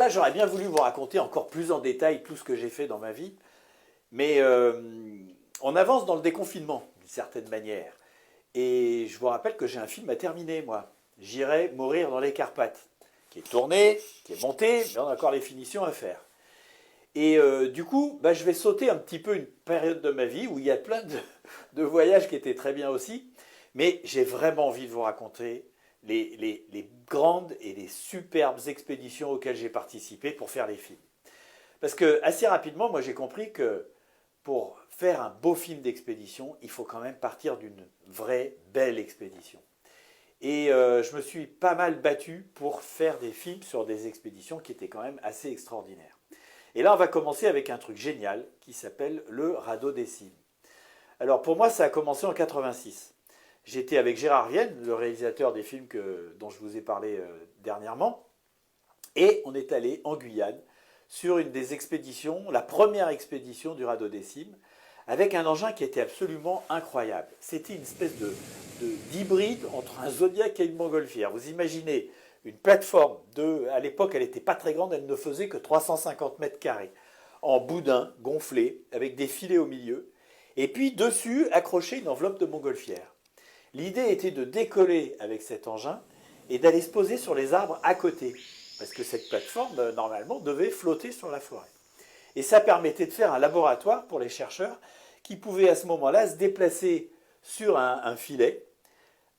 là, j'aurais bien voulu vous raconter encore plus en détail tout ce que j'ai fait dans ma vie, mais on avance dans le déconfinement, d'une certaine manière. Et je vous rappelle que j'ai un film à terminer, moi. J'irai mourir dans les Carpates, qui est tourné, qui est monté, mais on a encore les finitions à faire. Et du coup, bah, je vais sauter un petit peu une période de ma vie où il y a plein de voyages qui étaient très bien aussi, mais j'ai vraiment envie de vous raconter les grandes et les superbes expéditions auxquelles j'ai participé pour faire les films. Parce que assez rapidement, moi j'ai compris que pour faire un beau film d'expédition, il faut quand même partir d'une vraie belle expédition. Et je me suis pas mal battu pour faire des films sur des expéditions qui étaient quand même assez extraordinaires. Et là, on va commencer avec un truc génial qui s'appelle le Radeau des Cimes. Alors pour moi, ça a commencé en 86. J'étais avec Gérard Vienne, le réalisateur des films dont je vous ai parlé dernièrement, et on est allé en Guyane sur une des expéditions, la première expédition du Radeau des Cimes, avec un engin qui était absolument incroyable. C'était une espèce d'hybride entre un Zodiac et une montgolfière. Vous imaginez une plateforme à l'époque elle n'était pas très grande, elle ne faisait que 350 mètres carrés, en boudin gonflé, avec des filets au milieu, et puis dessus accroché une enveloppe de montgolfière. L'idée était de décoller avec cet engin et d'aller se poser sur les arbres à côté, parce que cette plateforme, normalement, devait flotter sur la forêt. Et ça permettait de faire un laboratoire pour les chercheurs qui pouvaient à ce moment-là se déplacer sur un filet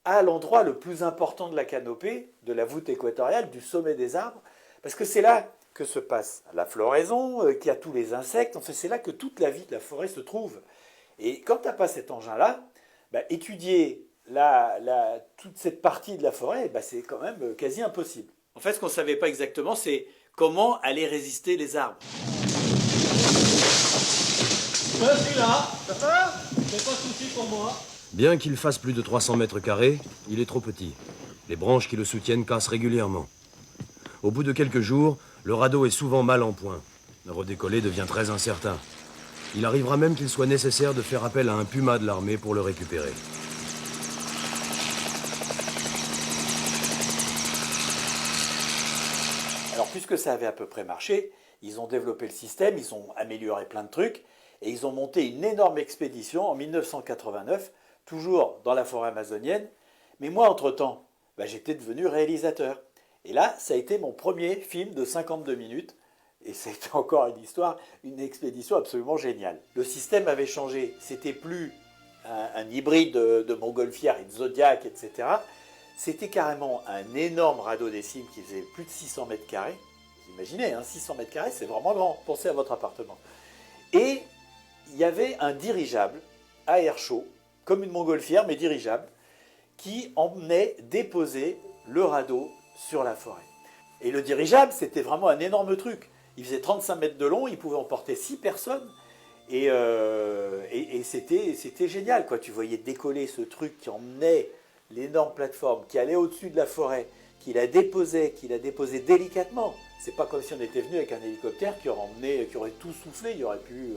à l'endroit le plus important de la canopée, de la voûte équatoriale, du sommet des arbres, parce que c'est là que se passe la floraison, qu'il y a tous les insectes, enfin c'est là que toute la vie de la forêt se trouve. Et quand tu n'as pas cet engin-là, bah, étudier toute cette partie de la forêt, bah, c'est quand même quasi impossible. En fait, ce qu'on ne savait pas exactement, c'est comment allaient résister les arbres. Je suis là, c'est pas de souci pour moi. Bien qu'il fasse plus de 300 mètres carrés, il est trop petit. Les branches qui le soutiennent cassent régulièrement. Au bout de quelques jours, le radeau est souvent mal en point. Le redécoller devient très incertain. Il arrivera même qu'il soit nécessaire de faire appel à un puma de l'armée pour le récupérer. Alors, puisque ça avait à peu près marché, ils ont développé le système, ils ont amélioré plein de trucs, et ils ont monté une énorme expédition en 1989, toujours dans la forêt amazonienne. Mais moi, entre-temps, bah, j'étais devenu réalisateur. Et là, ça a été mon premier film de 52 minutes, et c'était encore une histoire, une expédition absolument géniale. Le système avait changé, c'était plus un hybride de montgolfière et de Zodiac, etc. C'était carrément un énorme radeau des cimes qui faisait plus de 600 mètres carrés. Vous imaginez, hein, 600 mètres carrés, c'est vraiment grand. Pensez à votre appartement. Et il y avait un dirigeable à air chaud, comme une montgolfière, mais dirigeable, qui emmenait déposer le radeau sur la forêt. Et le dirigeable, c'était vraiment un énorme truc. Il faisait 35 mètres de long, il pouvait emporter 6 personnes, et c'était génial, quoi. Tu voyais décoller ce truc qui emmenait l'énorme plateforme, qui allait au-dessus de la forêt, qui la déposait délicatement. C'est pas comme si on était venu avec un hélicoptère qui aurait tout soufflé, il n'y aurait plus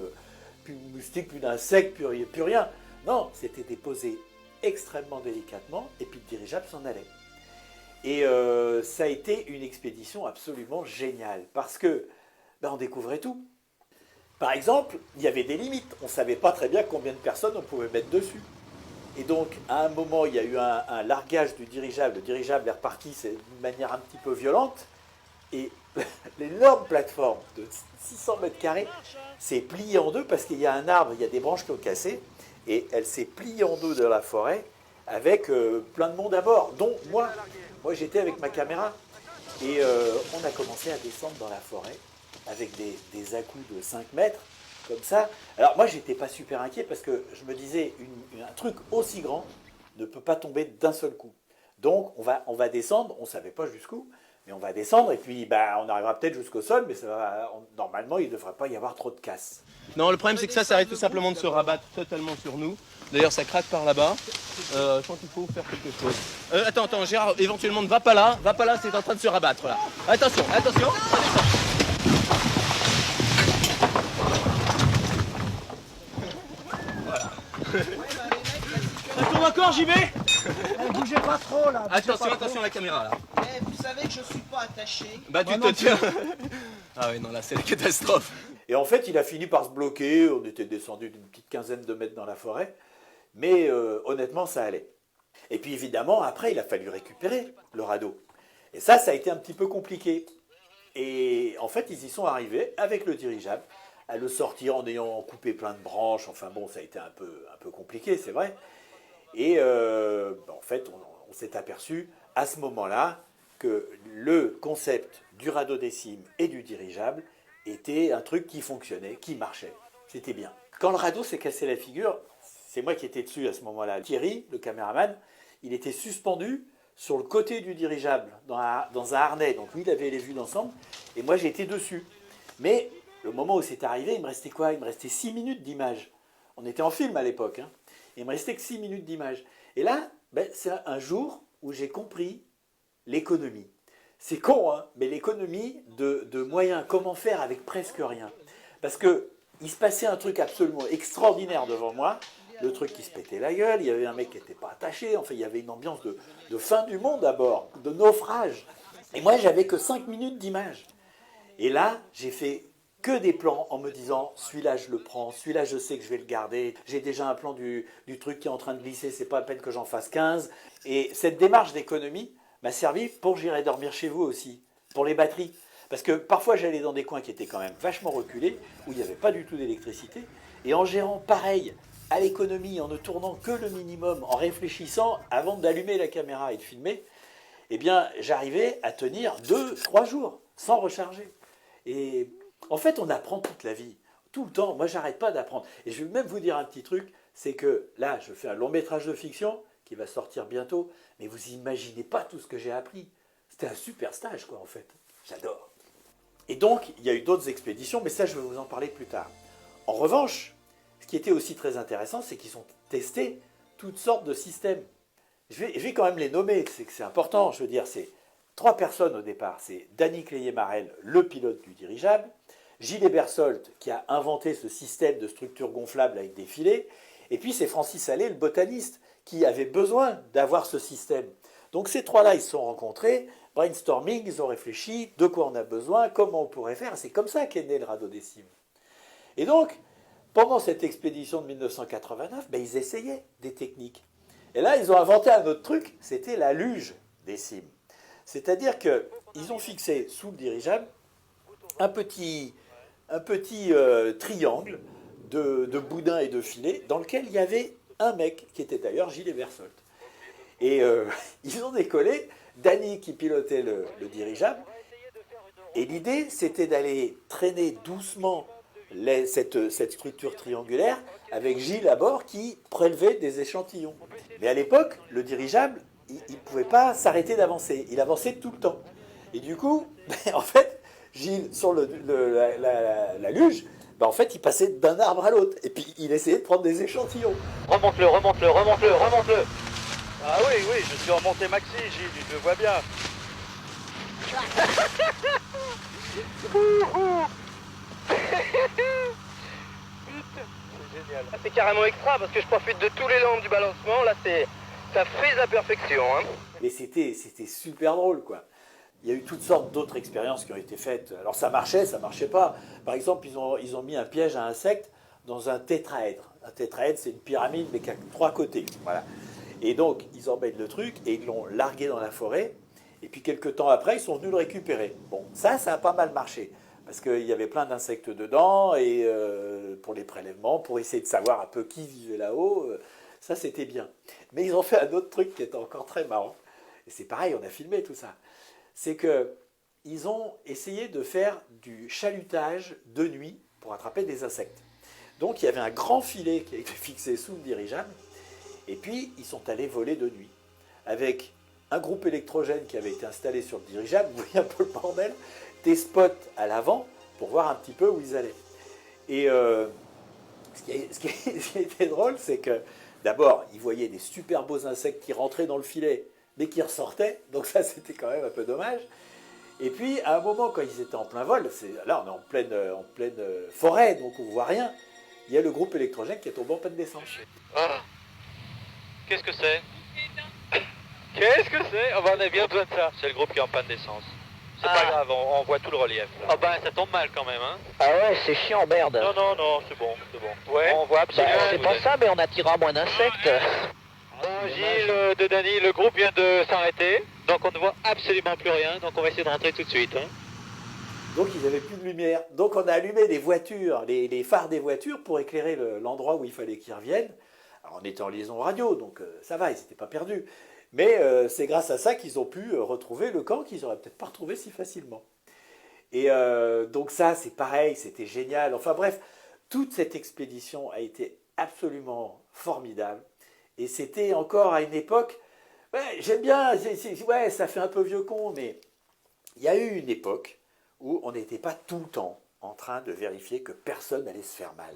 de moustiques, plus d'insectes, plus rien. Non, c'était déposé extrêmement délicatement, et puis le dirigeable s'en allait. Et ça a été une expédition absolument géniale, parce que on découvrait tout. Par exemple, il y avait des limites. On ne savait pas très bien combien de personnes on pouvait mettre dessus. Et donc, à un moment, il y a eu un largage du dirigeable. Le dirigeable est reparti d'une manière un petit peu violente. Et l'énorme plateforme de 600 mètres carrés s'est pliée en deux parce qu'il y a un arbre, il y a des branches qui ont cassé. Et elle s'est pliée en deux dans la forêt avec plein de monde à bord, dont moi. Moi, j'étais avec ma caméra. Et on a commencé à descendre dans la forêt avec des à-coups de 5 mètres, comme ça. Alors moi, j'étais pas super inquiet parce que je me disais, un truc aussi grand ne peut pas tomber d'un seul coup. Donc, on va descendre, on ne savait pas jusqu'où, mais on va descendre et puis on arrivera peut-être jusqu'au sol, mais normalement, il ne devrait pas y avoir trop de casse. Non, le problème c'est que ça arrête tout simplement de se rabattre totalement sur nous. D'ailleurs, ça craque par là-bas. Je pense qu'il faut faire quelque chose. Attends, Gérard, éventuellement, ne va pas là, c'est en train de se rabattre là. Attention, ça descend. Voilà. Ça tourne encore, j'y vais. Bougez pas trop là. Attention à la caméra là. savez que je suis pas attaché. Bah tu te tiens. Ah oui, non, là c'est la catastrophe. Et en fait, il a fini par se bloquer. On était descendu d'une petite quinzaine de mètres dans la forêt. Mais honnêtement, ça allait. Et puis évidemment, après, il a fallu récupérer le radeau. Et ça a été un petit peu compliqué. Et en fait, ils y sont arrivés avec le dirigeable, à le sortir en ayant coupé plein de branches. Enfin bon, ça a été un peu compliqué, c'est vrai. Et en fait, on s'est aperçu à ce moment-là que le concept du radeau des cimes et du dirigeable était un truc qui fonctionnait, qui marchait. C'était bien. Quand le radeau s'est cassé la figure, c'est moi qui étais dessus à ce moment-là. Thierry, le caméraman, il était suspendu sur le côté du dirigeable, dans un harnais. Donc lui, il avait les vues d'ensemble, et moi, j'étais dessus. Mais le moment où c'est arrivé, il me restait quoi? Il me restait 6 minutes d'image. On était en film à l'époque, hein. Il me restait que 6 minutes d'image. Et là, c'est un jour où j'ai compris l'économie. C'est con, hein, mais l'économie de moyens, comment faire avec presque rien. Parce qu'il se passait un truc absolument extraordinaire devant moi, le truc qui se pétait la gueule, il y avait un mec qui n'était pas attaché, enfin il y avait une ambiance de fin du monde à bord, de naufrage. Et moi j'avais que 5 minutes d'image. Et là, j'ai fait que des plans en me disant celui-là je le prends, celui-là je sais que je vais le garder, j'ai déjà un plan du truc qui est en train de glisser, c'est pas la peine que j'en fasse 15. Et cette démarche d'économie m'a servi pour j'irai dormir chez vous aussi, pour les batteries. Parce que parfois j'allais dans des coins qui étaient quand même vachement reculés, où il n'y avait pas du tout d'électricité, et en gérant pareil à l'économie, en ne tournant que le minimum, en réfléchissant avant d'allumer la caméra et de filmer, eh bien j'arrivais à tenir 2-3 jours sans recharger. Et en fait, on apprend toute la vie, tout le temps. Moi, j'arrête pas d'apprendre. Et je vais même vous dire un petit truc, c'est que là, je fais un long métrage de fiction qui va sortir bientôt, mais vous imaginez pas tout ce que j'ai appris. C'était un super stage, quoi, en fait. J'adore. Et donc, il y a eu d'autres expéditions, mais ça, je vais vous en parler plus tard. En revanche, ce qui était aussi très intéressant, c'est qu'ils ont testé toutes sortes de systèmes. Je vais quand même les nommer, c'est que c'est important. Je veux dire, c'est 3 personnes au départ. C'est Danny Cléier-Marel, le pilote du dirigeable, Gilles Ebersold, qui a inventé ce système de structure gonflable avec des filets, et puis c'est Francis Allais, le botaniste, qui avait besoin d'avoir ce système. Donc ces 3-là, ils se sont rencontrés, brainstorming, ils ont réfléchi, de quoi on a besoin, comment on pourrait faire. C'est comme ça qu'est né le radeau des cimes. Et donc, pendant cette expédition de 1989, ils essayaient des techniques. Et là, ils ont inventé un autre truc, c'était la luge des cimes. C'est-à-dire qu'ils ont fixé sous le dirigeable un petit triangle de boudins et de filets dans lequel il y avait un mec qui était d'ailleurs Gilles Ebersold. Et ils ont décollé, Danny qui pilotait le dirigeable, et l'idée c'était d'aller traîner doucement cette structure triangulaire avec Gilles à bord qui prélevait des échantillons. Mais à l'époque, le dirigeable, il ne pouvait pas s'arrêter d'avancer, il avançait tout le temps. Et du coup, en fait, Gilles, sur la luge, en fait, il passait d'un arbre à l'autre. Et puis, il essayait de prendre des échantillons. Remonte-le. Ah oui, je suis remonté maxi, Gilles, je le vois bien. C'est génial. C'est carrément extra parce que je profite de tous les langues du balancement. Là, ça frise à perfection. Hein. Mais c'était super drôle, quoi. Il y a eu toutes sortes d'autres expériences qui ont été faites. Alors ça marchait pas. Par exemple, ils ont mis un piège à insectes dans un tétraèdre. Un tétraèdre, c'est une pyramide, mais qui a 3 côtés. Voilà. Et donc, ils emmènent le truc et ils l'ont largué dans la forêt. Et puis, quelques temps après, ils sont venus le récupérer. Bon, ça a pas mal marché. Parce qu'il y avait plein d'insectes dedans, et pour les prélèvements, pour essayer de savoir un peu qui vivait là-haut, ça c'était bien. Mais ils ont fait un autre truc qui était encore très marrant. Et c'est pareil, on a filmé tout ça. C'est qu'ils ont essayé de faire du chalutage de nuit pour attraper des insectes. Donc il y avait un grand filet qui a été fixé sous le dirigeable, et puis ils sont allés voler de nuit. Avec un groupe électrogène qui avait été installé sur le dirigeable, vous voyez un peu le bordel, des spots à l'avant pour voir un petit peu où ils allaient. Et ce qui était drôle, c'est que d'abord, ils voyaient des super beaux insectes qui rentraient dans le filet, mais qui ressortaient, donc ça c'était quand même un peu dommage. Et puis à un moment, quand ils étaient en plein vol, là on est en pleine forêt, donc on ne voit rien, il y a le groupe électrogène qui est tombé en panne d'essence. Ah. Qu'est-ce que c'est? Qu'est-ce que c'est? Oh, bah, on a bien besoin de ça. C'est le groupe qui est en panne d'essence. C'est Ah. pas grave, on voit tout le relief. Là. Ah bah, ça tombe mal quand même, hein. Ah ouais, c'est chiant, merde. Non, c'est bon, c'est bon. Ouais. On voit absolument. C'est pas ça, mais on attirera moins d'insectes. Bon, Gilles, de Dany, le groupe vient de s'arrêter. Donc on ne voit absolument plus rien. Donc on va essayer de rentrer tout de suite. Hein. Donc ils n'avaient plus de lumière. Donc on a allumé les voitures, les phares des voitures pour éclairer l'endroit où il fallait qu'ils reviennent. Alors on était en liaison radio, donc ça va, ils n'étaient pas perdus. Mais c'est grâce à ça qu'ils ont pu retrouver le camp qu'ils n'auraient peut-être pas retrouvé si facilement. Et donc ça, c'est pareil, c'était génial. Enfin bref, toute cette expédition a été absolument formidable. Et c'était encore à une époque, ouais, j'aime bien, ouais, ça fait un peu vieux con, mais il y a eu une époque où on n'était pas tout le temps en train de vérifier que personne n'allait se faire mal.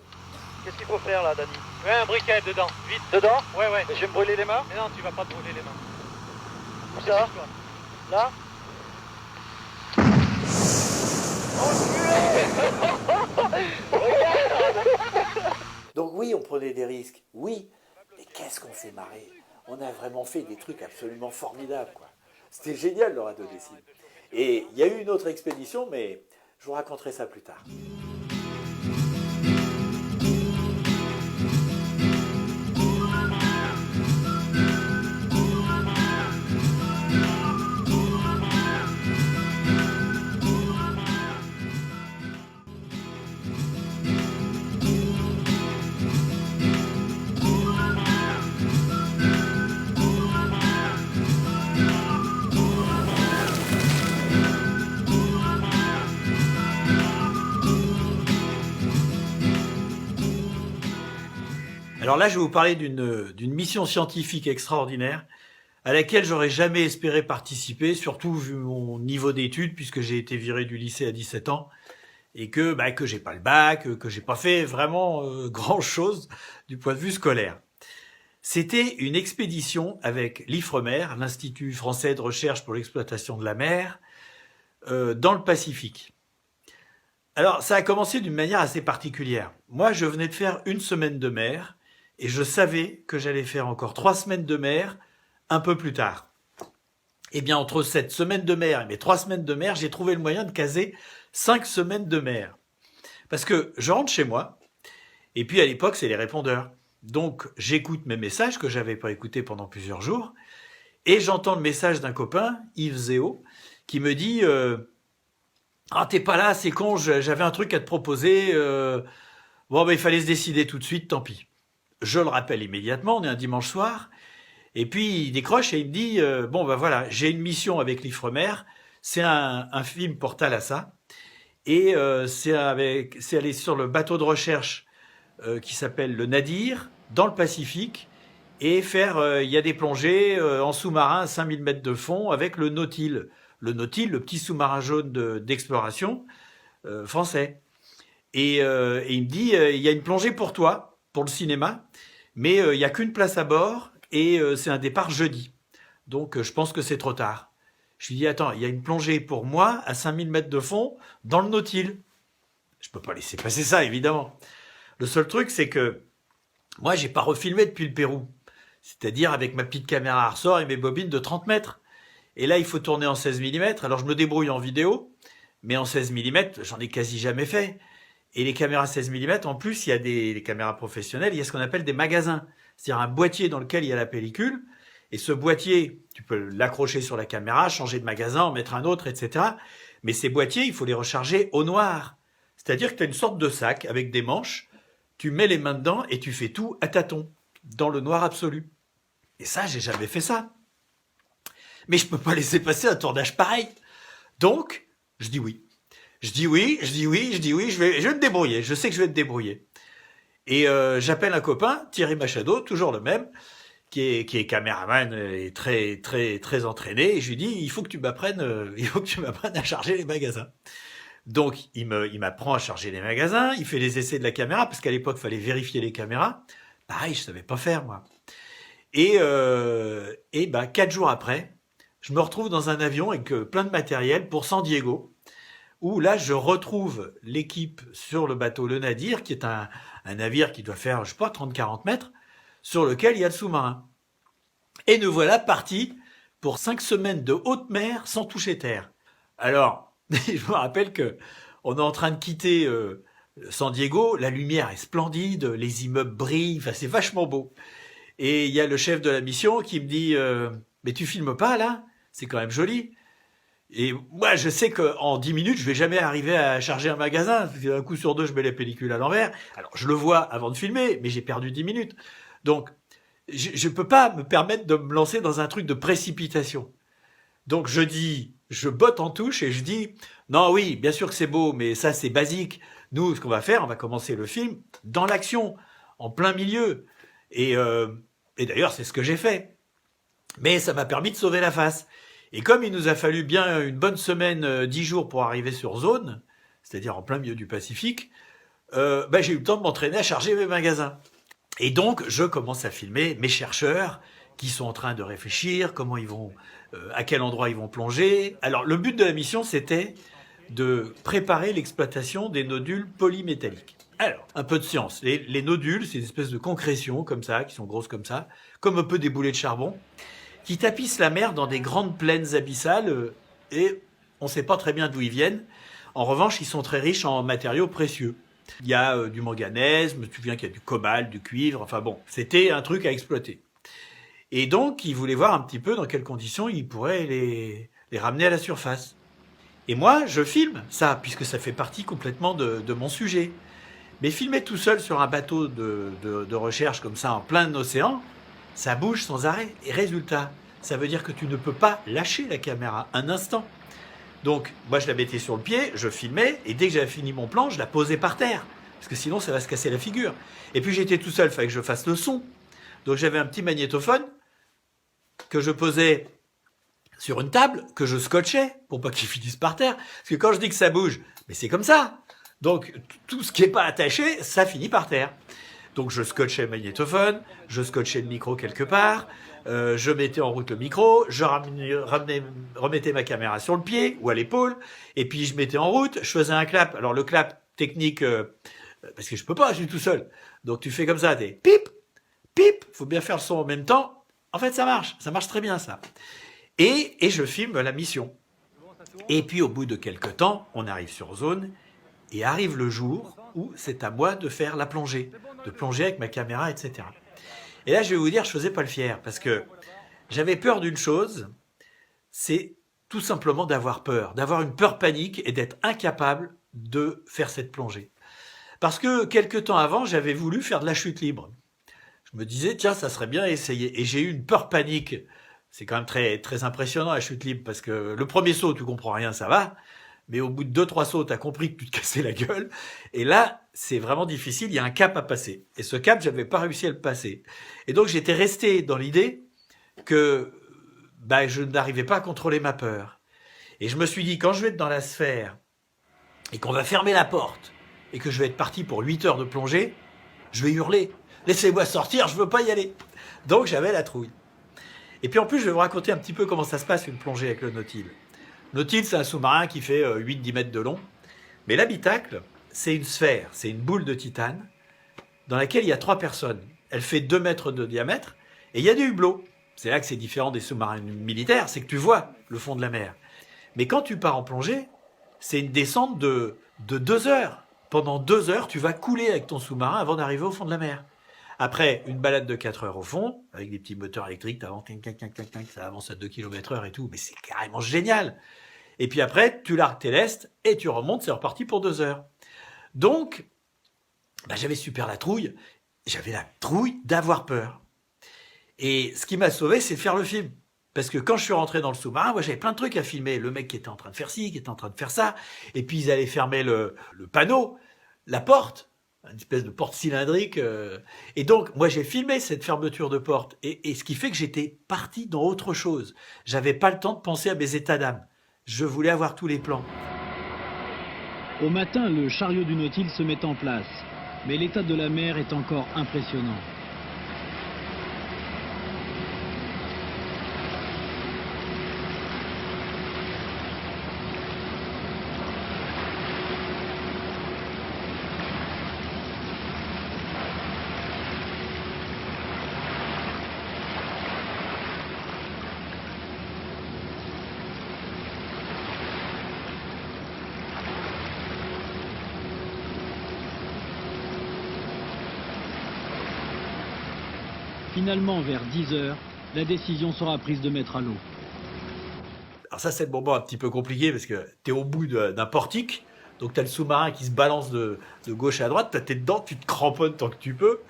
Qu'est-ce qu'il faut faire là, Dany? Ouais, un briquet dedans. Vite. Dedans? Ouais. Je vais me brûler les mains? Mais non, tu vas pas te brûler les mains. Où ça? Là? Donc oui, on prenait des risques, oui, mais qu'est-ce qu'on s'est marré. On a vraiment fait des trucs absolument formidables, quoi. C'était génial, le radeau des cimes. Et il y a eu une autre expédition, mais je vous raconterai ça plus tard. Alors là, je vais vous parler d'une mission scientifique extraordinaire à laquelle j'aurais jamais espéré participer, surtout vu mon niveau d'études, puisque j'ai été viré du lycée à 17 ans et que j'ai pas le bac, que j'ai pas fait vraiment grand-chose du point de vue scolaire. C'était une expédition avec l'IFREMER, l'Institut français de recherche pour l'exploitation de la mer, dans le Pacifique. Alors, ça a commencé d'une manière assez particulière. Moi, je venais de faire 1 semaine de mer, et je savais que j'allais faire encore 3 semaines de mer un peu plus tard. Eh bien, entre cette semaine de mer et mes 3 semaines de mer, j'ai trouvé le moyen de caser 5 semaines de mer. Parce que je rentre chez moi, et puis à l'époque, c'est les répondeurs. Donc, j'écoute mes messages que j'avais pas écoutés pendant plusieurs jours, et j'entends le message d'un copain, Yves Zéo, qui me dit « Ah, t'es pas là, c'est con, j'avais un truc à te proposer. Bon, il fallait se décider tout de suite, tant pis. » Je le rappelle immédiatement, on est un dimanche soir, et puis il décroche et il me dit bon ben voilà, j'ai une mission avec l'IFREMER, c'est un film pour Thalassa, et c'est aller sur le bateau de recherche qui s'appelle le Nadir, dans le Pacifique, et faire, il y a des plongées en sous-marin à 5000 mètres de fond avec le Nautil, le petit sous-marin jaune d'exploration français. Et il me dit il y a une plongée pour toi, pour le cinéma, mais il n'y a qu'une place à bord et c'est un départ jeudi. Donc je pense que c'est trop tard. Je lui dis attends, il y a une plongée pour moi à 5000 mètres de fond dans le Nautil. Je peux pas laisser passer ça, évidemment. Le seul truc, c'est que moi, j'ai pas refilmé depuis le Pérou. C'est-à-dire avec ma petite caméra à ressort et mes bobines de 30 mètres. Et là, il faut tourner en 16 mm. Alors je me débrouille en vidéo, mais en 16 mm, j'en ai quasi jamais fait. Et les caméras 16 mm, en plus, il y a les caméras professionnelles, il y a ce qu'on appelle des magasins. C'est-à-dire un boîtier dans lequel il y a la pellicule. Et ce boîtier, tu peux l'accrocher sur la caméra, changer de magasin, en mettre un autre, etc. Mais ces boîtiers, il faut les recharger au noir. C'est-à-dire que tu as une sorte de sac avec des manches, tu mets les mains dedans et tu fais tout à tâtons, dans le noir absolu. Et ça, j'ai jamais fait ça. Mais je peux pas laisser passer un tournage pareil. Donc, je dis oui. Je dis oui, je vais me débrouiller. Je sais que je vais me débrouiller. Et j'appelle un copain, Thierry Machado, toujours le même, qui est caméraman et très très très entraîné. Et je lui dis il faut que tu m'apprennes à charger les magasins. Donc il m'apprend à charger les magasins. Il fait les essais de la caméra parce qu'à l'époque il fallait vérifier les caméras. Pareil, je savais pas faire moi. Et 4 jours après, je me retrouve dans un avion avec plein de matériel pour San Diego, où là, je retrouve l'équipe sur le bateau Le Nadir, qui est un navire qui doit faire, je sais pas, 30-40 mètres, sur lequel il y a le sous-marin. Et nous voilà partis pour 5 semaines de haute mer sans toucher terre. Alors, je me rappelle que on est en train de quitter San Diego, la lumière est splendide, les immeubles brillent, enfin c'est vachement beau. Et il y a le chef de la mission qui me dit mais tu filmes pas là? C'est quand même joli. Et moi, je sais qu'en 10 minutes, je vais jamais arriver à charger un magasin. Un coup sur deux, je mets la pellicule à l'envers. Alors, je le vois avant de filmer, mais j'ai perdu 10 minutes. Donc, je peux pas me permettre de me lancer dans un truc de précipitation. Donc, je botte en touche et je dis, non, oui, bien sûr que c'est beau, mais ça, c'est basique. Nous, ce qu'on va faire, on va commencer le film dans l'action, en plein milieu. Et d'ailleurs, c'est ce que j'ai fait. Mais ça m'a permis de sauver la face. Et comme il nous a fallu bien une bonne semaine, 10 jours pour arriver sur zone, c'est-à-dire en plein milieu du Pacifique, j'ai eu le temps de m'entraîner à charger mes magasins. Et donc, je commence à filmer mes chercheurs qui sont en train de réfléchir, comment ils vont, à quel endroit ils vont plonger. Alors, le but de la mission, c'était de préparer l'exploitation des nodules polymétalliques. Alors, un peu de science. Les nodules, c'est une espèce de concrétions comme ça, qui sont grosses comme ça, comme un peu des boulets de charbon, qui tapissent la mer dans des grandes plaines abyssales et on ne sait pas très bien d'où ils viennent. En revanche, ils sont très riches en matériaux précieux. Il y a du manganèse, je me souviens qu'il y a du cobalt, du cuivre, enfin bon, c'était un truc à exploiter. Et donc, ils voulaient voir un petit peu dans quelles conditions ils pourraient les ramener à la surface. Et moi, je filme ça, puisque ça fait partie complètement de mon sujet. Mais filmer tout seul sur un bateau de recherche comme ça en plein océan, ça bouge sans arrêt. Et résultat, ça veut dire que tu ne peux pas lâcher la caméra un instant. Donc, moi, je la mettais sur le pied, je filmais, et dès que j'avais fini mon plan, je la posais par terre. Parce que sinon, ça va se casser la figure. Et puis, j'étais tout seul, il fallait que je fasse le son. Donc, j'avais un petit magnétophone que je posais sur une table, que je scotchais, pour pas qu'il finisse par terre. Parce que quand je dis que ça bouge, mais c'est comme ça. Donc, tout ce qui n'est pas attaché, ça finit par terre. Donc je scotchais le magnétophone, je scotchais le micro quelque part, je mettais en route le micro, je remettais ma caméra sur le pied ou à l'épaule, et puis je mettais en route, je faisais un clap. Alors le clap technique, parce que je peux pas, je suis tout seul. Donc tu fais comme ça, t'es pip, pip, faut bien faire le son en même temps. En fait ça marche très bien ça. Et je filme la mission. Et puis au bout de quelques temps, on arrive sur zone, et arrive le jour où c'est à moi de faire la plongée, de plonger avec ma caméra, etc. Et là, je vais vous dire, je faisais pas le fier, parce que j'avais peur d'une chose, c'est tout simplement d'avoir peur, d'avoir une peur panique et d'être incapable de faire cette plongée. Parce que quelques temps avant, j'avais voulu faire de la chute libre. Je me disais, tiens, ça serait bien essayer. Et j'ai eu une peur panique. C'est quand même très, très impressionnant la chute libre, parce que le premier saut, tu comprends rien, ça va. Mais au bout de 2-3 sauts, tu as compris que tu te cassais la gueule. Et là, c'est vraiment difficile, il y a un cap à passer. Et ce cap, j'avais pas réussi à le passer. Et donc, j'étais resté dans l'idée que je n'arrivais pas à contrôler ma peur. Et je me suis dit, quand je vais être dans la sphère et qu'on va fermer la porte et que je vais être parti pour 8 heures de plongée, je vais hurler. Laissez-moi sortir, je veux pas y aller. Donc, j'avais la trouille. Et puis en plus, je vais vous raconter un petit peu comment ça se passe une plongée avec le Nautile. Nautile, c'est un sous-marin qui fait 8-10 mètres de long. Mais l'habitacle, c'est une sphère, c'est une boule de titane dans laquelle il y a 3 personnes. Elle fait 2 mètres de diamètre et il y a des hublots. C'est là que c'est différent des sous-marins militaires, c'est que tu vois le fond de la mer. Mais quand tu pars en plongée, c'est une descente de 2 heures. Pendant 2 heures, tu vas couler avec ton sous-marin avant d'arriver au fond de la mer. Après, une balade de 4 heures au fond, avec des petits moteurs électriques, ça avance à 2 km/h et tout, mais c'est carrément génial. Et puis après, tu largues tes lestes et tu remontes, c'est reparti pour 2 heures. Donc, j'avais super la trouille. J'avais la trouille d'avoir peur. Et ce qui m'a sauvé, c'est de faire le film. Parce que quand je suis rentré dans le sous-marin, moi j'avais plein de trucs à filmer. Le mec qui était en train de faire ci, qui était en train de faire ça. Et puis ils allaient fermer le panneau, la porte. Une espèce de porte cylindrique. Et donc, moi, j'ai filmé cette fermeture de porte. Et ce qui fait que j'étais parti dans autre chose. J'avais pas le temps de penser à mes états d'âme. Je voulais avoir tous les plans. Au matin, le chariot du Nautile se met en place. Mais l'état de la mer est encore impressionnant. Finalement, vers 10 heures, la décision sera prise de mettre à l'eau. Alors ça, c'est le moment un petit peu compliqué parce que tu es au bout d'un portique, donc tu as le sous-marin qui se balance de gauche à droite, tu es dedans, tu te cramponnes tant que tu peux.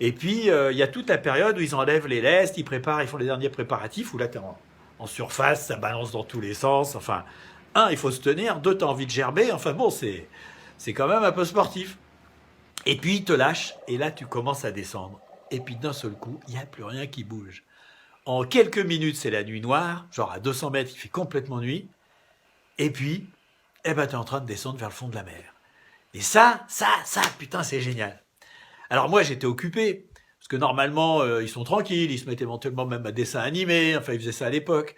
Et puis, il y a toute la période où ils enlèvent les lestes, ils préparent, ils font les derniers préparatifs, où là, tu es en surface, ça balance dans tous les sens. Enfin, il faut se tenir, deux, tu as envie de gerber. Enfin bon, c'est quand même un peu sportif. Et puis, ils te lâchent, et là, tu commences à descendre. Et puis, d'un seul coup, il n'y a plus rien qui bouge. En quelques minutes, c'est la nuit noire, genre à 200 mètres, il fait complètement nuit. Et puis, tu es en train de descendre vers le fond de la mer. Et ça, putain, c'est génial. Alors moi, j'étais occupé, parce que normalement, ils sont tranquilles, ils se mettent éventuellement même à dessin animé, enfin, ils faisaient ça à l'époque,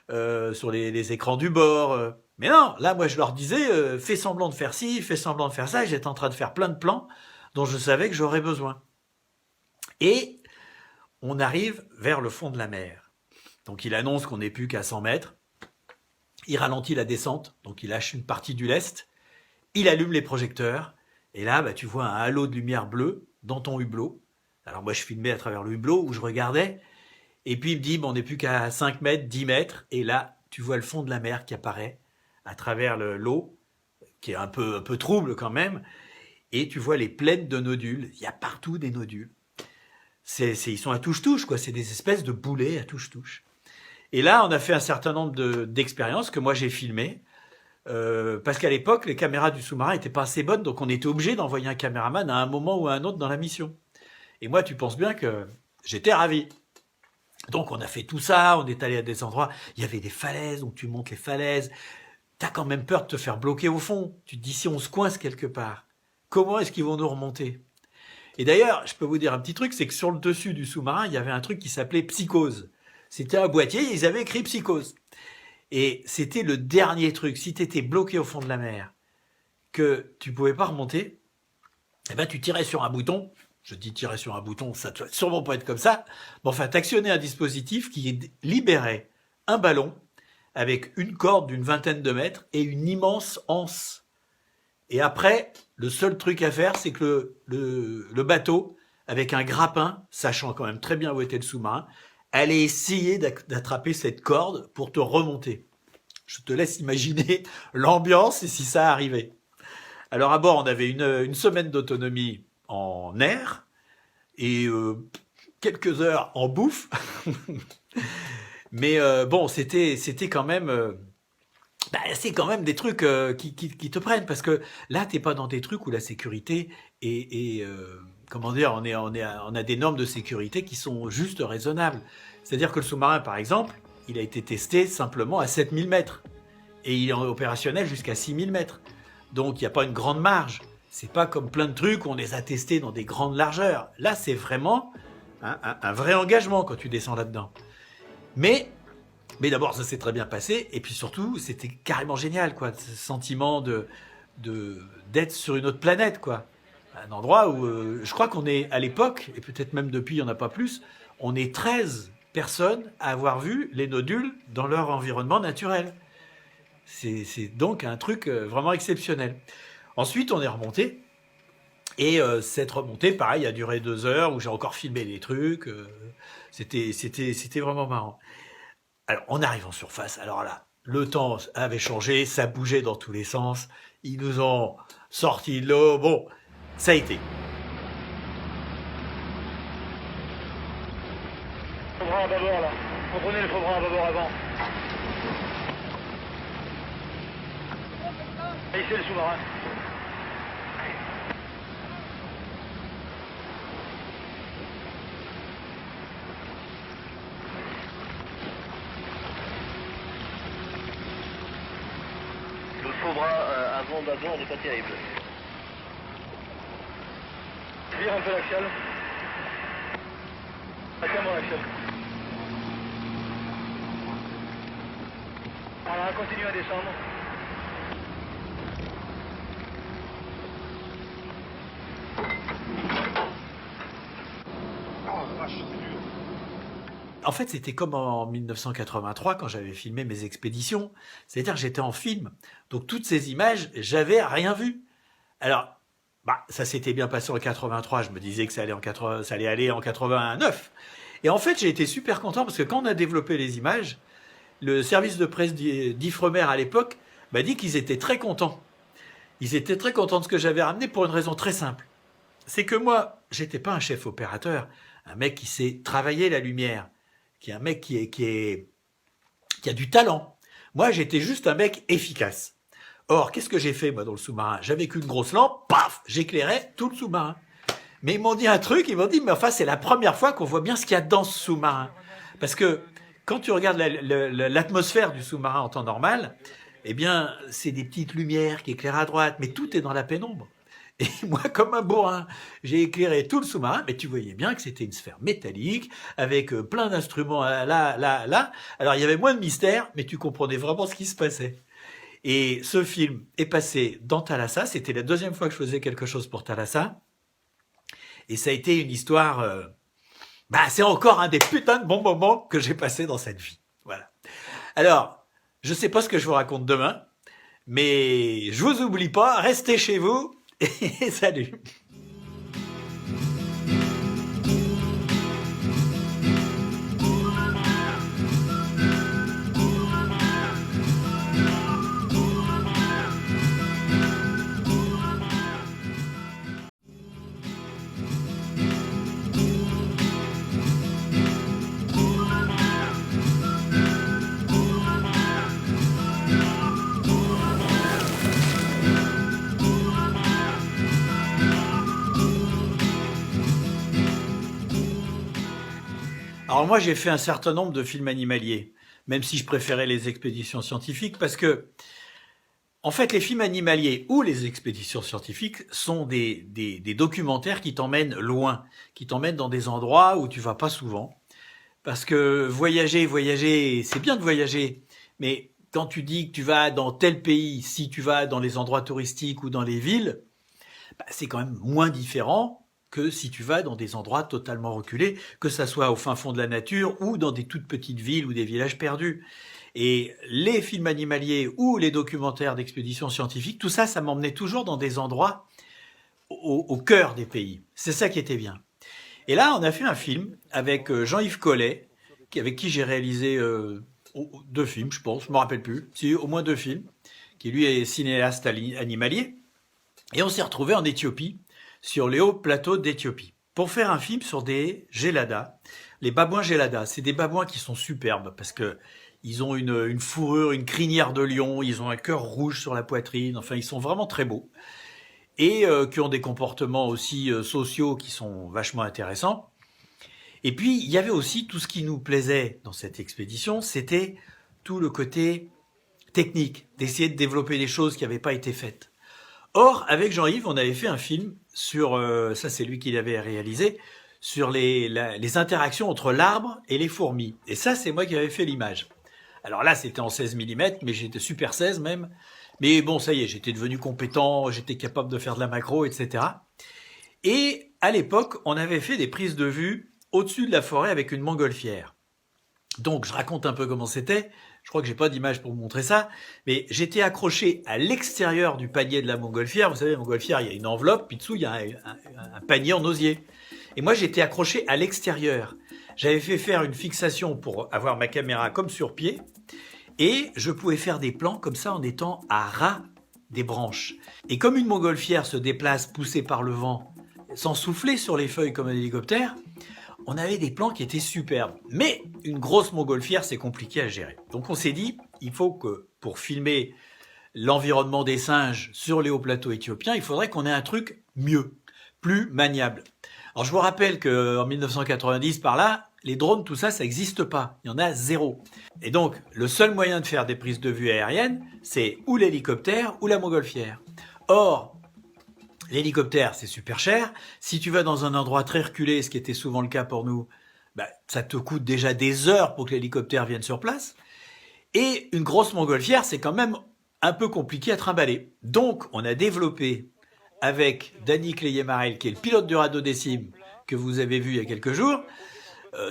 sur les écrans du bord. Mais non, là, moi, je leur disais, fais semblant de faire ci, fais semblant de faire ça, et j'étais en train de faire plein de plans dont je savais que j'aurais besoin. Et on arrive vers le fond de la mer. Donc il annonce qu'on n'est plus qu'à 100 mètres, il ralentit la descente, donc il lâche une partie du lest, il allume les projecteurs, et là, tu vois un halo de lumière bleue dans ton hublot. Alors moi, je filmais à travers le hublot où je regardais. Et puis, il me dit, on n'est plus qu'à 5 mètres, 10 mètres. Et là, tu vois le fond de la mer qui apparaît à travers l'eau, qui est un peu trouble quand même. Et tu vois les plaines de nodules. Il y a partout des nodules. Ils sont à touche-touche, quoi. C'est des espèces de boulets à touche-touche. Et là, on a fait un certain nombre d'expériences que moi, j'ai filmées. Parce qu'à l'époque, les caméras du sous-marin n'étaient pas assez bonnes, donc on était obligé d'envoyer un caméraman à un moment ou à un autre dans la mission. Et moi, tu penses bien que j'étais ravi. Donc on a fait tout ça, on est allé à des endroits, il y avait des falaises, donc tu montes les falaises, t'as quand même peur de te faire bloquer au fond. Tu te dis, si on se coince quelque part, comment est-ce qu'ils vont nous remonter? Et d'ailleurs, je peux vous dire un petit truc, c'est que sur le dessus du sous-marin, il y avait un truc qui s'appelait Psychose. C'était un boîtier, ils avaient écrit Psychose. Et c'était le dernier truc. Si tu étais bloqué au fond de la mer, que tu pouvais pas remonter, tu tirais sur un bouton. Je dis tirer sur un bouton, ça doit sûrement pas être comme ça. Mais enfin, t'actionnais un dispositif qui libérait un ballon avec une corde d'une vingtaine de mètres et une immense anse. Et après, le seul truc à faire, c'est que le bateau, avec un grappin, sachant quand même très bien où était le sous-marin, allait essayer d'attraper cette corde pour te remonter. Je te laisse imaginer l'ambiance et si ça arrivait. Alors à bord, on avait une semaine d'autonomie en air et quelques heures en bouffe. Mais c'était quand même... c'est quand même des trucs qui te prennent, parce que là, t'es pas dans des trucs où la sécurité est comment dire, on a des normes de sécurité qui sont juste raisonnables. C'est-à-dire que le sous-marin, par exemple, il a été testé simplement à 7000 mètres. Et il est opérationnel jusqu'à 6000 mètres. Donc, il n'y a pas une grande marge. C'est pas comme plein de trucs où on les a testés dans des grandes largeurs. Là, c'est vraiment un vrai engagement quand tu descends là-dedans. Mais d'abord, ça s'est très bien passé. Et puis surtout, c'était carrément génial, quoi. Ce sentiment d'être sur une autre planète, quoi. Un endroit où, je crois qu'on est, à l'époque, et peut-être même depuis, il n'y en a pas plus, on est 13 personnes à avoir vu les nodules dans leur environnement naturel. C'est donc un truc vraiment exceptionnel. Ensuite, on est remonté. Et cette remontée, pareil, a duré 2 heures, où j'ai encore filmé les trucs. C'était vraiment marrant. Alors, on arrive en surface. Alors là, le temps avait changé, ça bougeait dans tous les sens. Ils nous ont sorti de l'eau. Bon, ça a été. Faux bras à bâbord là. Comprenez le faux bras à bâbord avant. Et c'est le sous-marin. Le faux bras avant bâbord n'est pas terrible. Vire un peu l'axial. Tiens-moi l'axial. Voilà, continue à descendre. En fait, c'était comme en 1983 quand j'avais filmé mes expéditions. C'est-à-dire que j'étais en film. Donc toutes ces images, j'avais rien vu. Alors, Bah, ça s'était bien passé en 83, je me disais que ça allait aller en 89. Et en fait, j'ai été super content parce que quand on a développé les images, le service de presse d'Ifremer à l'époque m'a dit qu'ils étaient très contents. Ils étaient très contents de ce que j'avais ramené pour une raison très simple. C'est que moi, j'étais pas un chef opérateur, un mec qui sait travailler la lumière, qui est un mec qui a du talent. Moi, j'étais juste un mec efficace. Or, qu'est-ce que j'ai fait, moi, dans le sous-marin? J'avais qu'une grosse lampe, paf, j'éclairais tout le sous-marin. Mais ils m'ont dit un truc, ils m'ont dit, mais enfin, c'est la première fois qu'on voit bien ce qu'il y a dans ce sous-marin. Parce que quand tu regardes l'atmosphère du sous-marin en temps normal, eh bien, c'est des petites lumières qui éclairent à droite, mais tout est dans la pénombre. Et moi, comme un bourrin, j'ai éclairé tout le sous-marin, mais tu voyais bien que c'était une sphère métallique, avec plein d'instruments là. Alors, il y avait moins de mystère, mais tu comprenais vraiment ce qui se passait. Et ce film est passé dans Thalassa, c'était la deuxième fois que je faisais quelque chose pour Thalassa. Et ça a été une histoire... c'est encore un des putains de bons moments que j'ai passé dans cette vie. Voilà. Alors, je sais pas ce que je vous raconte demain, mais je vous oublie pas, restez chez vous et salut. Alors moi, j'ai fait un certain nombre de films animaliers, même si je préférais les expéditions scientifiques, parce que, en fait, les films animaliers ou les expéditions scientifiques sont des documentaires qui t'emmènent loin, qui t'emmènent dans des endroits où tu vas pas souvent. Parce que voyager, c'est bien de voyager, mais quand tu dis que tu vas dans tel pays, si tu vas dans les endroits touristiques ou dans les villes, c'est quand même moins différent que si tu vas dans des endroits totalement reculés, que ça soit au fin fond de la nature ou dans des toutes petites villes ou des villages perdus. Et les films animaliers ou les documentaires d'expéditions scientifiques, tout ça, ça m'emmenait toujours dans des endroits au cœur des pays. C'est ça qui était bien. Et là, on a fait un film avec Jean-Yves Collet, avec qui j'ai réalisé 2 films, je pense, je me rappelle plus, si, au moins 2 films, qui lui est cinéaste animalier. Et on s'est retrouvé en Éthiopie, sur les hauts plateaux d'Éthiopie, pour faire un film sur des géladas, les babouins géladas. C'est des babouins qui sont superbes parce que ils ont une fourrure, une crinière de lion, ils ont un cœur rouge sur la poitrine, enfin ils sont vraiment très beaux et qui ont des comportements aussi sociaux qui sont vachement intéressants. Et puis il y avait aussi tout ce qui nous plaisait dans cette expédition, c'était tout le côté technique, d'essayer de développer des choses qui n'avaient pas été faites. Or, avec Jean-Yves, on avait fait un film sur, ça c'est lui qui l'avait réalisé, sur les interactions entre l'arbre et les fourmis. Et ça, c'est moi qui avais fait l'image. Alors là, c'était en 16 mm, mais j'étais super 16 même. Mais bon, ça y est, j'étais devenu compétent, j'étais capable de faire de la macro, etc. Et à l'époque, on avait fait des prises de vue au-dessus de la forêt avec une montgolfière. Donc, je raconte un peu comment c'était. Je crois que j'ai pas d'image pour vous montrer ça, mais j'étais accroché à l'extérieur du panier de la montgolfière. Vous savez, la montgolfière, il y a une enveloppe, puis dessous, il y a un panier en osier. Et moi, j'étais accroché à l'extérieur. J'avais fait faire une fixation pour avoir ma caméra comme sur pied, et je pouvais faire des plans comme ça en étant à ras des branches. Et comme une montgolfière se déplace poussée par le vent, sans souffler sur les feuilles comme un hélicoptère, on avait des plans qui étaient superbes. Mais une grosse montgolfière, c'est compliqué à gérer. Donc on s'est dit, il faut que pour filmer l'environnement des singes sur les hauts plateaux éthiopiens, il faudrait qu'on ait un truc mieux, plus maniable. Alors je vous rappelle qu'en 1990, par là, les drones, tout ça, ça n'existe pas. Il y en a 0. Et donc, le seul moyen de faire des prises de vue aériennes, c'est ou l'hélicoptère ou la montgolfière. Or, l'hélicoptère, c'est super cher. Si tu vas dans un endroit très reculé, ce qui était souvent le cas pour nous, ça te coûte déjà des heures pour que l'hélicoptère vienne sur place. Et une grosse montgolfière, c'est quand même un peu compliqué à trimballer. Donc, on a développé avec Danny Cléyemarel, qui est le pilote du radeau Décime, que vous avez vu il y a quelques jours,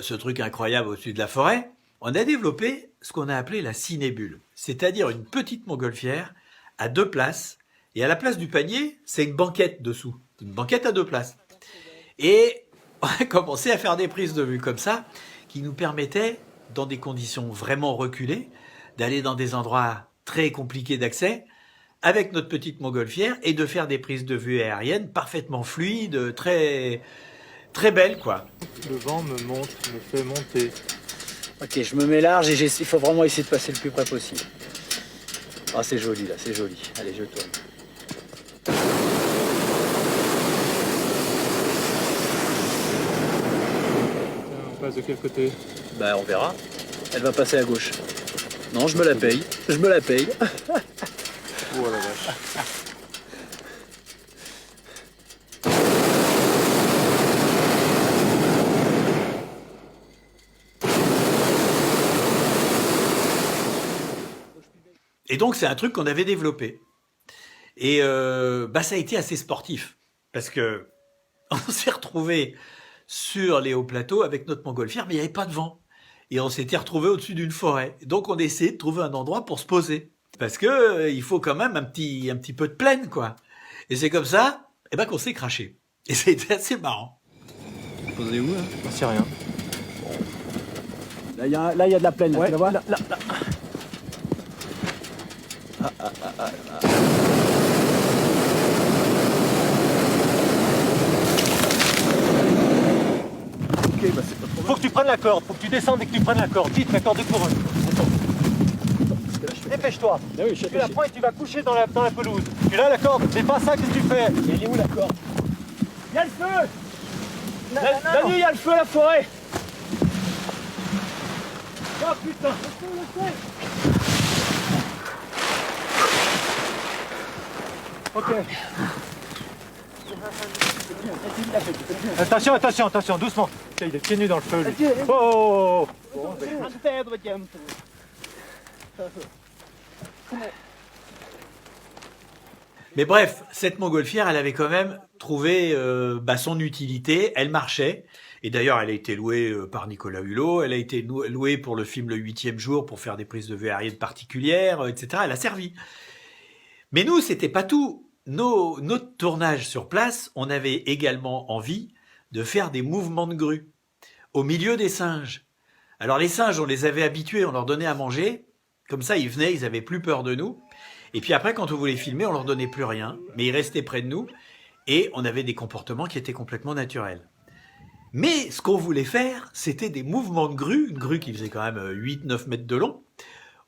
ce truc incroyable au-dessus de la forêt, on a développé ce qu'on a appelé la cinébule. C'est-à-dire une petite montgolfière à 2 places. Et à la place du panier, c'est une banquette dessous. une banquette à 2 places. Et on a commencé à faire des prises de vue comme ça, qui nous permettaient, dans des conditions vraiment reculées, d'aller dans des endroits très compliqués d'accès, avec notre petite montgolfière, et de faire des prises de vue aériennes parfaitement fluides, très, très belles, quoi. Le vent me monte, me fait monter. Ok, je me mets large et il faut vraiment essayer de passer le plus près possible. Ah, c'est joli là, c'est joli. Allez, je tourne. On passe de quel côté? Bah, on verra. Elle va passer à gauche. Non, je me la paye. Je me la paye. Oh la vache. Et donc, c'est un truc qu'on avait développé. Et ça a été assez sportif. Parce que on s'est retrouvés sur les hauts plateaux avec notre montgolfière, mais il n'y avait pas de vent. Et on s'était retrouvés au-dessus d'une forêt. Donc, on essayait de trouver un endroit pour se poser. Parce que il faut quand même un petit peu de plaine, quoi. Et c'est comme ça qu'on s'est craché. Et c'était assez marrant. Posez où là? J'en sais rien. Là, il y a de la plaine. Là, Ouais, tu la vois là. Ok, bah c'est pas trop mal. Faut que tu prennes la corde, faut que tu descendes et que tu prennes la corde. Vite, la corde de coureux. Dépêche-toi. Ah oui, Tu la prends et tu vas coucher dans la pelouse. Tu l'as la corde, c'est pas ça que tu fais. Mais il est où la corde? Il y a le feu. La nuit, il y a le feu à la forêt. Oh putain. Ok. Attention, doucement. Tiens, il est pieds nus dans le feu, lui. Oh. Mais bref, cette montgolfière, elle avait quand même trouvé son utilité. Elle marchait. Et d'ailleurs, elle a été louée par Nicolas Hulot. Elle a été louée pour le film Le 8e jour pour faire des prises de vue aériennes particulières, etc. Elle a servi. Mais nous, c'était pas tout. Notre tournage sur place, on avait également envie de faire des mouvements de grue au milieu des singes. Alors les singes, on les avait habitués, on leur donnait à manger. Comme ça, ils venaient, ils avaient plus peur de nous. Et puis après, quand on voulait filmer, on leur donnait plus rien. Mais ils restaient près de nous. Et on avait des comportements qui étaient complètement naturels. Mais ce qu'on voulait faire, c'était des mouvements de grue, une grue qui faisait quand même 8-9 mètres de long,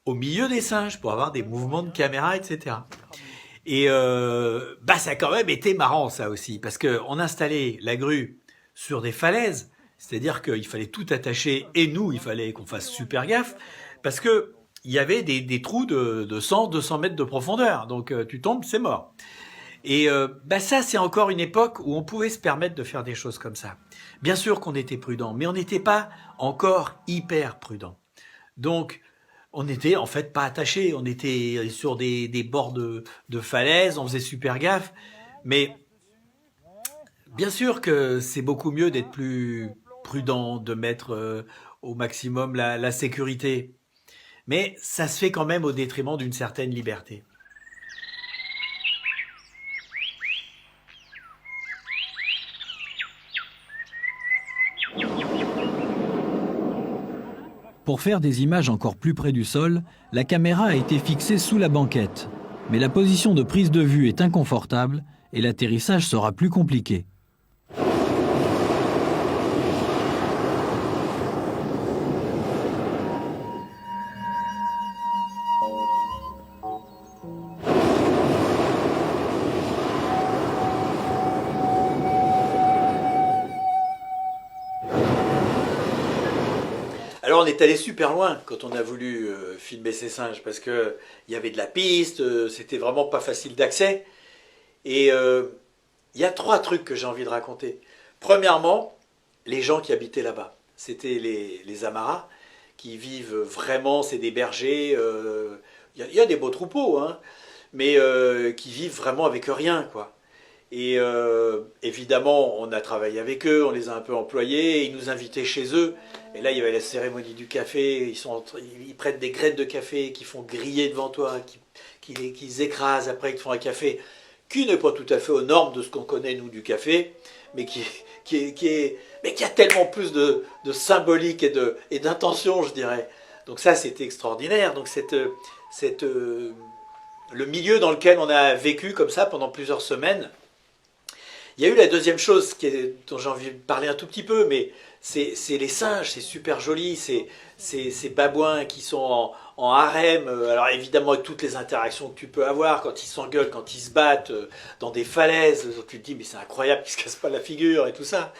au milieu des singes, pour avoir des mouvements de caméra, etc. Et ça a quand même été marrant, ça aussi, parce qu'on installait la grue sur des falaises, c'est-à-dire qu'il fallait tout attacher, et nous, il fallait qu'on fasse super gaffe, parce que il y avait des trous de 100-200 mètres de profondeur, donc tu tombes, c'est mort. Et ça, c'est encore une époque où on pouvait se permettre de faire des choses comme ça. Bien sûr qu'on était prudent, mais on n'était pas encore hyper prudent. Donc, on n'était en fait pas attachés, on était sur des bords de falaises, on faisait super gaffe, mais bien sûr que c'est beaucoup mieux d'être plus prudent, de mettre au maximum la sécurité. Mais ça se fait quand même au détriment d'une certaine liberté. Pour faire des images encore plus près du sol, la caméra a été fixée sous la banquette. Mais la position de prise de vue est inconfortable et l'atterrissage sera plus compliqué. Alors on est allé super loin quand on a voulu filmer ces singes parce que il y avait de la piste, c'était vraiment pas facile d'accès. Et il y a 3 trucs que j'ai envie de raconter. Premièrement, les gens qui habitaient là-bas. C'était les Amaras qui vivent vraiment, c'est des bergers. Il y a des beaux troupeaux, hein, mais qui vivent vraiment avec rien, quoi. Et évidemment, on a travaillé avec eux, on les a un peu employés, ils nous invitaient chez eux. Et là, il y avait la cérémonie du café, ils prennent des graines de café qu'ils font griller devant toi, qu'ils écrasent, après ils te font un café qui n'est pas tout à fait aux normes de ce qu'on connaît nous du café, mais qui a tellement plus de symbolique et d'intention, je dirais. Donc ça, c'était extraordinaire. Donc le milieu dans lequel on a vécu comme ça pendant plusieurs semaines. Il y a eu la deuxième chose dont j'ai envie de parler un tout petit peu, mais c'est les singes, c'est super joli, ces babouins qui sont en harem, alors évidemment avec toutes les interactions que tu peux avoir, quand ils s'engueulent, quand ils se battent dans des falaises, tu te dis mais c'est incroyable qu'ils se cassent pas la figure et tout ça.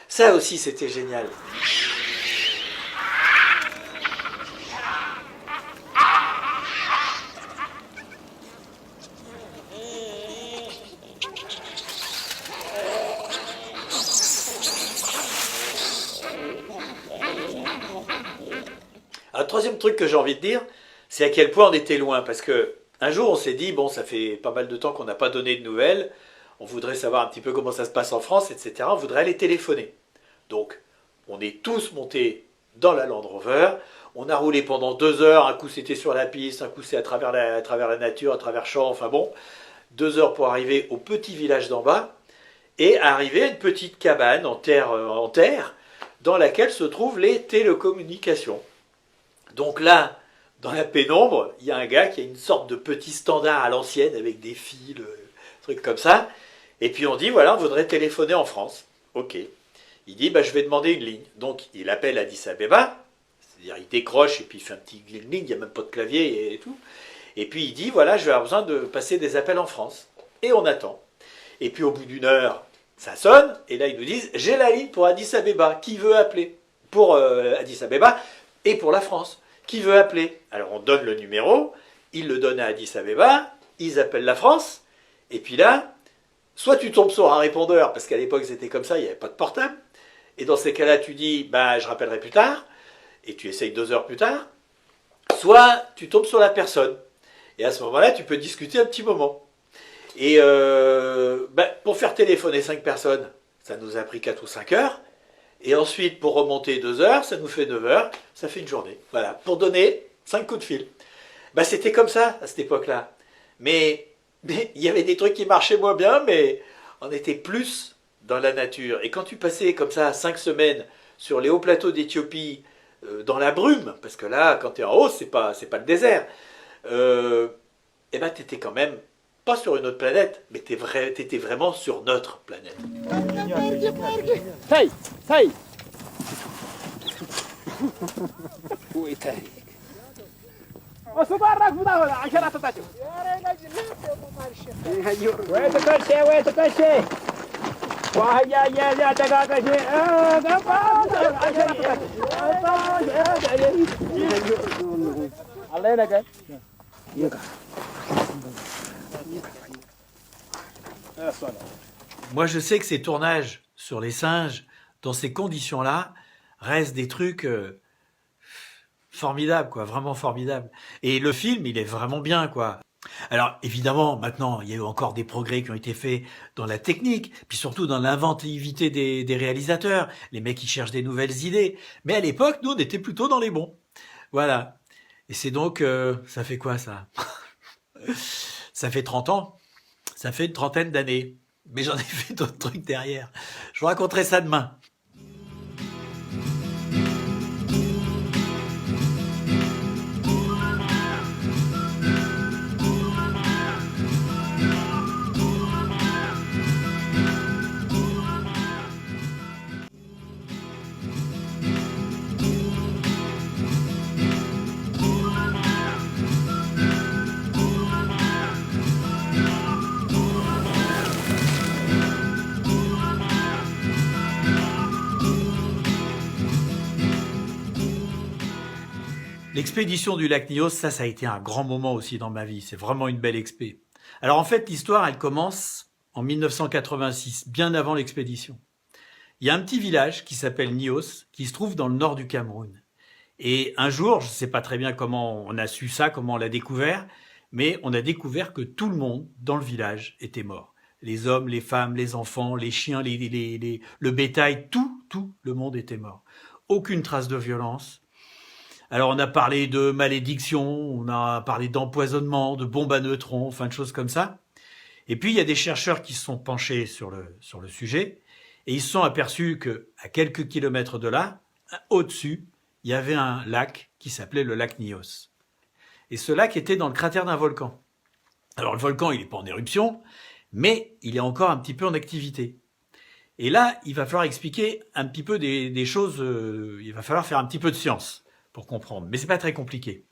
Ça aussi c'était génial. Un troisième truc que j'ai envie de dire, c'est à quel point on était loin. Parce que un jour, on s'est dit, bon, ça fait pas mal de temps qu'on n'a pas donné de nouvelles. On voudrait savoir un petit peu comment ça se passe en France, etc. On voudrait aller téléphoner. Donc, on est tous montés dans la Land Rover. On a roulé pendant 2 heures. Un coup, c'était sur la piste. Un coup, c'est à travers la nature, à travers champs. Enfin bon, 2 heures pour arriver au petit village d'en bas. Et arriver à une petite cabane en terre dans laquelle se trouvent les télécommunications. Donc là, dans la pénombre, il y a un gars qui a une sorte de petit standard à l'ancienne avec des fils, trucs comme ça. Et puis on dit, voilà, on voudrait téléphoner en France. Ok. Il dit, je vais demander une ligne. Donc il appelle Addis Abeba, c'est-à-dire il décroche et puis il fait une ligne, il n'y a même pas de clavier et tout. Et puis il dit, voilà, je vais avoir besoin de passer des appels en France. Et on attend. Et puis au bout d'une heure, ça sonne, et là ils nous disent, j'ai la ligne pour Addis Abeba, qui veut appeler? Pour Addis Abeba et pour la France. Qui veut appeler? Alors on donne le numéro, ils le donnent à Addis Abeba, ils appellent la France, et puis là, soit tu tombes sur un répondeur, parce qu'à l'époque c'était comme ça, il n'y avait pas de portable, et dans ces cas-là tu dis, je rappellerai plus tard, et tu essayes 2 heures plus tard, soit tu tombes sur la personne, et à ce moment-là tu peux discuter un petit moment. Et pour faire téléphoner 5 personnes, ça nous a pris 4 ou 5 heures, et ensuite, pour remonter 2 heures, ça nous fait 9 heures, ça fait une journée. Voilà, pour donner 5 coups de fil. C'était comme ça, à cette époque-là. Mais il y avait des trucs qui marchaient moins bien, mais on était plus dans la nature. Et quand tu passais comme ça 5 semaines sur les hauts plateaux d'Éthiopie, dans la brume, parce que là, quand tu es en haut, c'est pas le désert, tu étais quand même pas sur une autre planète, mais tu étais vraiment sur notre planète. Hey! Hey! وسبارك بدأ عشرة تتاشو. وين تكشي وين تكشي؟ وهي يا تكاشي. الله ينك. Moi, je sais que ces tournages sur les singes, dans ces conditions-là, restent des trucs formidables, quoi, vraiment formidables. Et le film, il est vraiment bien, quoi. Alors, évidemment, maintenant, il y a eu encore des progrès qui ont été faits dans la technique, puis surtout dans l'inventivité des réalisateurs. Les mecs, ils cherchent des nouvelles idées. Mais à l'époque, nous, on était plutôt dans les bons. Voilà. Et c'est donc, ça fait quoi, ça? Ça fait 30 ans. Ça fait une trentaine d'années. Mais j'en ai fait d'autres trucs derrière. Je vous raconterai ça demain. L'expédition du lac Nyos, ça a été un grand moment aussi dans ma vie. C'est vraiment une belle expé. Alors en fait, l'histoire, elle commence en 1986, bien avant l'expédition. Il y a un petit village qui s'appelle Nyos, qui se trouve dans le nord du Cameroun. Et un jour, je ne sais pas très bien comment on a su ça, comment on l'a découvert, mais on a découvert que tout le monde dans le village était mort. Les hommes, les femmes, les enfants, les chiens, le bétail, tout le monde était mort. Aucune trace de violence. Alors on a parlé de malédiction, on a parlé d'empoisonnement, de bombes à neutrons, enfin de choses comme ça. Et puis, il y a des chercheurs qui se sont penchés sur le sujet et ils se sont aperçus qu'à quelques kilomètres de là, au-dessus, il y avait un lac qui s'appelait le lac Nyos. Et ce lac était dans le cratère d'un volcan. Alors, le volcan, il n'est pas en éruption, mais il est encore un petit peu en activité. Et là, il va falloir expliquer un petit peu des choses, il va falloir faire un petit peu de science pour comprendre, mais c'est pas très compliqué.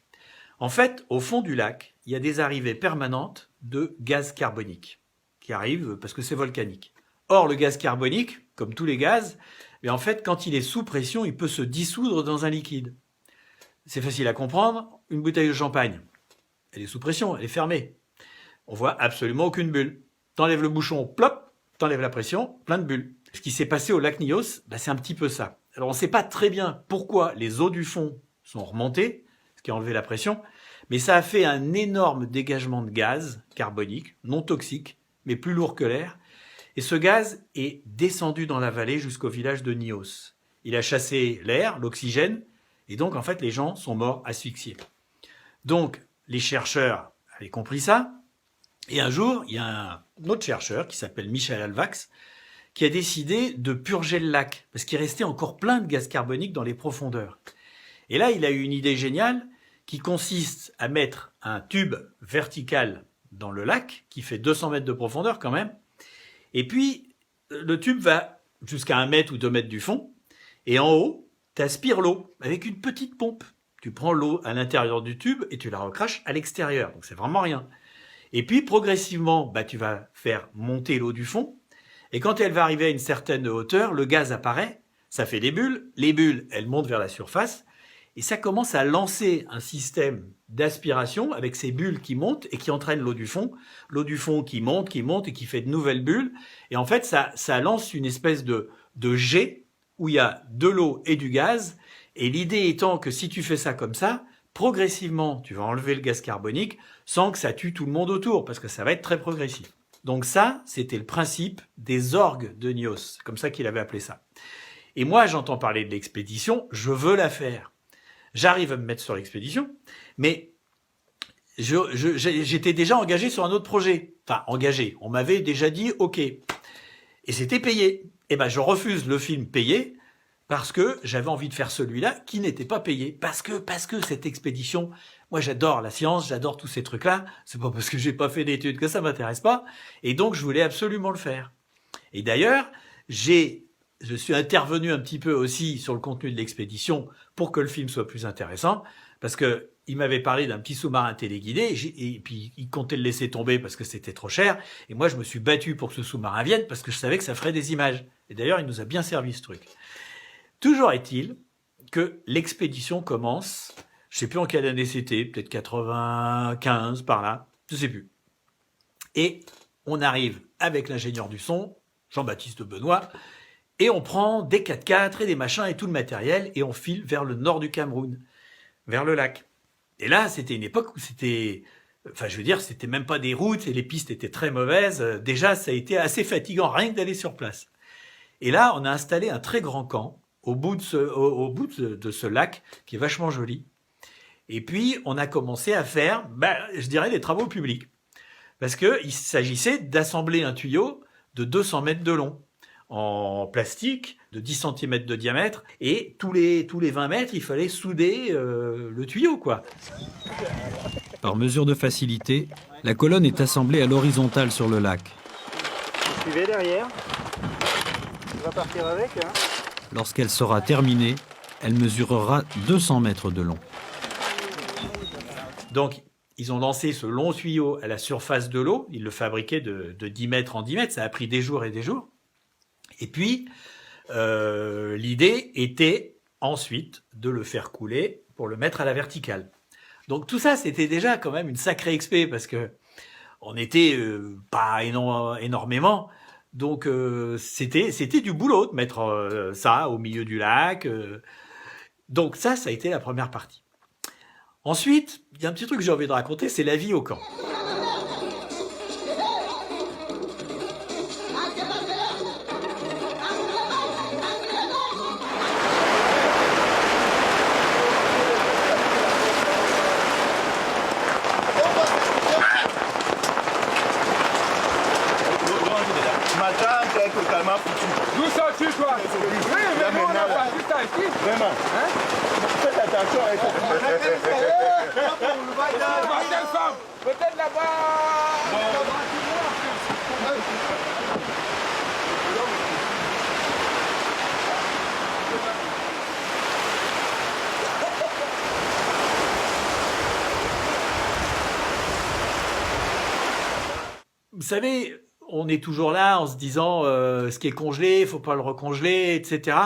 En fait, au fond du lac, il y a des arrivées permanentes de gaz carbonique qui arrivent parce que c'est volcanique. Or, le gaz carbonique, comme tous les gaz, mais en fait, quand il est sous pression, il peut se dissoudre dans un liquide. C'est facile à comprendre, une bouteille de champagne, elle est sous pression, elle est fermée. On voit absolument aucune bulle. T'enlèves le bouchon, plop, t'enlèves la pression, plein de bulles. Ce qui s'est passé au lac Nyos, c'est un petit peu ça. Alors on ne sait pas très bien pourquoi les eaux du fond sont remontées, ce qui a enlevé la pression, mais ça a fait un énorme dégagement de gaz carbonique, non toxique, mais plus lourd que l'air. Et ce gaz est descendu dans la vallée jusqu'au village de Nyos. Il a chassé l'air, l'oxygène, et donc en fait les gens sont morts asphyxiés. Donc les chercheurs avaient compris ça, et un jour, il y a un autre chercheur qui s'appelle Michel Alvax qui a décidé de purger le lac parce qu'il restait encore plein de gaz carbonique dans les profondeurs. Et là, il a eu une idée géniale qui consiste à mettre un tube vertical dans le lac qui fait 200 mètres de profondeur quand même. Et puis, le tube va jusqu'à 1 mètre ou 2 mètres du fond. Et en haut, tu aspires l'eau avec une petite pompe. Tu prends l'eau à l'intérieur du tube et tu la recraches à l'extérieur. Donc, c'est vraiment rien. Et puis, progressivement, tu vas faire monter l'eau du fond. Et quand elle va arriver à une certaine hauteur, le gaz apparaît, ça fait des bulles. Les bulles, elles montent vers la surface. Et ça commence à lancer un système d'aspiration avec ces bulles qui montent et qui entraînent l'eau du fond. L'eau du fond qui monte et qui fait de nouvelles bulles. Et en fait, ça lance une espèce de jet où il y a de l'eau et du gaz. Et l'idée étant que si tu fais ça comme ça, progressivement, tu vas enlever le gaz carbonique sans que ça tue tout le monde autour, parce que ça va être très progressif. Donc ça, c'était le principe des orgues de Nyos. C'est comme ça qu'il avait appelé ça. Et moi, j'entends parler de l'expédition, je veux la faire. J'arrive à me mettre sur l'expédition, mais j'étais déjà engagé sur un autre projet. Enfin, engagé. On m'avait déjà dit OK. Et c'était payé. Eh ben, je refuse le film payé parce que j'avais envie de faire celui-là qui n'était pas payé. Parce que cette expédition, moi j'adore la science, j'adore tous ces trucs-là. C'est pas parce que j'ai pas fait d'études que ça m'intéresse pas. Et donc, je voulais absolument le faire. Et d'ailleurs, je suis intervenu un petit peu aussi sur le contenu de l'expédition pour que le film soit plus intéressant, parce que il m'avait parlé d'un petit sous-marin téléguidé, et puis il comptait le laisser tomber parce que c'était trop cher, et moi je me suis battu pour que ce sous-marin vienne, parce que je savais que ça ferait des images. Et d'ailleurs, il nous a bien servi ce truc. Toujours est-il que l'expédition commence, je sais plus en quelle année c'était, peut-être 95, par là, je sais plus. Et on arrive avec l'ingénieur du son, Jean-Baptiste Benoît, et on prend des 4x4 et des machins et tout le matériel et on file vers le nord du Cameroun, vers le lac. Et là, c'était une époque où c'était même pas des routes et les pistes étaient très mauvaises. Déjà, ça a été assez fatigant rien que d'aller sur place. Et là, on a installé un très grand camp au bout de ce lac qui est vachement joli. Et puis, on a commencé à faire, je dirais, des travaux publics. Parce qu'il s'agissait d'assembler un tuyau de 200 mètres de long, en plastique, de 10 cm de diamètre, et tous les 20 mètres, il fallait souder le tuyau, quoi. Par mesure de facilité, la colonne est assemblée à l'horizontale sur le lac. Suivez derrière. On va partir avec, hein. Lorsqu'elle sera terminée, elle mesurera 200 mètres de long. Donc, ils ont lancé ce long tuyau à la surface de l'eau. Ils le fabriquaient de 10 mètres en 10 mètres. Ça a pris des jours et des jours. Et puis, l'idée était ensuite de le faire couler pour le mettre à la verticale. Donc tout ça, c'était déjà quand même une sacrée expé parce que on était pas énormément. Donc c'était du boulot de mettre ça au milieu du lac. Donc ça a été la première partie. Ensuite, il y a un petit truc que j'ai envie de raconter, c'est la vie au camp. totalement foutu. D'où sors-tu, toi? Oui, mais nous, on n'a pas tout ça ici. Vraiment. Hein? Faites attention avec ça. Quelle femme? Peut-être là-bas. Vous savez, on est toujours là en se disant ce qui est congelé, il faut pas le recongeler, etc.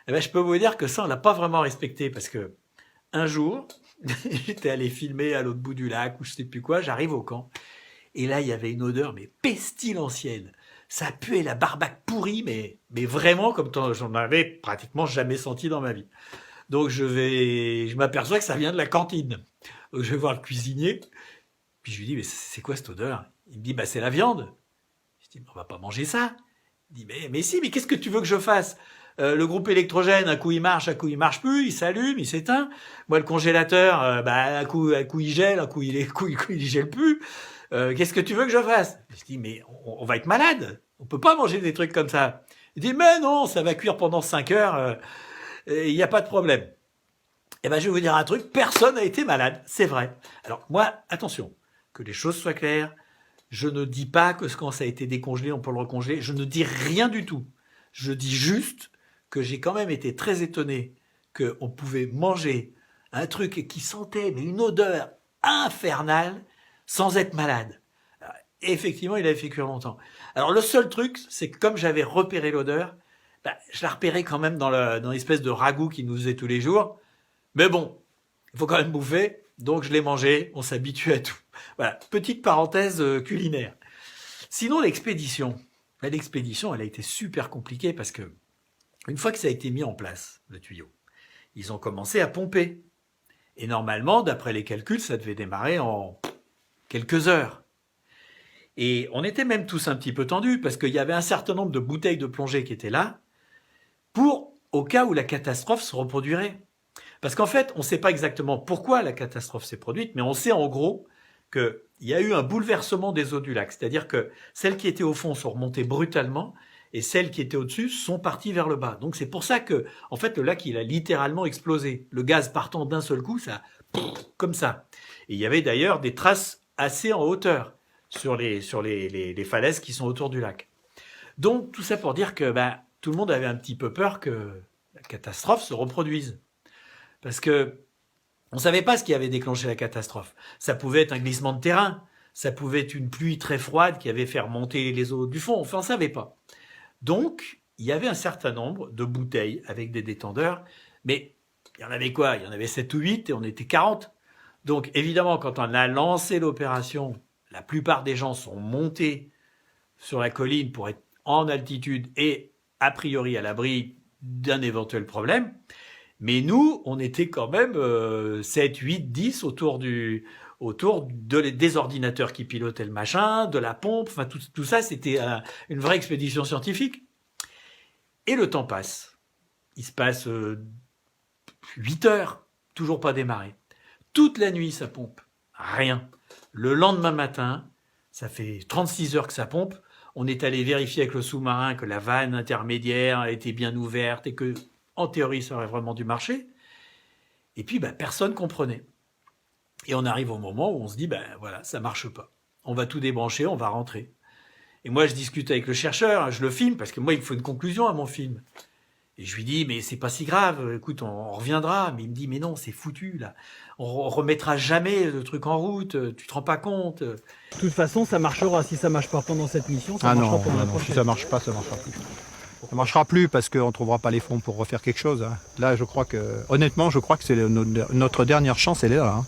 Eh ben, je peux vous dire que ça, on l'a pas vraiment respecté parce que un jour, j'étais allé filmer à l'autre bout du lac ou je sais plus quoi, j'arrive au camp et là, il y avait une odeur mais pestilentielle. Ça puait la barbaque pourrie, mais vraiment comme j'en avais pratiquement jamais senti dans ma vie. Donc je m'aperçois que ça vient de la cantine. Donc je vais voir le cuisinier, puis je lui dis mais c'est quoi cette odeur? Il me dit, bah, c'est la viande. Je dis, on va pas manger ça. Il dit, mais si, mais qu'est-ce que tu veux que je fasse? Le groupe électrogène, un coup il marche, un coup il marche plus, il s'allume, il s'éteint. Moi, le congélateur, un coup il gèle, un coup il gèle plus. Qu'est-ce que tu veux que je fasse? Je dis, mais on va être malade. On peut pas manger des trucs comme ça. Il dit, mais non, ça va cuire pendant 5 heures. Il n'y a pas de problème. Eh ben, je vais vous dire un truc, personne n'a été malade. C'est vrai. Alors, moi, attention, que les choses soient claires. Je ne dis pas que quand ça a été décongelé, on peut le recongeler. Je ne dis rien du tout. Je dis juste que j'ai quand même été très étonné qu'on pouvait manger un truc qui sentait mais une odeur infernale sans être malade. Alors, effectivement, il avait fait cuire longtemps. Alors le seul truc, c'est que comme j'avais repéré l'odeur, je la repérais quand même dans l'espèce de ragoût qu'il nous faisait tous les jours. Mais bon, il faut quand même bouffer. Donc je l'ai mangé, on s'habitue à tout. Voilà, petite parenthèse culinaire. Sinon, l'expédition, elle a été super compliquée parce que une fois que ça a été mis en place, le tuyau, ils ont commencé à pomper. Et normalement, d'après les calculs, ça devait démarrer en quelques heures. Et on était même tous un petit peu tendus parce qu'il y avait un certain nombre de bouteilles de plongée qui étaient là au cas où la catastrophe se reproduirait. Parce qu'en fait, on ne sait pas exactement pourquoi la catastrophe s'est produite, mais on sait en gros qu'il y a eu un bouleversement des eaux du lac. C'est-à-dire que celles qui étaient au fond sont remontées brutalement et celles qui étaient au-dessus sont parties vers le bas. Donc c'est pour ça que, en fait, le lac, il a littéralement explosé. Le gaz partant d'un seul coup, ça, comme ça. Et il y avait d'ailleurs des traces assez en hauteur sur les falaises qui sont autour du lac. Donc tout ça pour dire que tout le monde avait un petit peu peur que la catastrophe se reproduise. Parce que on ne savait pas ce qui avait déclenché la catastrophe. Ça pouvait être un glissement de terrain, ça pouvait être une pluie très froide qui avait fait remonter les eaux du fond, enfin on ne savait pas. Donc, il y avait un certain nombre de bouteilles avec des détendeurs, mais il y en avait quoi? Il y en avait 7 ou 8 et on était 40. Donc évidemment, quand on a lancé l'opération, la plupart des gens sont montés sur la colline pour être en altitude et a priori à l'abri d'un éventuel problème. Mais nous, on était quand même 7, 8, 10 autour des ordinateurs qui pilotaient le machin, de la pompe, enfin tout ça, c'était une vraie expédition scientifique. Et le temps passe. Il se passe 8 heures, toujours pas démarré. Toute la nuit, ça pompe. Rien. Le lendemain matin, ça fait 36 heures que ça pompe. On est allé vérifier avec le sous-marin que la vanne intermédiaire était bien ouverte et que, en théorie, ça aurait vraiment dû marcher. Et puis, personne comprenait. Et on arrive au moment où on se dit, voilà, ça marche pas. On va tout débrancher, on va rentrer. Et moi, je discute avec le chercheur, je le filme, parce que moi, il me faut une conclusion à mon film. Et je lui dis, mais c'est pas si grave, écoute, on reviendra. Mais il me dit, mais non, c'est foutu, là. On remettra jamais le truc en route, tu te rends pas compte. De toute façon, ça marchera. Si ça marche pas pendant cette mission, ça marchera pendant la prochaine. Si ça marche pas, ça marchera plus. Ça marchera plus parce qu'on ne trouvera pas les fonds pour refaire quelque chose. Là, je crois que, honnêtement, c'est notre dernière chance, elle est là.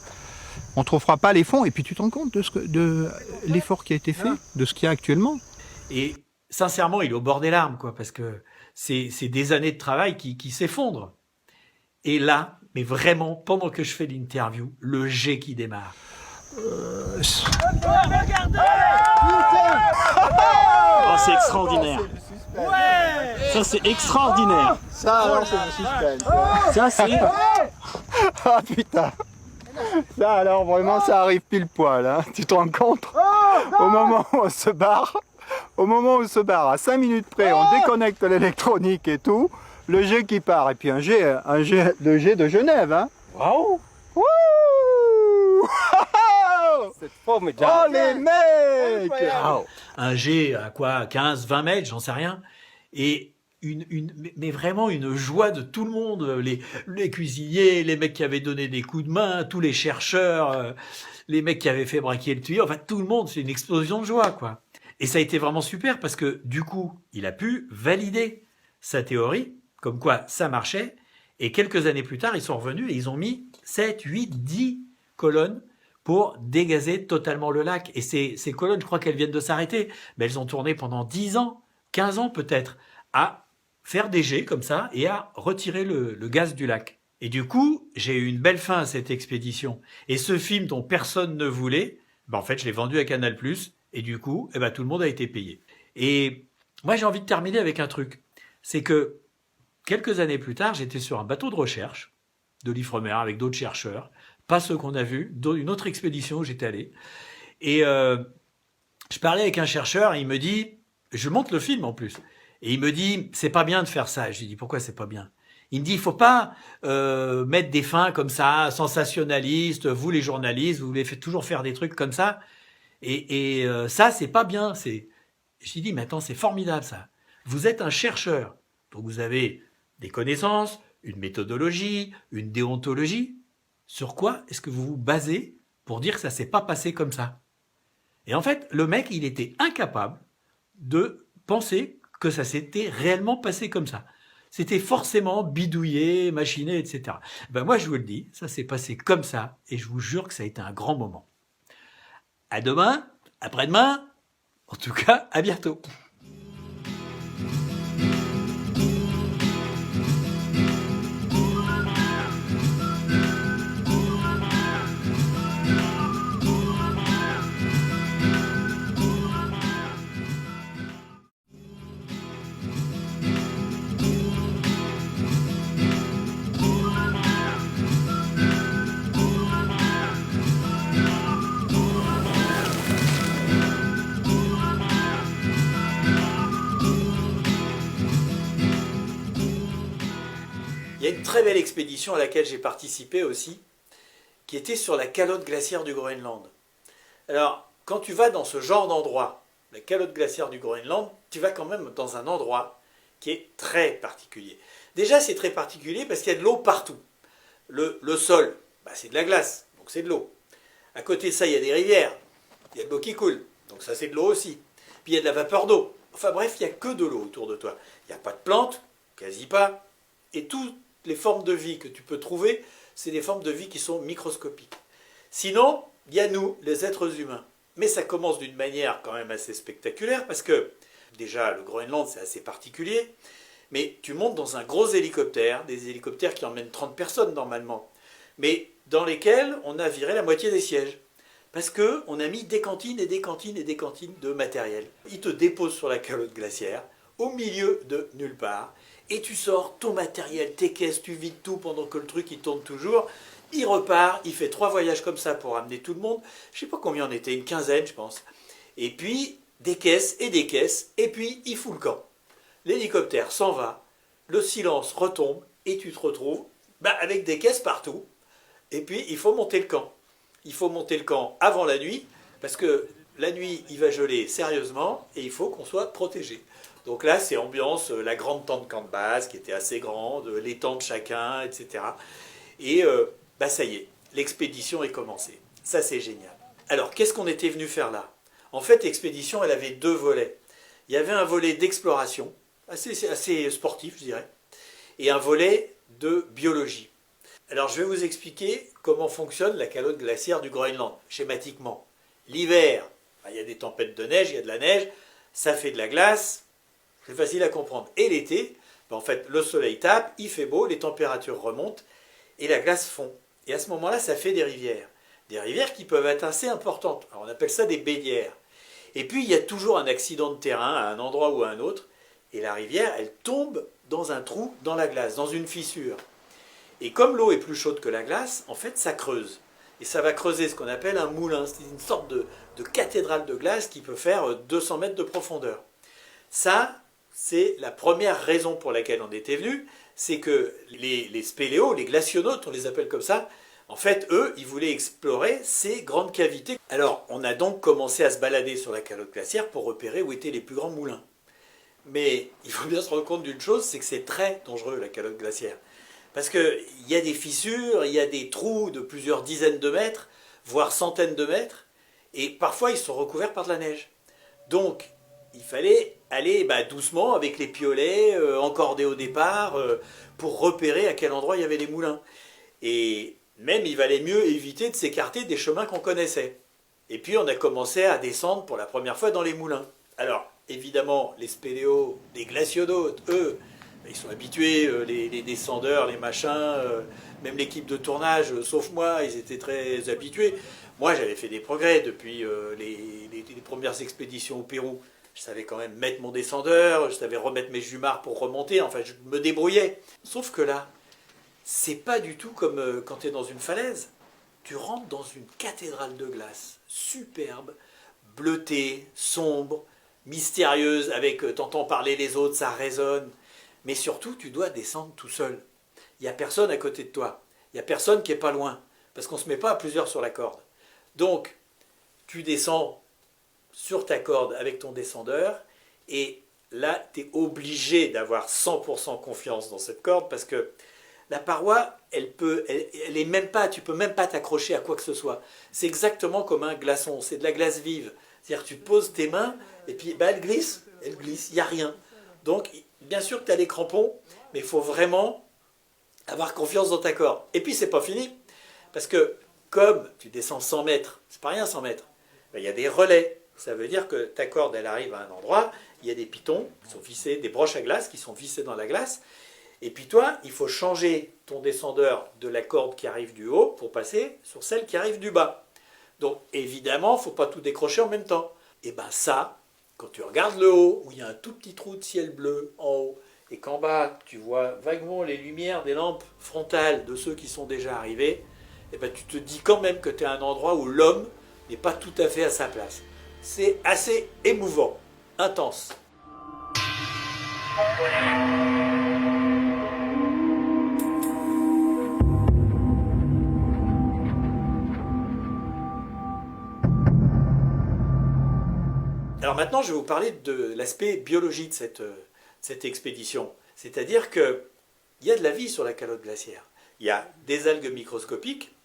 On ne trouvera pas les fonds et puis tu te rends compte de l'effort qui a été fait, de ce qu'il y a actuellement. Et sincèrement, il est au bord des larmes, quoi, parce que c'est des années de travail qui s'effondrent. Et là, mais vraiment, pendant que je fais l'interview, le jet qui démarre. Regardez! Oh, c'est extraordinaire. Ouais! Ça, c'est extraordinaire. Ça, alors, c'est le suspense. Ça, c'est... Ah, putain. Ça, alors, vraiment, ça arrive pile poil. Tu te rends compte? Au moment où on se barre, Au moment où on se barre, à 5 minutes près, on déconnecte l'électronique et tout, le jet qui part, et puis le jet de Genève, hein. Waouh! C'est formidable. Oh les mecs! Wow. Un jet à quoi, 15, 20 mètres, j'en sais rien. Et mais vraiment une joie de tout le monde, les cuisiniers, les mecs qui avaient donné des coups de main, tous les chercheurs, les mecs qui avaient fait braquer le tuyau, enfin tout le monde, c'est une explosion de joie, quoi. Et ça a été vraiment super parce que du coup, il a pu valider sa théorie, comme quoi ça marchait, et quelques années plus tard, ils sont revenus et ils ont mis 7, 8, 10 colonnes pour dégazer totalement le lac. Et ces colonnes, je crois qu'elles viennent de s'arrêter, mais elles ont tourné pendant 10 ans, 15 ans peut-être, à faire des jets comme ça et à retirer le gaz du lac. Et du coup, j'ai eu une belle fin à cette expédition. Et ce film dont personne ne voulait, en fait, je l'ai vendu à Canal+, et du coup, tout le monde a été payé. Et moi, j'ai envie de terminer avec un truc. C'est que quelques années plus tard, j'étais sur un bateau de recherche de l'Ifremer avec d'autres chercheurs, pas ceux qu'on a vus, une autre expédition où j'étais allé. Et je parlais avec un chercheur et il me dit, je monte le film en plus, et il me dit, c'est pas bien de faire ça. Je lui dis, pourquoi c'est pas bien? Il me dit, il faut pas mettre des fins comme ça, sensationnalistes, vous les journalistes, vous voulez toujours faire des trucs comme ça, et ça, c'est pas bien. Je lui dis, mais attends, c'est formidable ça. Vous êtes un chercheur, donc vous avez des connaissances, une méthodologie, une déontologie. Sur quoi est-ce que vous vous basez pour dire que ça s'est pas passé comme ça? Et en fait, le mec, il était incapable de penser que ça s'était réellement passé comme ça. C'était forcément bidouillé, machiné, etc. Moi, je vous le dis, ça s'est passé comme ça, et je vous jure que ça a été un grand moment. À demain, après-demain, en tout cas, à bientôt. Il y a une très belle expédition à laquelle j'ai participé aussi, qui était sur la calotte glaciaire du Groenland. Alors, quand tu vas dans ce genre d'endroit, la calotte glaciaire du Groenland, tu vas quand même dans un endroit qui est très particulier. Déjà, c'est très particulier parce qu'il y a de l'eau partout. Le sol, c'est de la glace, donc c'est de l'eau. À côté de ça, il y a des rivières, il y a de l'eau qui coule, donc ça c'est de l'eau aussi. Puis il y a de la vapeur d'eau. Enfin bref, il n'y a que de l'eau autour de toi. Il n'y a pas de plantes, quasi pas, et toutes les formes de vie que tu peux trouver, c'est des formes de vie qui sont microscopiques. Sinon, il y a nous, les êtres humains. Mais ça commence d'une manière quand même assez spectaculaire, parce que, déjà, le Groenland, c'est assez particulier, mais tu montes dans un gros hélicoptère, des hélicoptères qui emmènent 30 personnes normalement, mais dans lesquels on a viré la moitié des sièges. Parce qu'on a mis des cantines et des cantines et des cantines de matériel. Ils te déposent sur la calotte glaciaire, au milieu de nulle part, et tu sors ton matériel, tes caisses, tu vides tout pendant que le truc il tourne toujours. Il repart, il fait 3 voyages comme ça pour amener tout le monde. Je ne sais pas combien on était, une quinzaine je pense. Et puis des caisses, et puis il fout le camp. L'hélicoptère s'en va, le silence retombe, et tu te retrouves avec des caisses partout. Et puis il faut monter le camp. Il faut monter le camp avant la nuit, parce que la nuit il va geler sérieusement, et il faut qu'on soit protégé. Donc là, c'est ambiance, la grande tente camp de base, qui était assez grande, les tentes chacun, etc. Et ça y est, l'expédition est commencée. Ça, c'est génial. Alors, qu'est-ce qu'on était venu faire là? En fait, l'expédition, elle avait 2 volets. Il y avait un volet d'exploration, assez sportif, je dirais, et un volet de biologie. Alors, je vais vous expliquer comment fonctionne la calotte glaciaire du Groenland, schématiquement. L'hiver, il y a des tempêtes de neige, il y a de la neige, ça fait de la glace. C'est facile à comprendre. Et l'été, en fait, le soleil tape, il fait beau, les températures remontent et la glace fond. Et à ce moment-là, ça fait des rivières. Des rivières qui peuvent être assez importantes. Alors, on appelle ça des bélières. Et puis, il y a toujours un accident de terrain à un endroit ou à un autre. Et la rivière, elle tombe dans un trou dans la glace, dans une fissure. Et comme l'eau est plus chaude que la glace, en fait, ça creuse. Et ça va creuser ce qu'on appelle un moulin. C'est une sorte de cathédrale de glace qui peut faire 200 mètres de profondeur. Ça, c'est la première raison pour laquelle on était venu, c'est que les spéléos, les glacionautes, on les appelle comme ça, en fait, eux, ils voulaient explorer ces grandes cavités. Alors, on a donc commencé à se balader sur la calotte glaciaire pour repérer où étaient les plus grands moulins. Mais il faut bien se rendre compte d'une chose, c'est que c'est très dangereux, la calotte glaciaire. Parce qu'il y a des fissures, il y a des trous de plusieurs dizaines de mètres, voire centaines de mètres, et parfois ils sont recouverts par de la neige. Donc, il fallait aller doucement avec les piolets, encordés au départ, pour repérer à quel endroit il y avait les moulins. Et même, il valait mieux éviter de s'écarter des chemins qu'on connaissait. Et puis, on a commencé à descendre pour la première fois dans les moulins. Alors, évidemment, les spéléos, les glacionautes, eux, ils sont habitués, les descendeurs, les machins, même l'équipe de tournage, sauf moi, ils étaient très habitués. Moi, j'avais fait des progrès depuis les premières expéditions au Pérou. Je savais quand même mettre mon descendeur, je savais remettre mes jumards pour remonter, enfin, je me débrouillais. Sauf que là, c'est pas du tout comme quand tu es dans une falaise. Tu rentres dans une cathédrale de glace, superbe, bleutée, sombre, mystérieuse, avec t'entends parler les autres, ça résonne. Mais surtout, tu dois descendre tout seul. Il n'y a personne à côté de toi. Il n'y a personne qui n'est pas loin. Parce qu'on ne se met pas à plusieurs sur la corde. Donc, tu descends sur ta corde avec ton descendeur. Et là, tu es obligé d'avoir 100% confiance dans cette corde. Parce que la paroi, elle est même pas, tu peux même pas t'accrocher à quoi que ce soit. C'est exactement comme un glaçon. C'est de la glace vive. C'est-à-dire tu poses tes mains et puis elle glisse, il n'y a rien. Donc, bien sûr que tu as les crampons, mais il faut vraiment avoir confiance dans ta corde. Et puis, c'est pas fini, parce que comme tu descends 100 mètres, c'est pas rien 100 mètres, il y a des relais. Ça veut dire que ta corde, elle arrive à un endroit, il y a des pitons qui sont vissés, des broches à glace qui sont vissées dans la glace, et puis toi, il faut changer ton descendeur de la corde qui arrive du haut pour passer sur celle qui arrive du bas. Donc, évidemment, il ne faut pas tout décrocher en même temps. Et bien ça, quand tu regardes le haut, où il y a un tout petit trou de ciel bleu en haut, et qu'en bas, tu vois vaguement les lumières des lampes frontales de ceux qui sont déjà arrivés, et ben tu te dis quand même que tu es à un endroit où l'homme n'est pas tout à fait à sa place. C'est assez émouvant, intense. Alors maintenant, je vais vous parler de l'aspect biologie de cette expédition. C'est-à-dire qu'il y a de la vie sur la calotte glaciaire. Il y a des algues microscopiques,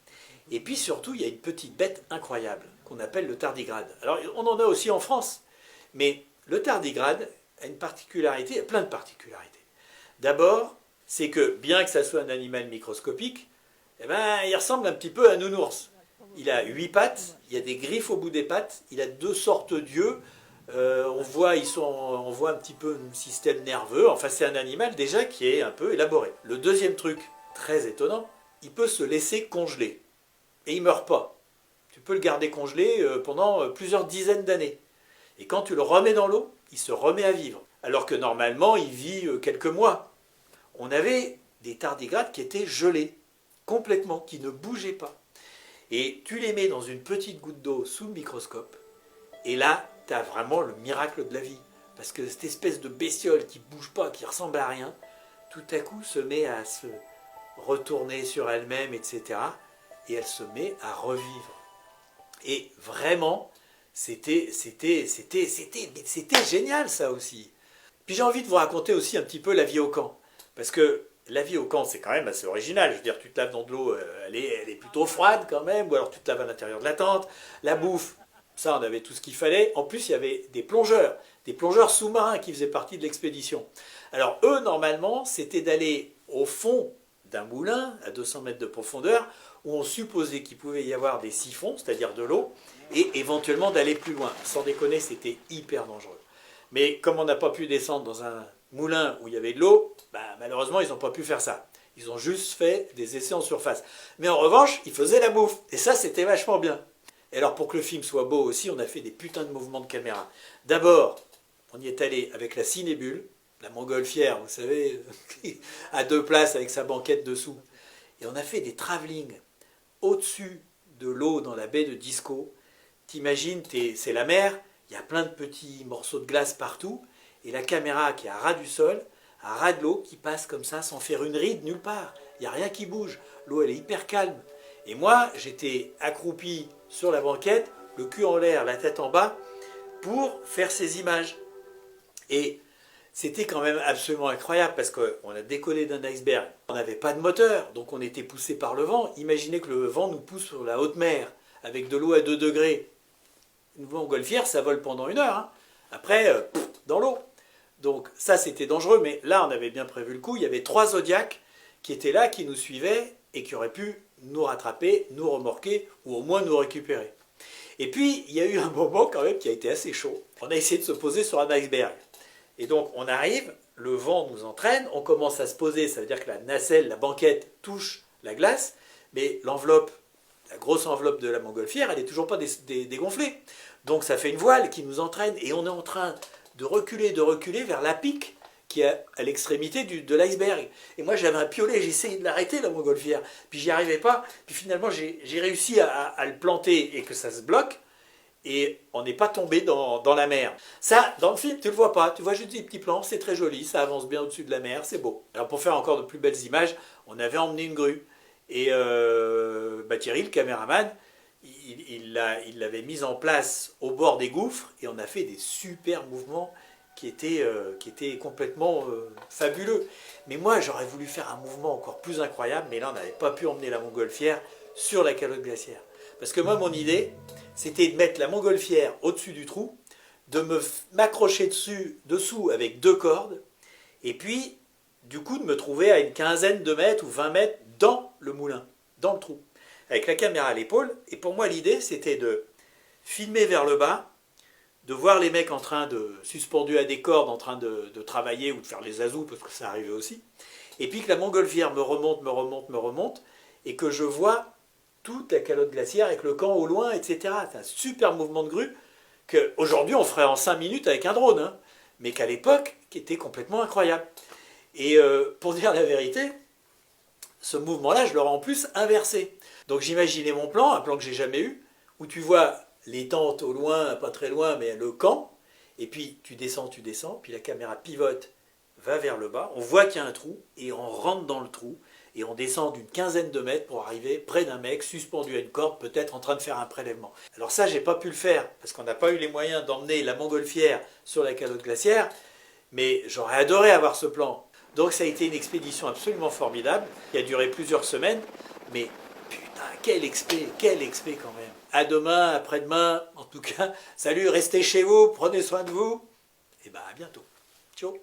et puis surtout, il y a une petite bête incroyable qu'on appelle le tardigrade. Alors, on en a aussi en France, mais le tardigrade a une particularité, plein de particularités. D'abord, c'est que bien que ça soit un animal microscopique, eh ben, il ressemble un petit peu à un nounours. Il a 8 pattes, il y a des griffes au bout des pattes, il a 2 sortes d'yeux. On voit un petit peu un système nerveux. Enfin, c'est un animal déjà qui est un peu élaboré. Le deuxième truc, très étonnant, il peut se laisser congeler. Et il ne meurt pas. Tu peux le garder congelé pendant plusieurs dizaines d'années. Et quand tu le remets dans l'eau, il se remet à vivre. Alors que normalement, il vit quelques mois. On avait des tardigrades qui étaient gelés, complètement, qui ne bougeaient pas. Et tu les mets dans une petite goutte d'eau sous le microscope, et là, tu as vraiment le miracle de la vie. Parce que cette espèce de bestiole qui ne bouge pas, qui ressemble à rien, tout à coup se met à se retourner sur elle-même, etc. Et elle se met à revivre. Et vraiment, c'était génial ça aussi. Puis j'ai envie de vous raconter aussi un petit peu la vie au camp. Parce que la vie au camp, c'est quand même assez original. Je veux dire, tu te laves dans de l'eau, elle est plutôt froide quand même, ou alors tu te laves à l'intérieur de la tente. La bouffe, ça on avait tout ce qu'il fallait. En plus, il y avait des plongeurs sous-marins qui faisaient partie de l'expédition. Alors eux, normalement, c'était d'aller au fond d'un moulin, à 200 mètres de profondeur, où on supposait qu'il pouvait y avoir des siphons, c'est-à-dire de l'eau, et éventuellement d'aller plus loin. Sans déconner, c'était hyper dangereux. Mais comme on n'a pas pu descendre dans un moulin où il y avait de l'eau, malheureusement, ils n'ont pas pu faire ça. Ils ont juste fait des essais en surface. Mais en revanche, ils faisaient la bouffe. Et ça, c'était vachement bien. Et alors, pour que le film soit beau aussi, on a fait des putains de mouvements de caméra. D'abord, on y est allé avec la Cinébule, la montgolfière, vous savez, à 2 places avec sa banquette dessous. Et on a fait des travelling au-dessus de l'eau dans la baie de Disco. T'imagines, c'est la mer, il y a plein de petits morceaux de glace partout, et la caméra qui est à ras du sol, à ras de l'eau, qui passe comme ça sans faire une ride nulle part. Il n'y a rien qui bouge. L'eau, elle est hyper calme. Et moi, j'étais accroupi sur la banquette, le cul en l'air, la tête en bas, pour faire ces images. Et c'était quand même absolument incroyable parce qu'on a décollé d'un iceberg. On n'avait pas de moteur, donc on était poussé par le vent. Imaginez que le vent nous pousse sur la haute mer, avec de l'eau à 2 degrés. Une montgolfière, ça vole pendant 1 heure. Hein. Après, dans l'eau. Donc ça, c'était dangereux, mais là, on avait bien prévu le coup. Il y avait 3 Zodiacs qui étaient là, qui nous suivaient et qui auraient pu nous rattraper, nous remorquer ou au moins nous récupérer. Et puis, il y a eu un moment quand même qui a été assez chaud. On a essayé de se poser sur un iceberg. Et donc, on arrive, le vent nous entraîne, on commence à se poser, ça veut dire que la nacelle, la banquette touche la glace, mais l'enveloppe, la grosse enveloppe de la montgolfière, elle n'est toujours pas dégonflée. Donc, ça fait une voile qui nous entraîne et on est en train de reculer vers la pique qui est à l'extrémité de l'iceberg. Et moi, j'avais un piolet, j'essayais de l'arrêter, la montgolfière. Puis, j'y arrivais pas. Puis, finalement, j'ai réussi à le planter et que ça se bloque. Et on n'est pas tombé dans la mer. Ça, dans le film, tu ne le vois pas. Tu vois juste des petits plans, c'est très joli, ça avance bien au-dessus de la mer, c'est beau. Alors, pour faire encore de plus belles images, on avait emmené une grue. Et Thierry, le caméraman, il l'avait mise en place au bord des gouffres et on a fait des super mouvements qui étaient complètement fabuleux. Mais moi, j'aurais voulu faire un mouvement encore plus incroyable, mais là, on n'avait pas pu emmener la montgolfière sur la calotte glaciaire. Parce que moi, mon idée, c'était de mettre la montgolfière au-dessus du trou, de m'accrocher dessous avec 2 cordes, et puis, du coup, de me trouver à une quinzaine de mètres ou 20 mètres dans le moulin, dans le trou, avec la caméra à l'épaule. Et pour moi, l'idée, c'était de filmer vers le bas, de voir les mecs suspendus à des cordes, en train de travailler ou de faire les azous, parce que ça arrivait aussi, et puis que la montgolfière me remonte, et que je vois toute la calotte glaciaire avec le camp au loin, etc. C'est un super mouvement de grue qu'aujourd'hui on ferait en 5 minutes avec un drone, hein, mais qu'à l'époque, qui était complètement incroyable. Et pour dire la vérité, ce mouvement-là, je l'aurais en plus inversé. Donc j'imaginais mon plan, un plan que j'ai jamais eu, où tu vois les tentes au loin, pas très loin, mais le camp, et puis tu descends, puis la caméra pivote, va vers le bas, on voit qu'il y a un trou, et on rentre dans le trou, et on descend d'une quinzaine de mètres pour arriver près d'un mec suspendu à une corde, peut-être en train de faire un prélèvement. Alors ça, j'ai pas pu le faire, parce qu'on n'a pas eu les moyens d'emmener la montgolfière sur la calotte glaciaire, mais j'aurais adoré avoir ce plan. Donc ça a été une expédition absolument formidable, qui a duré plusieurs semaines, mais putain, quel expé quand même. À demain, après-demain, en tout cas, salut, restez chez vous, prenez soin de vous, et ben à bientôt. Ciao.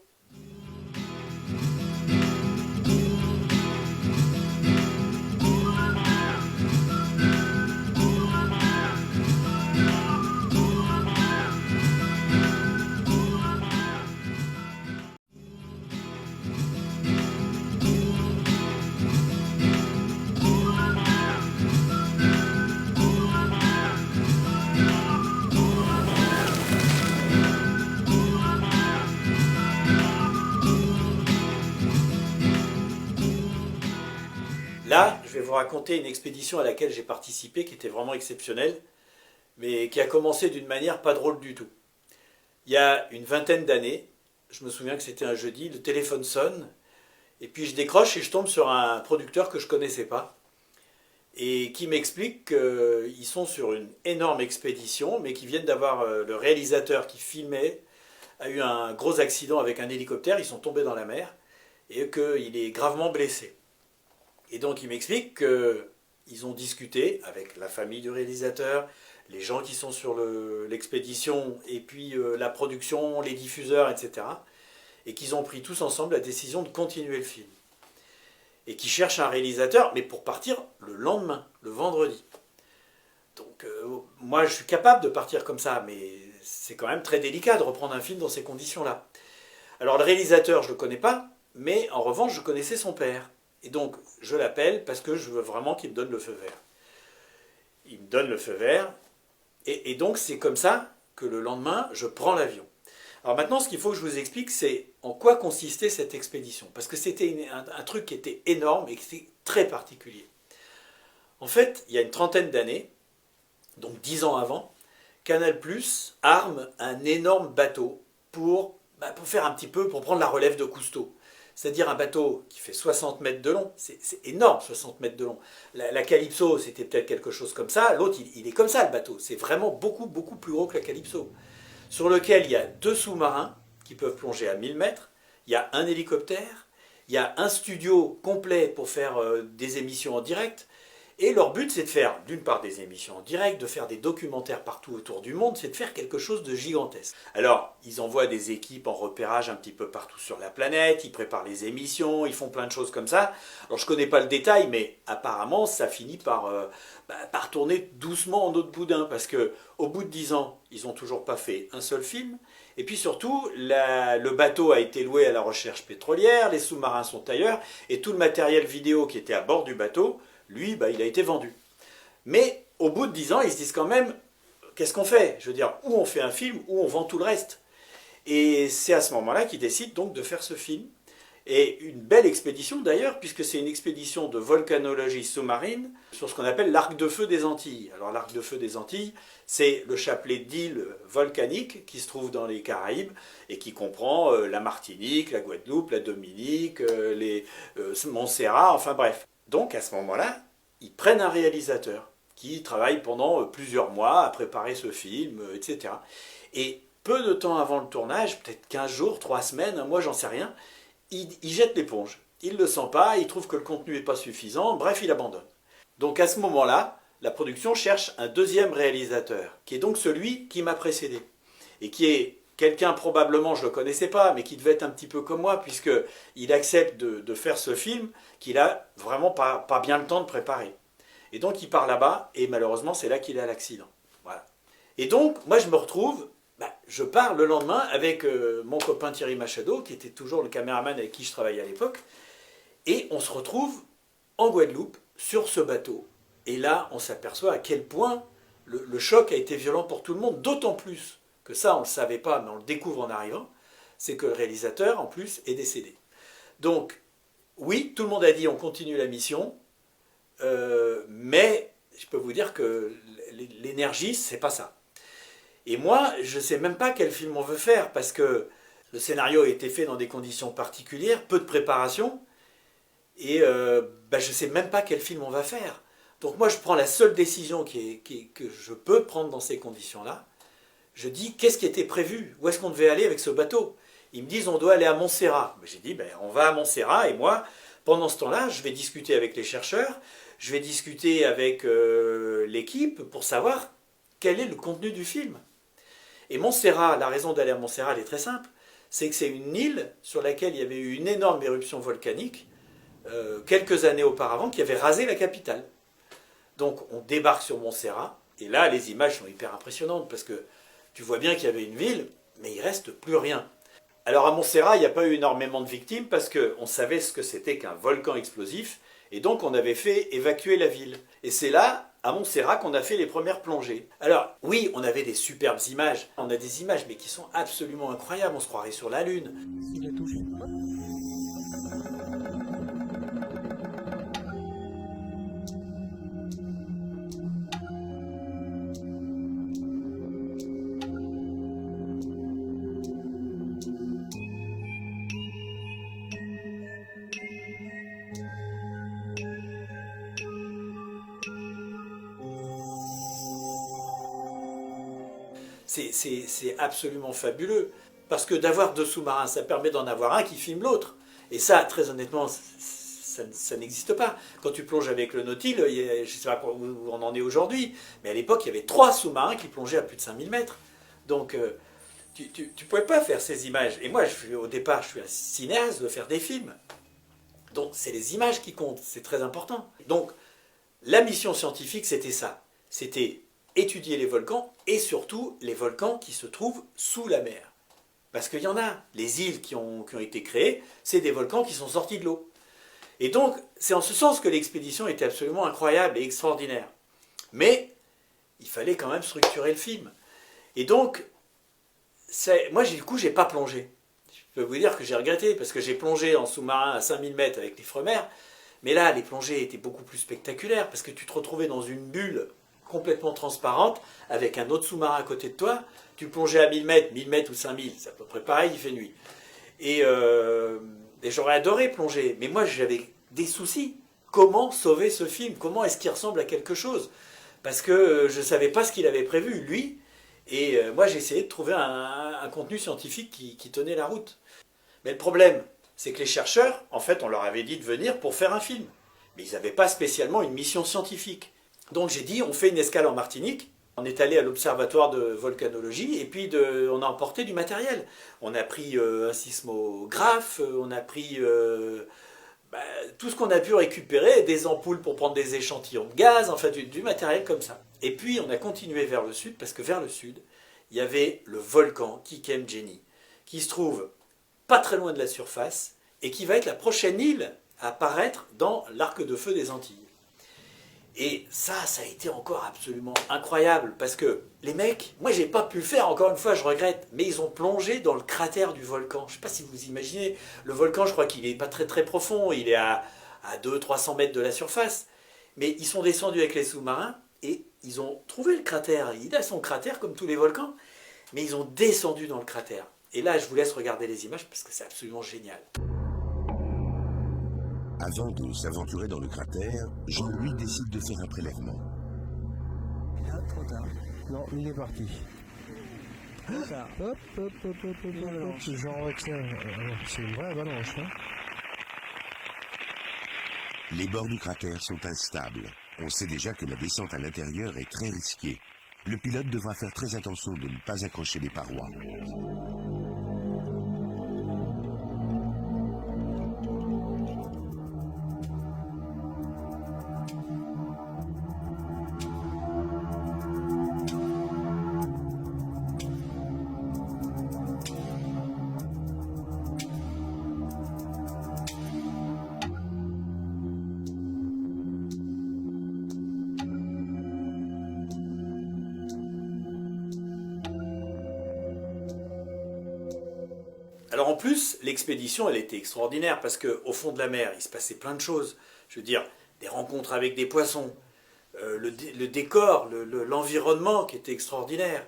Là, je vais vous raconter une expédition à laquelle j'ai participé qui était vraiment exceptionnelle, mais qui a commencé d'une manière pas drôle du tout. Il y a une vingtaine d'années, je me souviens que c'était un jeudi, le téléphone sonne, et puis je décroche et je tombe sur un producteur que je ne connaissais pas, et qui m'explique qu'ils sont sur une énorme expédition, mais qu'ils viennent d'avoir le réalisateur qui filmait, a eu un gros accident avec un hélicoptère, ils sont tombés dans la mer, et qu'il est gravement blessé. Et donc il m'explique qu'ils ont discuté avec la famille du réalisateur, les gens qui sont sur l'expédition, et puis la production, les diffuseurs, etc. Et qu'ils ont pris tous ensemble la décision de continuer le film. Et qu'ils cherchent un réalisateur, mais pour partir le lendemain, le vendredi. Donc moi je suis capable de partir comme ça, mais c'est quand même très délicat de reprendre un film dans ces conditions-là. Alors le réalisateur, je ne le connais pas, mais en revanche je connaissais son père. Et donc, je l'appelle parce que je veux vraiment qu'il me donne le feu vert. Il me donne le feu vert, et donc c'est comme ça que le lendemain, je prends l'avion. Alors maintenant, ce qu'il faut que je vous explique, c'est en quoi consistait cette expédition. Parce que c'était un truc qui était énorme et qui était très particulier. En fait, il y a une trentaine d'années, donc 10 ans avant, Canal+ arme un énorme bateau pour pour faire un petit peu, pour prendre la relève de Cousteau. C'est-à-dire un bateau qui fait 60 mètres de long, c'est énorme 60 mètres de long. La Calypso, c'était peut-être quelque chose comme ça, l'autre il est comme ça le bateau, c'est vraiment beaucoup plus gros que la Calypso. Sur lequel il y a 2 sous-marins qui peuvent plonger à 1000 mètres, il y a un hélicoptère, il y a un studio complet pour faire des émissions en direct, et leur but c'est de faire d'une part des émissions en direct, de faire des documentaires partout autour du monde, c'est de faire quelque chose de gigantesque. Alors, ils envoient des équipes en repérage un petit peu partout sur la planète, ils préparent les émissions, ils font plein de choses comme ça. Alors je ne connais pas le détail, mais apparemment ça finit par tourner doucement en autre boudin, parce qu'au bout de 10 ans, ils n'ont toujours pas fait un seul film. Et puis surtout, le bateau a été loué à la recherche pétrolière, les sous-marins sont ailleurs, et tout le matériel vidéo qui était à bord du bateau, lui, il a été vendu. Mais au bout de 10 ans, ils se disent quand même, qu'est-ce qu'on fait? Je veux dire, ou on fait un film, ou on vend tout le reste. Et c'est à ce moment-là qu'ils décident donc de faire ce film. Et une belle expédition d'ailleurs, puisque c'est une expédition de volcanologie sous-marine sur ce qu'on appelle l'arc de feu des Antilles. Alors l'arc de feu des Antilles, c'est le chapelet d'îles volcaniques qui se trouve dans les Caraïbes et qui comprend la Martinique, la Guadeloupe, la Dominique, Montserrat, enfin bref. Donc à ce moment-là, ils prennent un réalisateur qui travaille pendant plusieurs mois à préparer ce film, etc. Et peu de temps avant le tournage, peut-être 15 jours, 3 semaines, un mois, j'en sais rien, il jette l'éponge. Il ne le sent pas, il trouve que le contenu n'est pas suffisant, bref, il abandonne. Donc à ce moment-là, la production cherche un deuxième réalisateur, qui est donc celui qui m'a précédé, et qui est quelqu'un probablement, je ne le connaissais pas, mais qui devait être un petit peu comme moi, puisqu'il accepte de faire ce film qu'il a vraiment pas bien le temps de préparer. Et donc il part là-bas, et malheureusement c'est là qu'il a l'accident. Voilà. Et donc, moi je me retrouve, je pars le lendemain avec mon copain Thierry Machado, qui était toujours le caméraman avec qui je travaillais à l'époque, et on se retrouve en Guadeloupe, sur ce bateau. Et là, on s'aperçoit à quel point le choc a été violent pour tout le monde, d'autant plus que ça, on ne le savait pas, mais on le découvre en arrivant, c'est que le réalisateur, en plus, est décédé. Donc, oui, tout le monde a dit on continue la mission, mais je peux vous dire que l'énergie, c'est pas ça. Et moi, je ne sais même pas quel film on veut faire, parce que le scénario a été fait dans des conditions particulières, peu de préparation, et je ne sais même pas quel film on va faire. Donc moi, je prends la seule décision que je peux prendre dans ces conditions-là. Je dis, qu'est-ce qui était prévu? Où est-ce qu'on devait aller avec ce bateau? Ils me disent, on doit aller à Montserrat. J'ai dit, on va à Montserrat, et moi, pendant ce temps-là, je vais discuter avec les chercheurs, je vais discuter avec l'équipe pour savoir quel est le contenu du film. Et Montserrat, la raison d'aller à Montserrat, elle est très simple, c'est que c'est une île sur laquelle il y avait eu une énorme éruption volcanique, quelques années auparavant, qui avait rasé la capitale. Donc on débarque sur Montserrat, et là les images sont hyper impressionnantes, parce que tu vois bien qu'il y avait une ville, mais il ne reste plus rien. Alors à Montserrat, il n'y a pas eu énormément de victimes, parce qu'on savait ce que c'était qu'un volcan explosif, et donc on avait fait évacuer la ville. Et c'est là, à Montserrat, qu'on a fait les premières plongées. Alors oui, on avait des superbes images, on a des images mais qui sont absolument incroyables, on se croirait sur la Lune. Il a touché. C'est absolument fabuleux, parce que d'avoir 2 sous-marins, ça permet d'en avoir un qui filme l'autre. Et ça, très honnêtement, ça n'existe pas. Quand tu plonges avec le Nautil, je ne sais pas où on en est aujourd'hui, mais à l'époque, il y avait 3 sous-marins qui plongeaient à plus de 5000 mètres. Donc, tu ne pouvais pas faire ces images. Et moi, au départ, je suis un cinéaste, je veux faire des films. Donc, c'est les images qui comptent, c'est très important. Donc, la mission scientifique, c'était ça. C'était étudier les volcans, et surtout les volcans qui se trouvent sous la mer. Parce qu'il y en a. Les îles qui ont été créées, c'est des volcans qui sont sortis de l'eau. Et donc, c'est en ce sens que l'expédition était absolument incroyable et extraordinaire. Mais, il fallait quand même structurer le film. Et donc, moi, du coup, je n'ai pas plongé. Je peux vous dire que j'ai regretté, parce que j'ai plongé en sous-marin à 5000 mètres avec l'Ifremer, mais là, les plongées étaient beaucoup plus spectaculaires, parce que tu te retrouvais dans une bulle complètement transparente, avec un autre sous-marin à côté de toi. Tu plongeais à 1000 mètres ou 5000, c'est à peu près pareil, il fait nuit. Et j'aurais adoré plonger, mais moi j'avais des soucis. Comment sauver ce film? Comment est-ce qu'il ressemble à quelque chose? Parce que je ne savais pas ce qu'il avait prévu, lui, et moi j'essayais de trouver un contenu scientifique qui tenait la route. Mais le problème, c'est que les chercheurs, en fait, on leur avait dit de venir pour faire un film. Mais ils n'avaient pas spécialement une mission scientifique. Donc j'ai dit, on fait une escale en Martinique. On est allé à l'observatoire de volcanologie et puis on a emporté du matériel. On a pris un sismographe, on a pris tout ce qu'on a pu récupérer, des ampoules pour prendre des échantillons de gaz, en fait du matériel comme ça. Et puis on a continué vers le sud, parce que vers le sud, il y avait le volcan Kikem-Génie, qui se trouve pas très loin de la surface et qui va être la prochaine île à apparaître dans l'arc de feu des Antilles. Et ça a été encore absolument incroyable, parce que les mecs, moi j'ai pas pu le faire, encore une fois je regrette, mais ils ont plongé dans le cratère du volcan. Je sais pas si vous imaginez, le volcan je crois qu'il est pas très très profond, il est à 200-300 mètres de la surface, mais ils sont descendus avec les sous-marins et ils ont trouvé le cratère. Il a son cratère comme tous les volcans, mais ils ont descendu dans le cratère. Et là je vous laisse regarder les images parce que c'est absolument génial. Avant de s'aventurer dans le cratère, Jean-Louis décide de faire un prélèvement. Ah, trop tard. Non, il est parti. Trop tard. Hop, hop, hop, hop, hop, hop, genre, tiens, c'est une vraie avalanche, hein. Les bords du cratère sont instables. On sait déjà que la descente à l'intérieur est très risquée. Le pilote devra faire très attention de ne pas accrocher les parois. Alors en plus, l'expédition, elle était extraordinaire parce qu'au fond de la mer, il se passait plein de choses. Je veux dire, des rencontres avec des poissons, le décor, l'environnement qui était extraordinaire.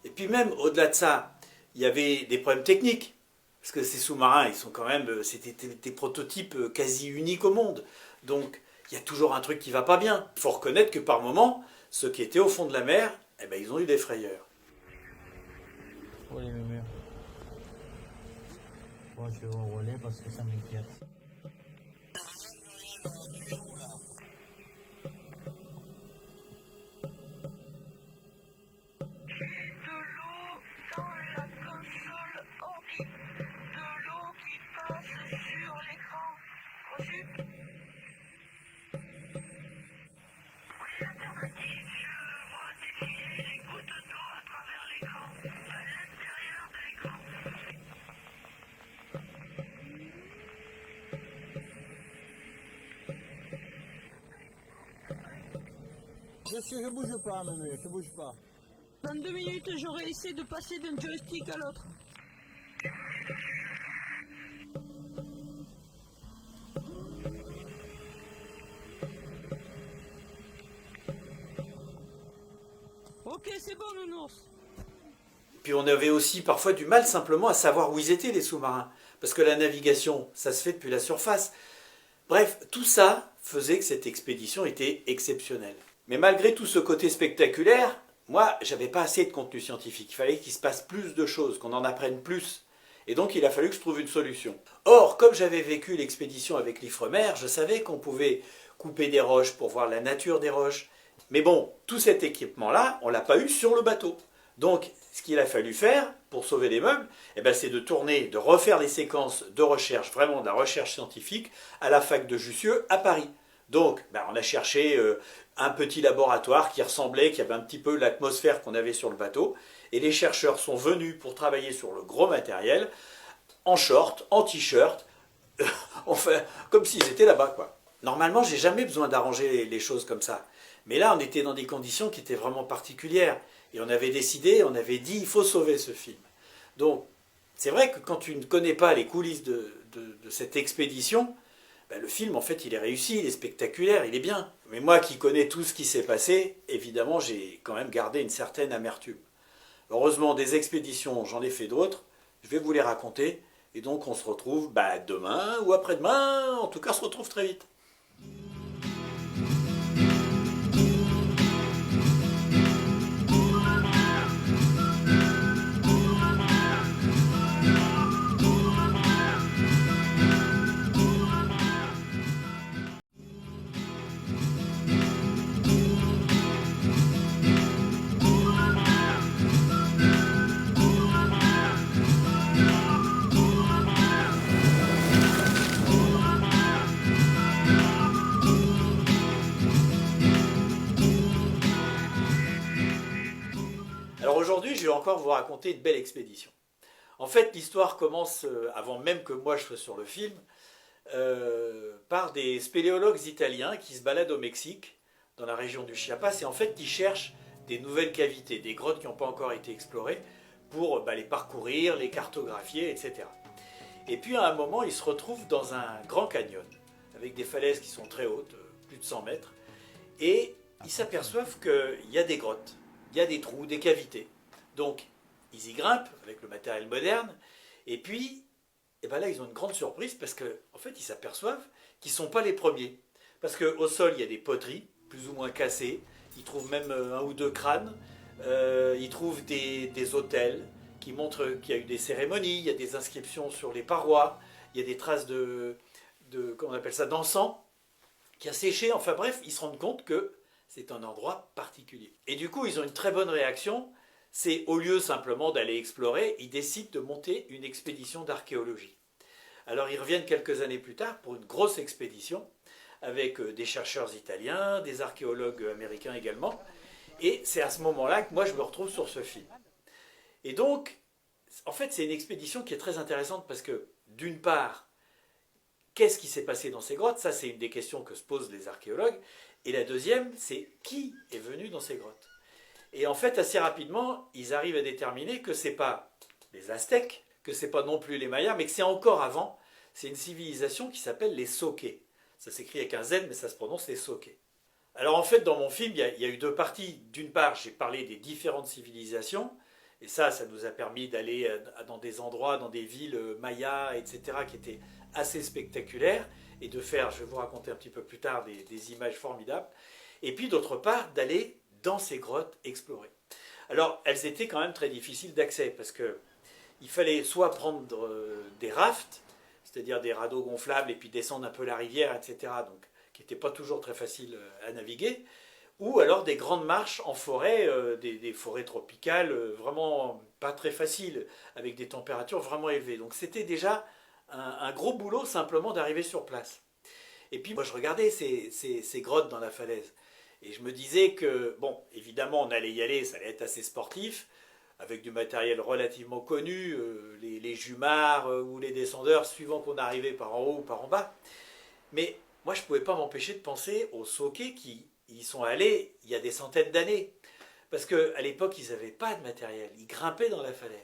Et puis même, au-delà de ça, il y avait des problèmes techniques. Parce que ces sous-marins, ils sont quand même, c'était des prototypes quasi uniques au monde. Donc, il y a toujours un truc qui ne va pas bien. Il faut reconnaître que par moments, ceux qui étaient au fond de la mer, eh ben, ils ont eu des frayeurs. Oui, mais mieux. Moi, je vais enrôler parce que ça m'inquiète. Je bouge pas, Manu, je bouge pas. Dans 2 minutes, j'aurai essayé de passer d'un joystick à l'autre. Ok, c'est bon, nounours. Puis on avait aussi parfois du mal simplement à savoir où ils étaient, les sous-marins. Parce que la navigation, ça se fait depuis la surface. Bref, tout ça faisait que cette expédition était exceptionnelle. Mais malgré tout ce côté spectaculaire, moi, j'avais pas assez de contenu scientifique. Il fallait qu'il se passe plus de choses, qu'on en apprenne plus. Et donc, il a fallu que je trouve une solution. Or, comme j'avais vécu l'expédition avec l'Ifremer, je savais qu'on pouvait couper des roches pour voir la nature des roches. Mais bon, tout cet équipement-là, on ne l'a pas eu sur le bateau. Donc, ce qu'il a fallu faire pour sauver les meubles, eh ben, c'est de refaire les séquences de recherche, vraiment de la recherche scientifique, à la fac de Jussieu à Paris. Donc, on a cherché un petit laboratoire qui avait un petit peu l'atmosphère qu'on avait sur le bateau. Et les chercheurs sont venus pour travailler sur le gros matériel, en short, en t-shirt, enfin, comme s'ils étaient là-bas, quoi. Normalement, j'ai jamais besoin d'arranger les choses comme ça. Mais là, on était dans des conditions qui étaient vraiment particulières. Et on avait décidé, on avait dit, il faut sauver ce film. Donc, c'est vrai que quand tu ne connais pas les coulisses de cette expédition, le film, en fait, il est réussi, il est spectaculaire, il est bien. Mais moi qui connais tout ce qui s'est passé, évidemment, j'ai quand même gardé une certaine amertume. Heureusement, des expéditions, j'en ai fait d'autres, je vais vous les raconter, et donc on se retrouve demain ou après-demain, en tout cas on se retrouve très vite. Alors aujourd'hui, je vais encore vous raconter une belle expédition. En fait, l'histoire commence, avant même que moi je sois sur le film, par des spéléologues italiens qui se baladent au Mexique, dans la région du Chiapas, et en fait qui cherchent des nouvelles cavités, des grottes qui n'ont pas encore été explorées, pour les parcourir, les cartographier, etc. Et puis à un moment, ils se retrouvent dans un grand canyon, avec des falaises qui sont très hautes, plus de 100 mètres, et ils s'aperçoivent qu'il y a des grottes. Il y a des trous, des cavités. Donc, ils y grimpent avec le matériel moderne. Et puis, là, ils ont une grande surprise parce qu'en fait, ils s'aperçoivent qu'ils ne sont pas les premiers. Parce qu'au sol, il y a des poteries, plus ou moins cassées. Ils trouvent même un ou deux crânes. Ils trouvent des autels qui montrent qu'il y a eu des cérémonies. Il y a des inscriptions sur les parois. Il y a des traces comment on appelle ça, d'encens qui a séché. Enfin bref, ils se rendent compte que c'est un endroit particulier. Et du coup, ils ont une très bonne réaction. C'est au lieu simplement d'aller explorer, ils décident de monter une expédition d'archéologie. Alors ils reviennent quelques années plus tard pour une grosse expédition avec des chercheurs italiens, des archéologues américains également. Et c'est à ce moment-là que moi je me retrouve sur ce film. Et donc, en fait, c'est une expédition qui est très intéressante parce que, d'une part, qu'est-ce qui s'est passé dans ces grottes? Ça, c'est une des questions que se posent les archéologues. Et la deuxième, c'est qui est venu dans ces grottes? Et en fait, assez rapidement, ils arrivent à déterminer que ce n'est pas les Aztèques, que ce n'est pas non plus les Mayas, mais que c'est encore avant. C'est une civilisation qui s'appelle les Zoqués. Ça s'écrit avec un Z, mais ça se prononce les Zoqués. Alors en fait, dans mon film, il y a eu deux parties. D'une part, j'ai parlé des différentes civilisations, et ça nous a permis d'aller dans des endroits, dans des villes mayas, etc., qui étaient assez spectaculaires, et de faire, je vais vous raconter un petit peu plus tard, des images formidables. Et puis d'autre part, d'aller dans ces grottes explorer. Alors, elles étaient quand même très difficiles d'accès, parce qu'il fallait soit prendre des rafts, c'est-à-dire des radeaux gonflables, et puis descendre un peu la rivière, etc., donc, qui n'étaient pas toujours très faciles à naviguer, ou alors des grandes marches en forêt, des forêts tropicales, vraiment pas très faciles, avec des températures vraiment élevées. Donc c'était déjà un gros boulot simplement d'arriver sur place. Et puis moi je regardais ces grottes dans la falaise, et je me disais que, bon, évidemment on allait y aller, ça allait être assez sportif, avec du matériel relativement connu, les jumards ou les descendeurs, suivant qu'on arrivait par en haut ou par en bas. Mais moi je ne pouvais pas m'empêcher de penser aux Zoqués qui y sont allés il y a des centaines d'années. Parce qu'à l'époque ils n'avaient pas de matériel, ils grimpaient dans la falaise.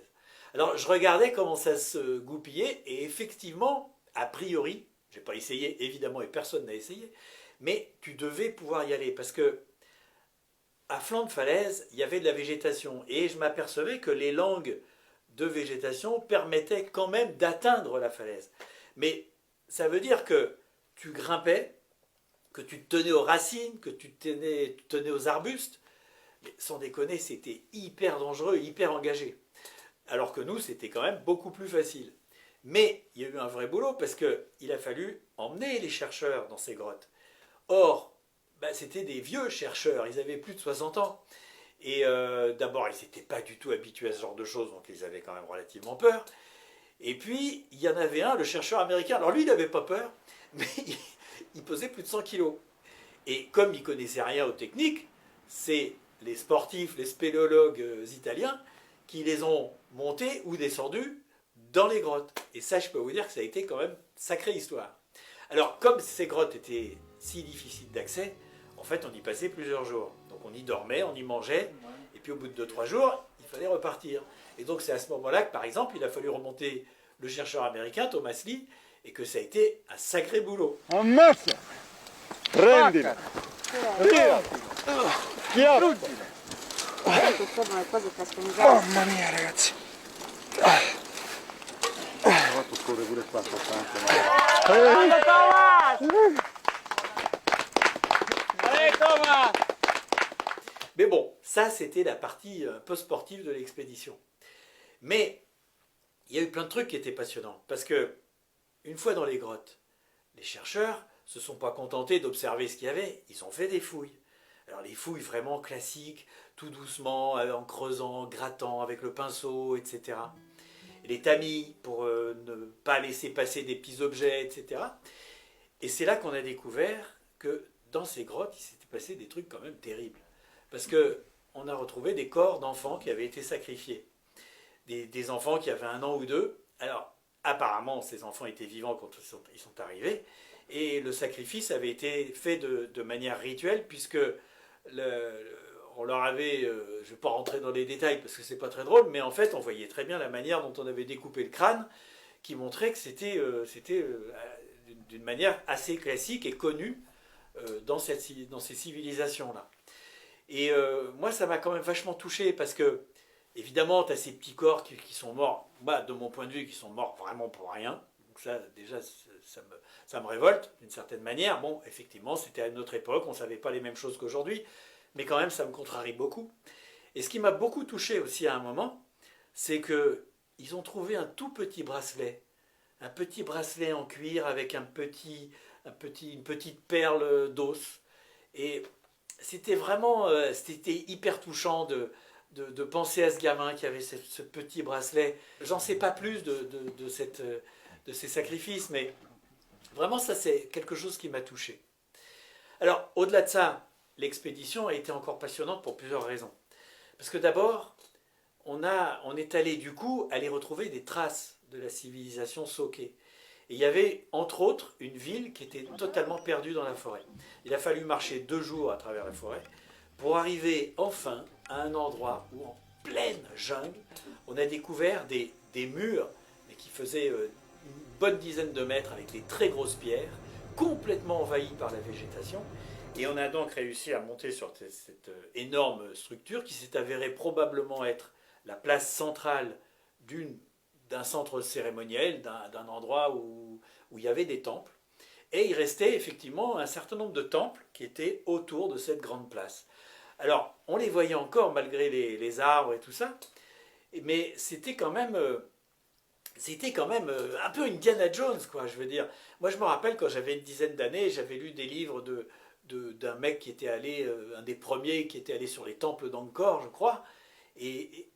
Alors je regardais comment ça se goupillait, et effectivement, a priori, je n'ai pas essayé évidemment et personne n'a essayé, mais tu devais pouvoir y aller parce que à flanc de falaise, il y avait de la végétation, et je m'apercevais que les langues de végétation permettaient quand même d'atteindre la falaise. Mais ça veut dire que tu grimpais, que tu te tenais aux racines, que tu te tenais aux arbustes, mais sans déconner, c'était hyper dangereux, hyper engagé. Alors que nous, c'était quand même beaucoup plus facile. Mais il y a eu un vrai boulot parce qu'il a fallu emmener les chercheurs dans ces grottes. Or, c'était des vieux chercheurs, ils avaient plus de 60 ans. Et d'abord, ils n'étaient pas du tout habitués à ce genre de choses, donc ils avaient quand même relativement peur. Et puis, il y en avait un, le chercheur américain. Alors lui, il n'avait pas peur, mais il pesait plus de 100 kilos. Et comme il ne connaissait rien aux techniques, c'est les sportifs, les spéléologues italiens qui les ont montés ou descendus dans les grottes. Et ça, je peux vous dire que ça a été quand même sacrée histoire. Alors, comme ces grottes étaient si difficiles d'accès, en fait, on y passait plusieurs jours. Donc on y dormait, on y mangeait, et puis au bout de 2-3 jours, il fallait repartir. Et donc c'est à ce moment-là que, par exemple, il a fallu remonter le chercheur américain Thomas Lee, et que ça a été un sacré boulot. Ammazza! Prendila! Tira! Schiaffo! Mamma mia, ragazzi! Corre pure qua, Allez, Thomas! Allez, Thomas! Mais bon, ça c'était la partie un peu sportive de l'expédition. Mais il y a eu plein de trucs qui étaient passionnants, parce que une fois dans les grottes, les chercheurs se sont pas contentés d'observer ce qu'il y avait, ils ont fait des fouilles. Alors les fouilles vraiment classiques, tout doucement, en creusant, grattant avec le pinceau, etc. Et les tamis pour ne pas laisser passer des petits objets, etc. Et c'est là qu'on a découvert que dans ces grottes, il s'était passé des trucs quand même terribles. Parce qu'on a retrouvé des corps d'enfants qui avaient été sacrifiés. Des enfants qui avaient 1 an ou 2. Alors, apparemment, ces enfants étaient vivants quand ils sont arrivés. Et le sacrifice avait été fait de manière rituelle, puisque on leur avait... je ne vais pas rentrer dans les détails parce que c'est pas très drôle, mais en fait, on voyait très bien la manière dont on avait découpé le crâne, qui montrait que c'était d'une manière assez classique et connue dans ces civilisations-là. Et moi, ça m'a quand même vachement touché, parce que, évidemment, tu as ces petits corps qui sont morts, de mon point de vue, qui sont morts vraiment pour rien. Donc ça, déjà, ça me révolte, d'une certaine manière. Bon, effectivement, c'était à une autre époque, on ne savait pas les mêmes choses qu'aujourd'hui, mais quand même, ça me contrarie beaucoup. Et ce qui m'a beaucoup touché aussi à un moment, c'est qu'ils ont trouvé un tout petit bracelet en cuir avec une petite perle d'os. Et c'était vraiment, c'était hyper touchant de penser à ce gamin qui avait ce petit bracelet. J'en sais pas plus de ces sacrifices, mais vraiment ça c'est quelque chose qui m'a touché. Alors au-delà de ça, l'expédition a été encore passionnante pour plusieurs raisons. Parce que d'abord, on est allé du coup aller retrouver des traces de la civilisation Soke. Et il y avait, entre autres, une ville qui était totalement perdue dans la forêt. Il a fallu marcher 2 jours à travers la forêt pour arriver enfin à un endroit où, en pleine jungle, on a découvert des murs, mais qui faisaient une bonne dizaine de mètres avec des très grosses pierres, complètement envahis par la végétation. Et on a donc réussi à monter sur cette énorme structure qui s'est avérée probablement être la place centrale d'un centre cérémoniel, d'un endroit où il y avait des temples. Et il restait effectivement un certain nombre de temples qui étaient autour de cette grande place. Alors, on les voyait encore malgré les arbres et tout ça, mais c'était quand même un peu Indiana Jones, quoi, je veux dire. Moi, je me rappelle, quand j'avais une dizaine d'années, j'avais lu des livres d'un mec qui était allé, un des premiers qui était allé sur les temples d'Angkor, je crois, et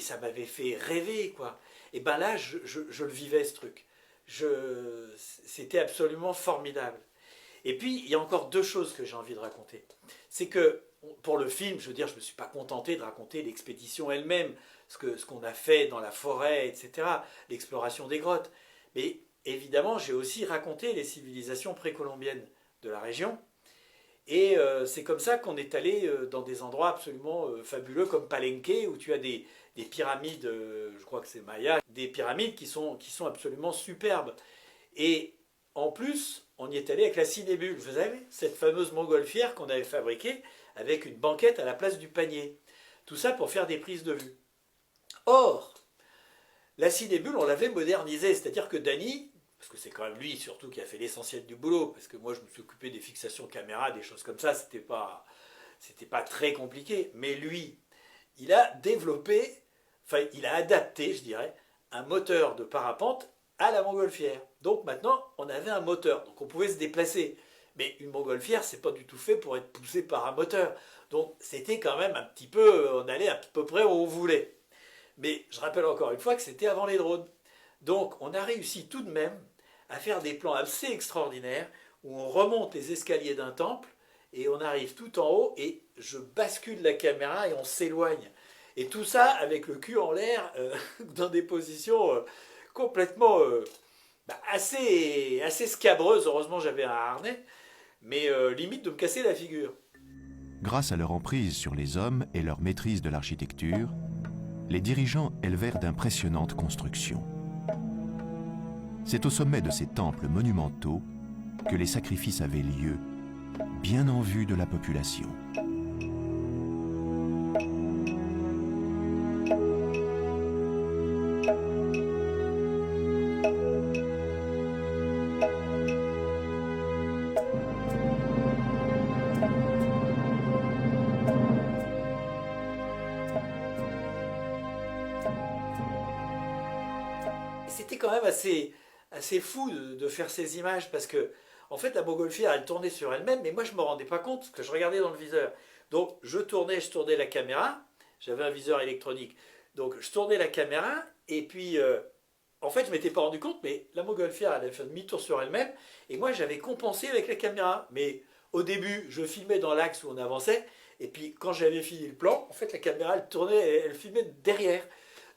ça m'avait fait rêver, quoi. Et ben là, je le vivais, ce truc. C'était absolument formidable. Et puis, il y a encore 2 choses que j'ai envie de raconter. C'est que, pour le film, je veux dire, je ne me suis pas contenté de raconter l'expédition elle-même, ce qu'on a fait dans la forêt, etc., l'exploration des grottes. Mais évidemment, j'ai aussi raconté les civilisations précolombiennes de la région. Et c'est comme ça qu'on est allé dans des endroits absolument fabuleux, comme Palenque, où tu as des pyramides, je crois que c'est Maya, des pyramides qui sont absolument superbes. Et en plus, on y est allé avec la cinébule, vous savez, cette fameuse montgolfière qu'on avait fabriquée avec une banquette à la place du panier. Tout ça pour faire des prises de vue. Or, la cinébule, on l'avait modernisée, c'est-à-dire que Danny, parce que c'est quand même lui surtout qui a fait l'essentiel du boulot, parce que moi je me suis occupé des fixations caméra, des choses comme ça, c'était pas très compliqué, mais lui, il a développé, il a adapté, je dirais, un moteur de parapente à la montgolfière. Donc maintenant, on avait un moteur, donc on pouvait se déplacer. Mais une montgolfière, c'est pas du tout fait pour être poussé par un moteur. Donc c'était quand même un petit peu, on allait à peu près où on voulait. Mais je rappelle encore une fois que c'était avant les drones. Donc on a réussi tout de même à faire des plans assez extraordinaires où on remonte les escaliers d'un temple et on arrive tout en haut et je bascule la caméra et on s'éloigne. Et tout ça avec le cul en l'air, dans des positions complètement assez scabreuses. Heureusement j'avais un harnais, mais limite de me casser la figure. Grâce à leur emprise sur les hommes et leur maîtrise de l'architecture, les dirigeants élevèrent d'impressionnantes constructions. C'est au sommet de ces temples monumentaux que les sacrifices avaient lieu, bien en vue de la population. C'était quand même assez fou de faire ces images parce que, en fait, la montgolfière, elle tournait sur elle-même, mais moi, je ne me rendais pas compte parce que je regardais dans le viseur. Donc, je tournais la caméra, j'avais un viseur électronique, donc je tournais la caméra, et puis, en fait, je ne m'étais pas rendu compte, mais la montgolfière, elle avait fait un demi-tour sur elle-même, et moi, j'avais compensé avec la caméra. Mais au début, je filmais dans l'axe où on avançait, et puis, quand j'avais fini le plan, en fait, la caméra, elle tournait, elle filmait derrière.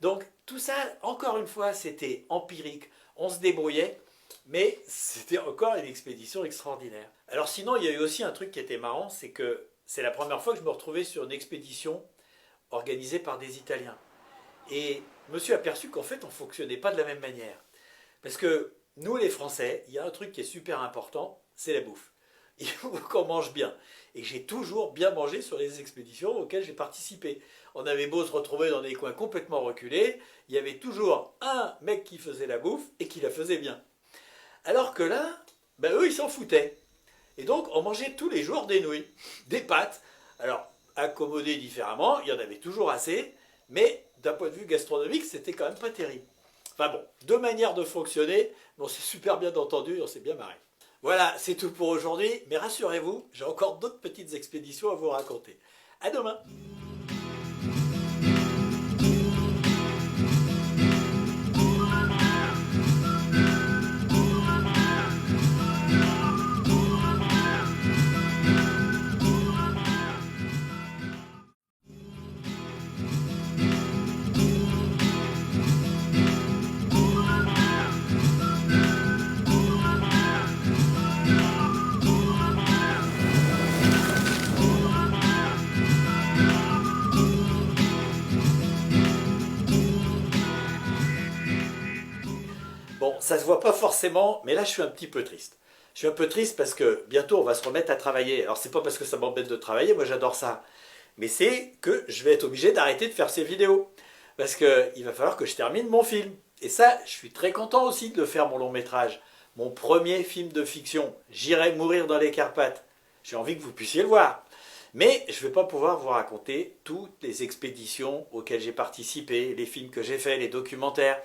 Donc, tout ça, encore une fois, c'était empirique, on se débrouillait, mais c'était encore une expédition extraordinaire. Alors sinon, il y a eu aussi un truc qui était marrant, c'est que c'est la première fois que je me retrouvais sur une expédition organisée par des Italiens. Et je me suis aperçu qu'en fait, on ne fonctionnait pas de la même manière. Parce que nous, les Français, il y a un truc qui est super important, c'est la bouffe. Il faut qu'on mange bien. Et j'ai toujours bien mangé sur les expéditions auxquelles j'ai participé. On avait beau se retrouver dans des coins complètement reculés, il y avait toujours un mec qui faisait la bouffe et qui la faisait bien. Alors que là, ben eux, ils s'en foutaient. Et donc, on mangeait tous les jours des nouilles, des pâtes. Alors, accommodées différemment, il y en avait toujours assez, mais d'un point de vue gastronomique, c'était quand même pas terrible. Enfin bon, deux manières de fonctionner, mais on s'est super bien entendu, on s'est bien marré. Voilà, c'est tout pour aujourd'hui, mais rassurez-vous, j'ai encore d'autres petites expéditions à vous raconter. À demain! Bon, ça se voit pas forcément, mais là je suis un petit peu triste. Je suis un peu triste parce que bientôt on va se remettre à travailler. Alors c'est pas parce que ça m'embête de travailler, moi j'adore ça. Mais c'est que je vais être obligé d'arrêter de faire ces vidéos. Parce qu'il va falloir que je termine mon film. Et ça, je suis très content aussi de le faire, mon long métrage. Mon premier film de fiction. J'irai mourir dans les Carpates. J'ai envie que vous puissiez le voir. Mais je ne vais pas pouvoir vous raconter toutes les expéditions auxquelles j'ai participé, les films que j'ai faits, les documentaires.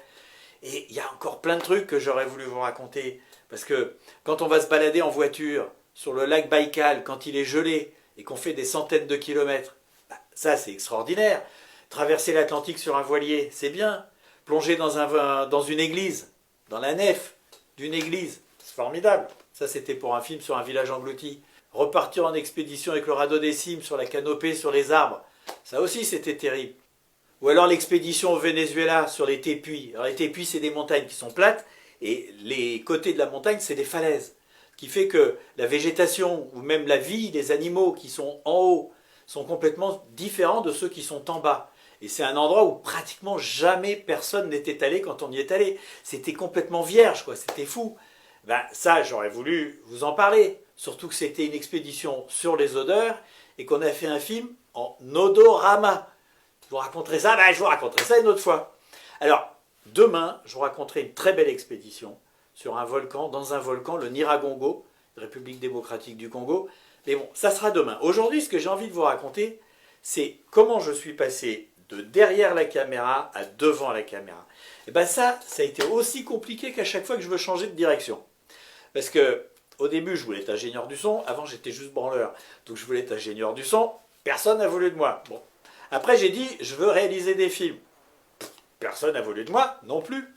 Et il y a encore plein de trucs que j'aurais voulu vous raconter. Parce que quand on va se balader en voiture sur le lac Baïkal, quand il est gelé et qu'on fait des centaines de kilomètres, bah, ça c'est extraordinaire. Traverser l'Atlantique sur un voilier, c'est bien. Plonger dans une église, dans la nef d'une église, c'est formidable. Ça c'était pour un film sur un village englouti. Repartir en expédition avec le radeau des cimes sur la canopée, sur les arbres, ça aussi c'était terrible. Ou alors l'expédition au Venezuela sur les tépuis. Alors les tépuis, c'est des montagnes qui sont plates et les côtés de la montagne, c'est des falaises. Ce qui fait que la végétation ou même la vie des animaux qui sont en haut sont complètement différents de ceux qui sont en bas. Et c'est un endroit où pratiquement jamais personne n'était allé quand on y est allé. C'était complètement vierge, quoi. C'était fou. Ben, ça, j'aurais voulu vous en parler. Surtout que c'était une expédition sur les odeurs et qu'on a fait un film en odorama. Je vous raconterai ça, je vous raconterai ça une autre fois. Alors, demain, je vous raconterai une très belle expédition sur un volcan, dans un volcan, le Nyiragongo, République démocratique du Congo. Mais bon, ça sera demain. Aujourd'hui, ce que j'ai envie de vous raconter, c'est comment je suis passé de derrière la caméra à devant la caméra. Et bien ça a été aussi compliqué qu'à chaque fois que je veux changer de direction. Parce que au début, je voulais être ingénieur du son. Avant, j'étais juste branleur. Donc, je voulais être ingénieur du son. Personne n'a voulu de moi. Bon. Après, j'ai dit, je veux réaliser des films. Personne n'a voulu de moi non plus.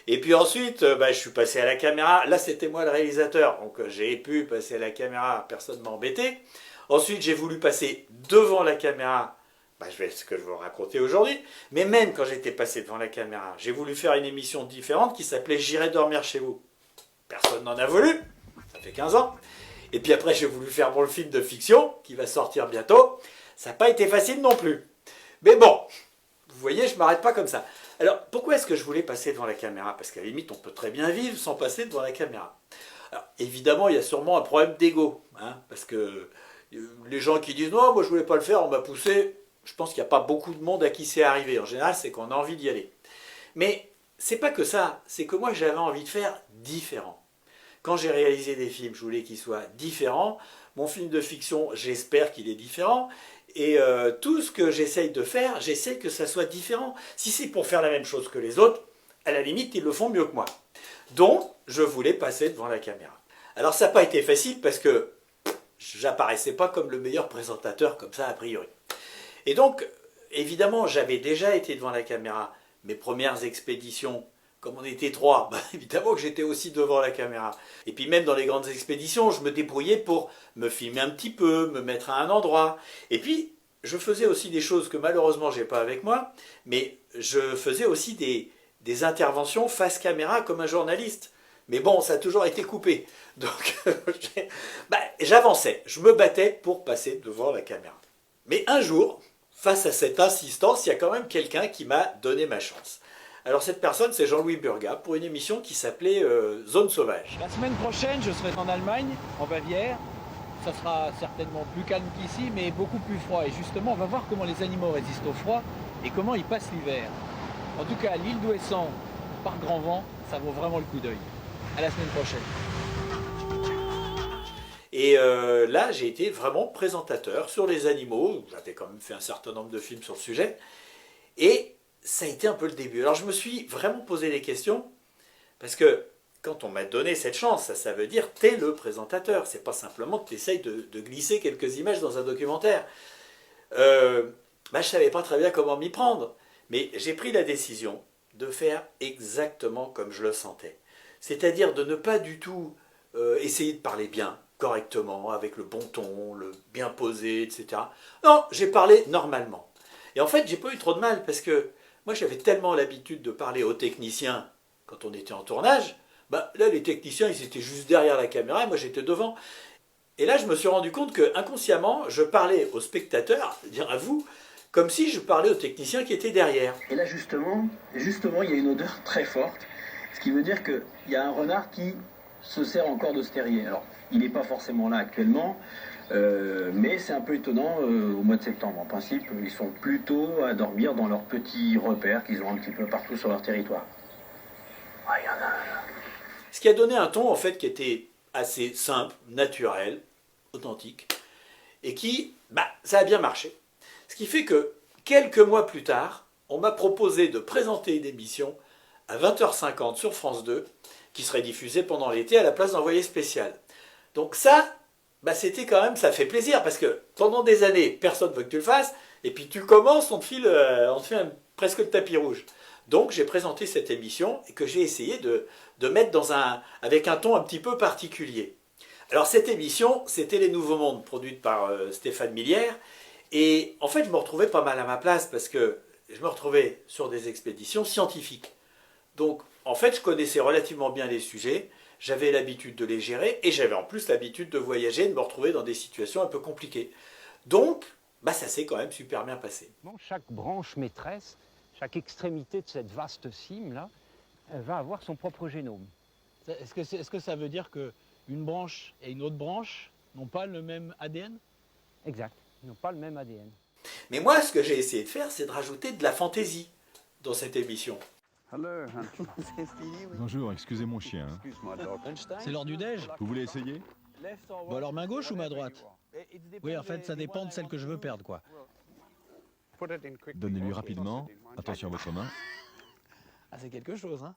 Et puis ensuite, je suis passé à la caméra. Là, c'était moi le réalisateur. Donc, j'ai pu passer à la caméra. Personne ne m'a embêté. Ensuite, j'ai voulu passer devant la caméra. Je vais ce que je vais vous raconter aujourd'hui. Mais même quand j'étais passé devant la caméra, j'ai voulu faire une émission différente qui s'appelait « J'irai dormir chez vous ». Personne n'en a voulu. Ça fait 15 ans. Et puis après, j'ai voulu faire mon film de fiction qui va sortir bientôt. Ça n'a pas été facile non plus. Mais bon, vous voyez, je ne m'arrête pas comme ça. Alors, pourquoi est-ce que je voulais passer devant la caméra? Parce qu'à la limite, on peut très bien vivre sans passer devant la caméra. Alors, évidemment, il y a sûrement un problème d'ego, hein, parce que les gens qui disent « Non, moi je voulais pas le faire, on m'a poussé », je pense qu'il n'y a pas beaucoup de monde à qui c'est arrivé. En général, c'est qu'on a envie d'y aller. Mais c'est pas que ça, c'est que moi j'avais envie de faire différent. Quand j'ai réalisé des films, je voulais qu'ils soient différents. Mon film de fiction, j'espère qu'il est différent. Et tout ce que j'essaye de faire, j'essaye que ça soit différent. Si c'est pour faire la même chose que les autres, à la limite, ils le font mieux que moi. Donc, je voulais passer devant la caméra. Alors, ça n'a pas été facile parce que j'apparaissais pas comme le meilleur présentateur comme ça, a priori. Et donc, évidemment, j'avais déjà été devant la caméra. Mes premières expéditions, comme on était 3, bah, évidemment que j'étais aussi devant la caméra. Et puis même dans les grandes expéditions, je me débrouillais pour me filmer un petit peu, me mettre à un endroit. Et puis, je faisais aussi des choses que malheureusement, je n'ai pas avec moi, mais je faisais aussi des interventions face caméra comme un journaliste. Mais bon, ça a toujours été coupé. Donc, j'avançais, je me battais pour passer devant la caméra. Mais un jour, face à cette insistance, il y a quand même quelqu'un qui m'a donné ma chance. Alors cette personne, c'est Jean-Louis Burga, pour une émission qui s'appelait Zone Sauvage. La semaine prochaine, je serai en Allemagne, en Bavière. Ça sera certainement plus calme qu'ici, mais beaucoup plus froid. Et justement, on va voir comment les animaux résistent au froid et comment ils passent l'hiver. En tout cas, l'île d'Ouessant, par grand vent, ça vaut vraiment le coup d'œil. À la semaine prochaine. Et là, j'ai été vraiment présentateur sur les animaux. J'avais quand même fait un certain nombre de films sur le sujet. Et ça a été un peu le début. Alors je me suis vraiment posé des questions, parce que quand on m'a donné cette chance, ça veut dire t'es le présentateur. C'est pas simplement que tu essayes de glisser quelques images dans un documentaire. Je savais pas très bien comment m'y prendre. Mais j'ai pris la décision de faire exactement comme je le sentais. C'est-à-dire de ne pas du tout essayer de parler bien, correctement, avec le bon ton, le bien posé, etc. Non, j'ai parlé normalement. Et en fait, j'ai pas eu trop de mal parce que moi, j'avais tellement l'habitude de parler aux techniciens quand on était en tournage. Là, les techniciens, ils étaient juste derrière la caméra et moi, j'étais devant. Et là, je me suis rendu compte que inconsciemment, je parlais aux spectateurs, c'est-à-dire à vous, comme si je parlais aux techniciens qui étaient derrière. Et là, justement, il y a une odeur très forte, ce qui veut dire qu'il y a un renard qui se sert encore de ce terrier. Alors, il n'est pas forcément là actuellement, mais c'est un peu étonnant au mois de septembre. En principe, ils sont plutôt à dormir dans leurs petits repères qu'ils ont un petit peu partout sur leur territoire. Il y en a un là. Ce qui a donné un ton, en fait, qui était assez simple, naturel, authentique, et qui, ça a bien marché. Ce qui fait que, quelques mois plus tard, on m'a proposé de présenter une émission à 20h50 sur France 2, qui serait diffusée pendant l'été à la place d'Envoyé spécial. Donc ça, c'était quand même, ça fait plaisir, parce que pendant des années, personne ne veut que tu le fasses, et puis tu commences, on te fait presque le tapis rouge. Donc j'ai présenté cette émission, et que j'ai essayé de mettre avec un ton un petit peu particulier. Alors cette émission, c'était Les Nouveaux Mondes, produite par Stéphane Millière, et en fait je me retrouvais pas mal à ma place, parce que je me retrouvais sur des expéditions scientifiques. Donc en fait je connaissais relativement bien les sujets, j'avais l'habitude de les gérer, et j'avais en plus l'habitude de voyager, de me retrouver dans des situations un peu compliquées. Donc, ça s'est quand même super bien passé. Chaque branche maîtresse, chaque extrémité de cette vaste cime-là, va avoir son propre génome. Est-ce que ça veut dire qu'une branche et une autre branche n'ont pas le même ADN? Exact, ils n'ont pas le même ADN. Mais moi, ce que j'ai essayé de faire, c'est de rajouter de la fantaisie dans cette émission. Bonjour, excusez mon chien. C'est l'heure du déj. Vous voulez essayer? Bon alors main gauche ou main droite? Oui, en fait, ça dépend de celle que je veux perdre, quoi. Donnez-lui rapidement. Attention à votre main. Ah, c'est quelque chose, hein.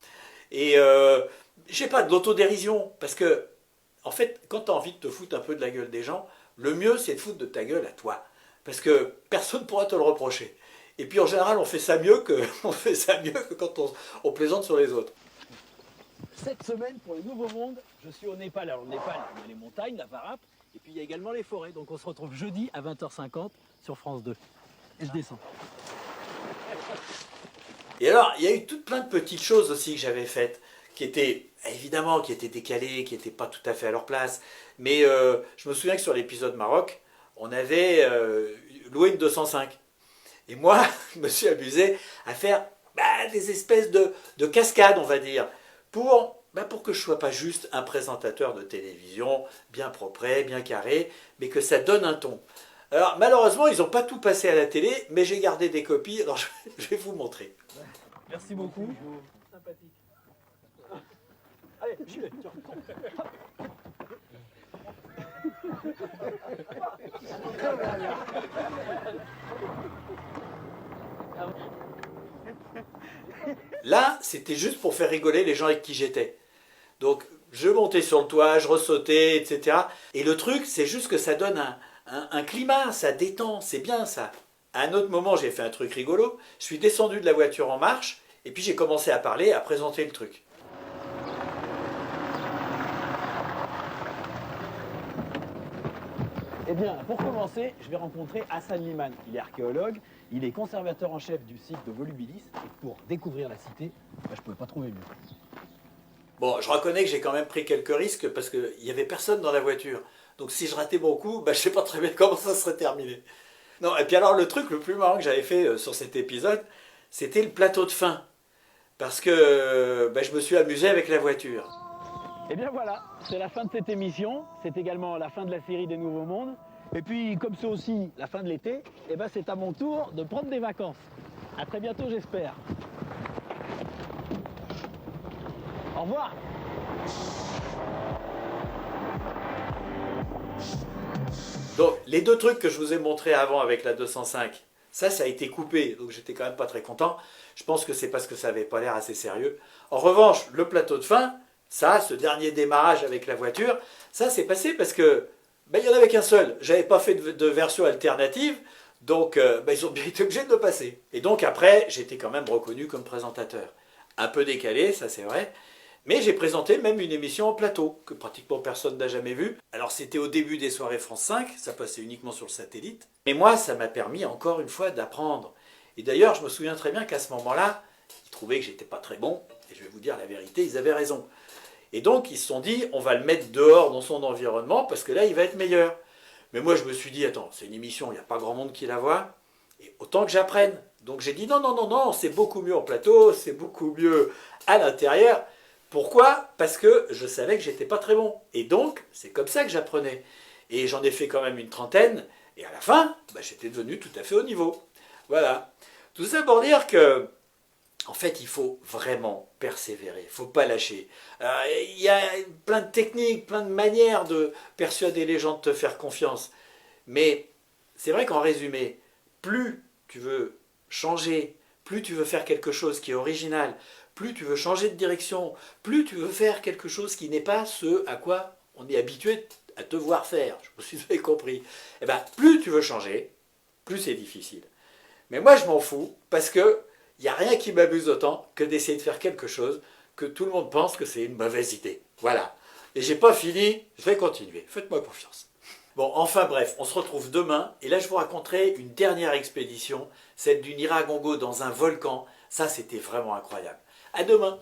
Et je sais pas, de l'autodérision, parce que, en fait, quand tu as envie de te foutre un peu de la gueule des gens, le mieux, c'est de foutre de ta gueule à toi. Parce que personne ne pourra te le reprocher. Et puis en général, on fait ça mieux que quand on plaisante sur les autres. Cette semaine, pour les Nouveaux Mondes, je suis au Népal. Alors, le Népal, il y a les montagnes, la Varap, et puis il y a également les forêts. Donc on se retrouve jeudi à 20h50 sur France 2. Et je descends. Et alors, il y a eu tout plein de petites choses aussi que j'avais faites, qui étaient décalées, qui n'étaient pas tout à fait à leur place. Mais je me souviens que sur l'épisode Maroc, on avait loué une 205. Et moi, je me suis amusé à faire des espèces de cascades, on va dire, pour que je ne sois pas juste un présentateur de télévision, bien propre, bien carré, mais que ça donne un ton. Alors, malheureusement, ils n'ont pas tout passé à la télé, mais j'ai gardé des copies, alors je vais vous montrer. Merci beaucoup. Sympathique. Allez, j'y vais. Là, c'était juste pour faire rigoler les gens avec qui j'étais. Donc, je montais sur le toit, je ressautais, etc. Et le truc, c'est juste que ça donne un climat, ça détend, c'est bien ça. À un autre moment, j'ai fait un truc rigolo. Je suis descendu de la voiture en marche, et puis j'ai commencé à parler, à présenter le truc. Eh bien, pour commencer, je vais rencontrer Hassan Liman. Il est archéologue, il est conservateur en chef du site de Volubilis. Et pour découvrir la cité, je ne pouvais pas trouver mieux. Bon, je reconnais que j'ai quand même pris quelques risques parce qu'il n'y avait personne dans la voiture. Donc si je ratais mon coup, je ne sais pas très bien comment ça serait terminé. Non, et puis alors le truc le plus marrant que j'avais fait sur cet épisode, c'était le plateau de fin. Parce que je me suis amusé avec la voiture. Eh bien voilà, c'est la fin de cette émission. C'est également la fin de la série des Nouveaux Mondes. Et puis, comme c'est aussi la fin de l'été, c'est à mon tour de prendre des vacances. À très bientôt, j'espère. Au revoir. Donc, les deux trucs que je vous ai montrés avant avec la 205, ça a été coupé, donc j'étais quand même pas très content. Je pense que c'est parce que ça n'avait pas l'air assez sérieux. En revanche, le plateau de fin, ce dernier démarrage avec la voiture, ça s'est passé parce que il n'y en avait qu'un seul. J'avais pas fait de version alternative, donc ils ont bien été obligés de le passer. Et donc après, j'étais quand même reconnu comme présentateur. Un peu décalé, ça c'est vrai. Mais j'ai présenté même une émission en plateau, que pratiquement personne n'a jamais vue. Alors c'était au début des soirées France 5, ça passait uniquement sur le satellite. Mais moi, ça m'a permis encore une fois d'apprendre. Et d'ailleurs, je me souviens très bien qu'à ce moment-là, ils trouvaient que j'étais pas très bon. Et je vais vous dire la vérité, ils avaient raison. Et donc, ils se sont dit, on va le mettre dehors dans son environnement, parce que là, il va être meilleur. Mais moi, je me suis dit, attends, c'est une émission, il n'y a pas grand monde qui la voit, et autant que j'apprenne. Donc j'ai dit, non, c'est beaucoup mieux en plateau, c'est beaucoup mieux à l'intérieur. Pourquoi? Parce que je savais que j'étais pas très bon. Et donc, c'est comme ça que j'apprenais. Et j'en ai fait quand même une trentaine, et à la fin, j'étais devenu tout à fait au niveau. Voilà. Tout ça pour dire que, en fait, il faut vraiment persévérer, il ne faut pas lâcher. Il y a plein de techniques, plein de manières de persuader les gens de te faire confiance. Mais c'est vrai qu'en résumé, plus tu veux changer, plus tu veux faire quelque chose qui est original, plus tu veux changer de direction, plus tu veux faire quelque chose qui n'est pas ce à quoi on est habitué à te voir faire. Je me suis bien compris. Plus tu veux changer, plus c'est difficile. Mais moi, je m'en fous parce que il n'y a rien qui m'amuse autant que d'essayer de faire quelque chose que tout le monde pense que c'est une mauvaise idée. Voilà. Et j'ai pas fini, je vais continuer. Faites-moi confiance. Bon, enfin bref, on se retrouve demain. Et là, je vous raconterai une dernière expédition, celle du Nyiragongo dans un volcan. Ça, c'était vraiment incroyable. À demain.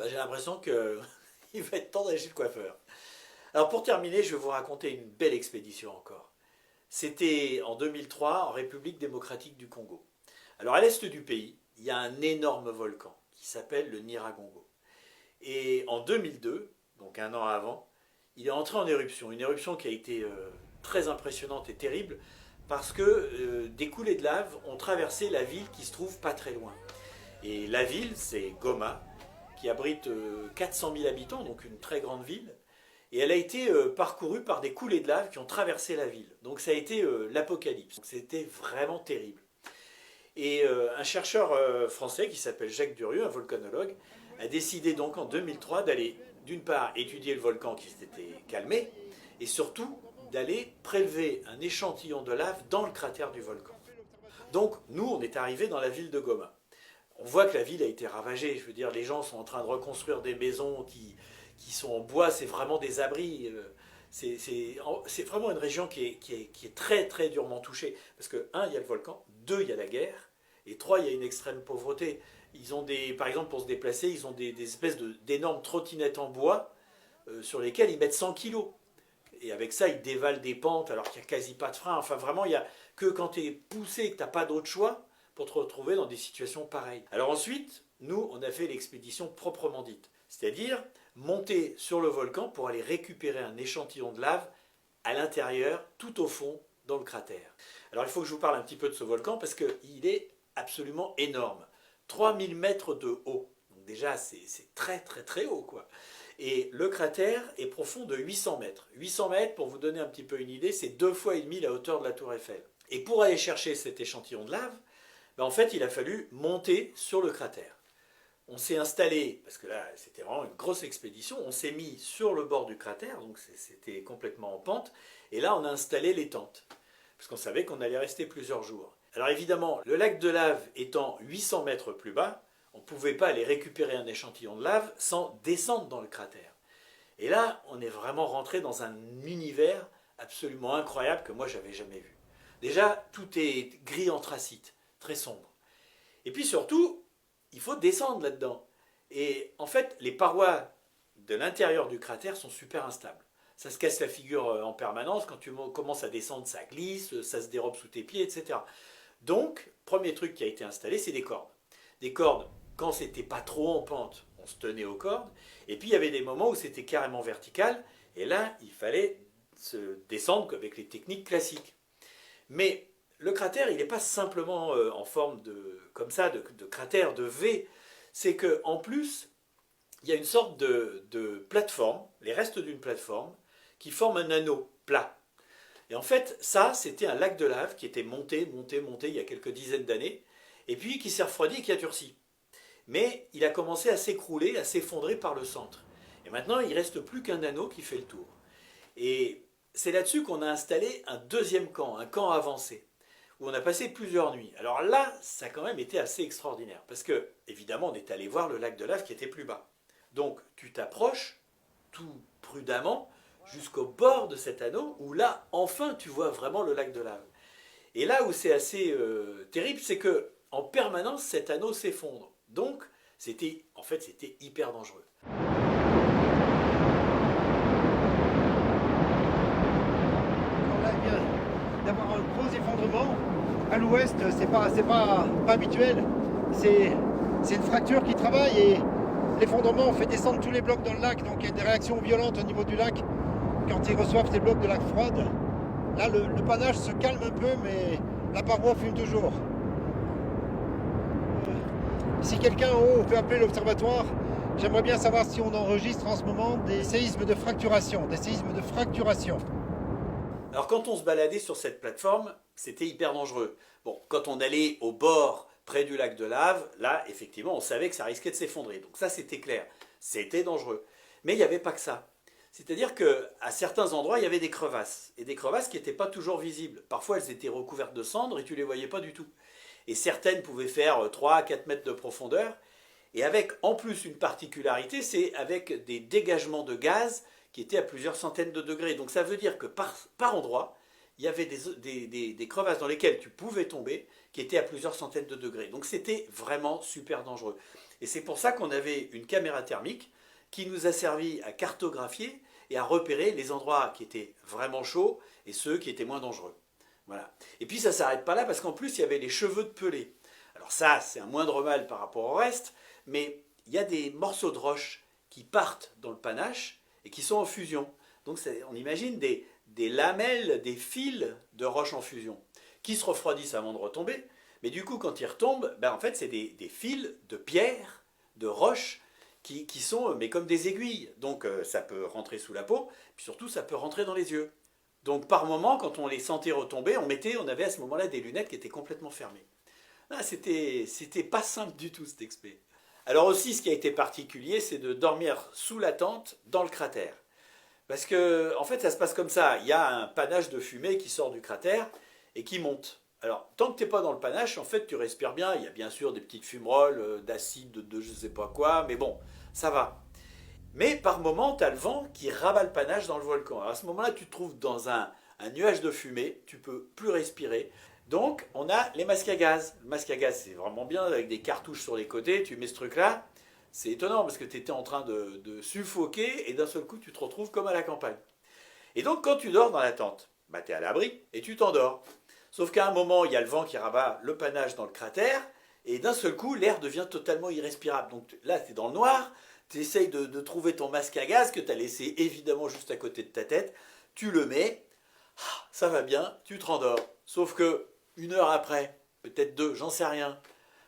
J'ai l'impression qu'il va être temps d'aller chez le coiffeur. Alors pour terminer, je vais vous raconter une belle expédition encore. C'était en 2003 en République démocratique du Congo. Alors à l'est du pays, il y a un énorme volcan qui s'appelle le Nyiragongo. Et en 2002, donc un an avant, il est entré en éruption. Une éruption qui a été très impressionnante et terrible parce que des coulées de lave ont traversé la ville qui se trouve pas très loin. Et la ville, c'est Goma, qui abrite 400 000 habitants, donc une très grande ville. Et elle a été parcourue par des coulées de lave qui ont traversé la ville. Donc ça a été l'apocalypse. C'était vraiment terrible. Et un chercheur français qui s'appelle Jacques Durieux, un volcanologue, a décidé donc en 2003 d'aller d'une part étudier le volcan qui s'était calmé, et surtout d'aller prélever un échantillon de lave dans le cratère du volcan. Donc nous, on est arrivés dans la ville de Goma. On voit que la ville a été ravagée. Je veux dire, les gens sont en train de reconstruire des maisons qui sont en bois. C'est vraiment des abris. C'est vraiment une région qui est très très durement touchée. Parce que, un, il y a le volcan. Deux, il y a la guerre. Et trois, il y a une extrême pauvreté. Ils ont par exemple, pour se déplacer, ils ont des espèces d'énormes trottinettes en bois sur lesquelles ils mettent 100 kilos. Et avec ça, ils dévalent des pentes alors qu'il n'y a quasi pas de frein. Enfin, vraiment, il n'y a que quand tu es poussé et que tu n'as pas d'autre choix pour te retrouver dans des situations pareilles. Alors ensuite, nous, on a fait l'expédition proprement dite. C'est-à-dire monter sur le volcan pour aller récupérer un échantillon de lave à l'intérieur, tout au fond, dans le cratère. Alors il faut que je vous parle un petit peu de ce volcan parce qu'il est absolument énorme. 3000 mètres de haut. Donc déjà, c'est très très très haut, quoi. Et le cratère est profond de 800 mètres. 800 mètres, pour vous donner un petit peu une idée, c'est 2,5 fois la hauteur de la tour Eiffel. Et pour aller chercher cet échantillon de lave, en fait, il a fallu monter sur le cratère. On s'est installé, parce que là, c'était vraiment une grosse expédition, on s'est mis sur le bord du cratère, donc c'était complètement en pente, et là, on a installé les tentes, parce qu'on savait qu'on allait rester plusieurs jours. Alors évidemment, le lac de lave étant 800 mètres plus bas, on ne pouvait pas aller récupérer un échantillon de lave sans descendre dans le cratère. Et là, on est vraiment rentré dans un univers absolument incroyable que moi, j'avais jamais vu. Déjà, tout est gris anthracite, très sombre. Et puis surtout, il faut descendre là-dedans. Et en fait, les parois de l'intérieur du cratère sont super instables. Ça se casse la figure en permanence. Quand tu commences à descendre, ça glisse, ça se dérobe sous tes pieds, etc. Donc, premier truc qui a été installé, c'est des cordes. Des cordes, quand c'était pas trop en pente, on se tenait aux cordes. Et puis, il y avait des moments où c'était carrément vertical. Et là, il fallait se descendre avec les techniques classiques. Mais le cratère, il n'est pas simplement en forme comme ça, de cratère, de V. C'est qu'en plus, il y a une sorte de plateforme, les restes d'une plateforme, qui forment un anneau plat. Et en fait, ça, c'était un lac de lave qui était monté il y a quelques dizaines d'années, et puis qui s'est refroidi et qui a durci. Mais il a commencé à s'écrouler, à s'effondrer par le centre. Et maintenant, il ne reste plus qu'un anneau qui fait le tour. Et c'est là-dessus qu'on a installé un deuxième camp, un camp avancé, où on a passé plusieurs nuits. Alors là, ça a quand même été assez extraordinaire, parce que, évidemment, on est allé voir le lac de lave qui était plus bas. Donc, tu t'approches, tout prudemment, jusqu'au bord de cet anneau, où là, enfin, tu vois vraiment le lac de lave. Et là où c'est assez terrible, c'est que en permanence, cet anneau s'effondre. Donc, c'était hyper dangereux. Là, il vient d'avoir un gros effondrement. À l'ouest, c'est pas habituel. C'est une fracture qui travaille et l'effondrement fait descendre tous les blocs dans le lac. Donc il y a des réactions violentes au niveau du lac quand ils reçoivent ces blocs de lac froide. Là, le panache se calme un peu, mais la paroi fume toujours. Si quelqu'un en haut peut appeler l'observatoire, j'aimerais bien savoir si on enregistre en ce moment des séismes de fracturation. Alors quand on se baladait sur cette plateforme, c'était hyper dangereux. Bon, quand on allait au bord, près du lac de lave, là, effectivement, on savait que ça risquait de s'effondrer. Donc ça, c'était clair. C'était dangereux. Mais il n'y avait pas que ça. C'est-à-dire qu'à certains endroits, il y avait des crevasses. Et des crevasses qui n'étaient pas toujours visibles. Parfois, elles étaient recouvertes de cendres et tu ne les voyais pas du tout. Et certaines pouvaient faire 3 à 4 mètres de profondeur. Et avec, en plus, une particularité, c'est avec des dégagements de gaz qui étaient à plusieurs centaines de degrés. Donc ça veut dire que par endroit, il y avait des crevasses dans lesquelles tu pouvais tomber, qui étaient à plusieurs centaines de degrés. Donc c'était vraiment super dangereux. Et c'est pour ça qu'on avait une caméra thermique qui nous a servi à cartographier et à repérer les endroits qui étaient vraiment chauds et ceux qui étaient moins dangereux. Voilà. Et puis ça ne s'arrête pas là, parce qu'en plus il y avait les cheveux de pelée. Alors ça, c'est un moindre mal par rapport au reste, mais il y a des morceaux de roche qui partent dans le panache et qui sont en fusion. Donc on imagine des lamelles, des fils de roche en fusion, qui se refroidissent avant de retomber, mais du coup quand ils retombent, en fait c'est des fils de pierre, de roche, qui sont mais comme des aiguilles. Donc ça peut rentrer sous la peau, puis surtout ça peut rentrer dans les yeux. Donc par moment, quand on les sentait retomber, on avait à ce moment-là des lunettes qui étaient complètement fermées. Ah, c'était pas simple du tout cet expé. Alors aussi, ce qui a été particulier, c'est de dormir sous la tente dans le cratère. Parce que, en fait, ça se passe comme ça. Il y a un panache de fumée qui sort du cratère et qui monte. Alors, tant que tu n'es pas dans le panache, en fait, tu respires bien. Il y a bien sûr des petites fumerolles, d'acide, de je ne sais pas quoi, mais bon, ça va. Mais par moment, tu as le vent qui rabat le panache dans le volcan. Alors, à ce moment-là, tu te trouves dans un nuage de fumée, tu peux plus respirer. Donc, on a les masques à gaz. Le masque à gaz, c'est vraiment bien, avec des cartouches sur les côtés, tu mets ce truc-là. C'est étonnant, parce que tu étais en train de suffoquer, et d'un seul coup, tu te retrouves comme à la campagne. Et donc, quand tu dors dans la tente, bah, tu es à l'abri, et tu t'endors. Sauf qu'à un moment, il y a le vent qui rabat le panache dans le cratère, et d'un seul coup, l'air devient totalement irrespirable. Donc là, tu es dans le noir, tu essayes de trouver ton masque à gaz, que tu as laissé évidemment juste à côté de ta tête, tu le mets, ça va bien, tu te rendors. Sauf que, 1 heure après, peut-être 2, j'en sais rien,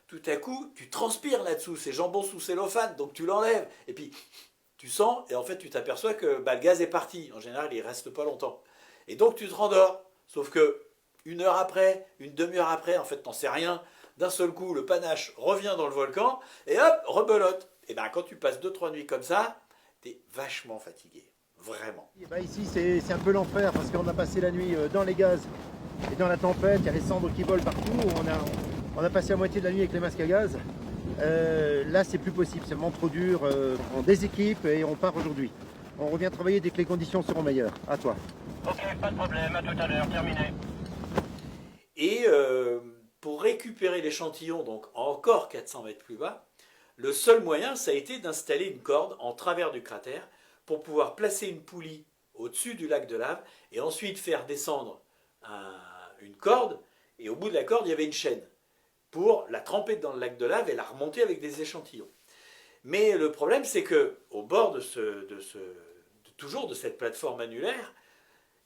tout à coup, tu transpires là-dessous, c'est jambon sous cellophane, donc tu l'enlèves, et puis tu sens, et en fait tu t'aperçois que le gaz est parti. En général, il ne reste pas longtemps. Et donc tu te rendors, sauf que 1 heure après, 1 demi-heure après, en fait t'en sais rien, d'un seul coup le panache revient dans le volcan, et hop, rebelote. Et bien quand tu passes 2-3 nuits comme ça, t'es vachement fatigué, vraiment. Et bah ici c'est un peu l'enfer, parce qu'on a passé la nuit dans les gaz, et dans la tempête, il y a les cendres qui volent partout, on a passé la moitié de la nuit avec les masques à gaz. Là c'est plus possible, c'est vraiment trop dur, on déséquipe et on part aujourd'hui. On revient travailler dès que les conditions seront meilleures. À toi. Ok, pas de problème, à tout à l'heure, terminé. Et pour récupérer l'échantillon, donc encore 400 mètres plus bas, le seul moyen, ça a été d'installer une corde en travers du cratère pour pouvoir placer une poulie au-dessus du lac de lave et ensuite faire descendre une corde, et au bout de la corde, il y avait une chaîne pour la tremper dans le lac de lave et la remonter avec des échantillons. Mais le problème, c'est que au bord toujours de cette plateforme annulaire,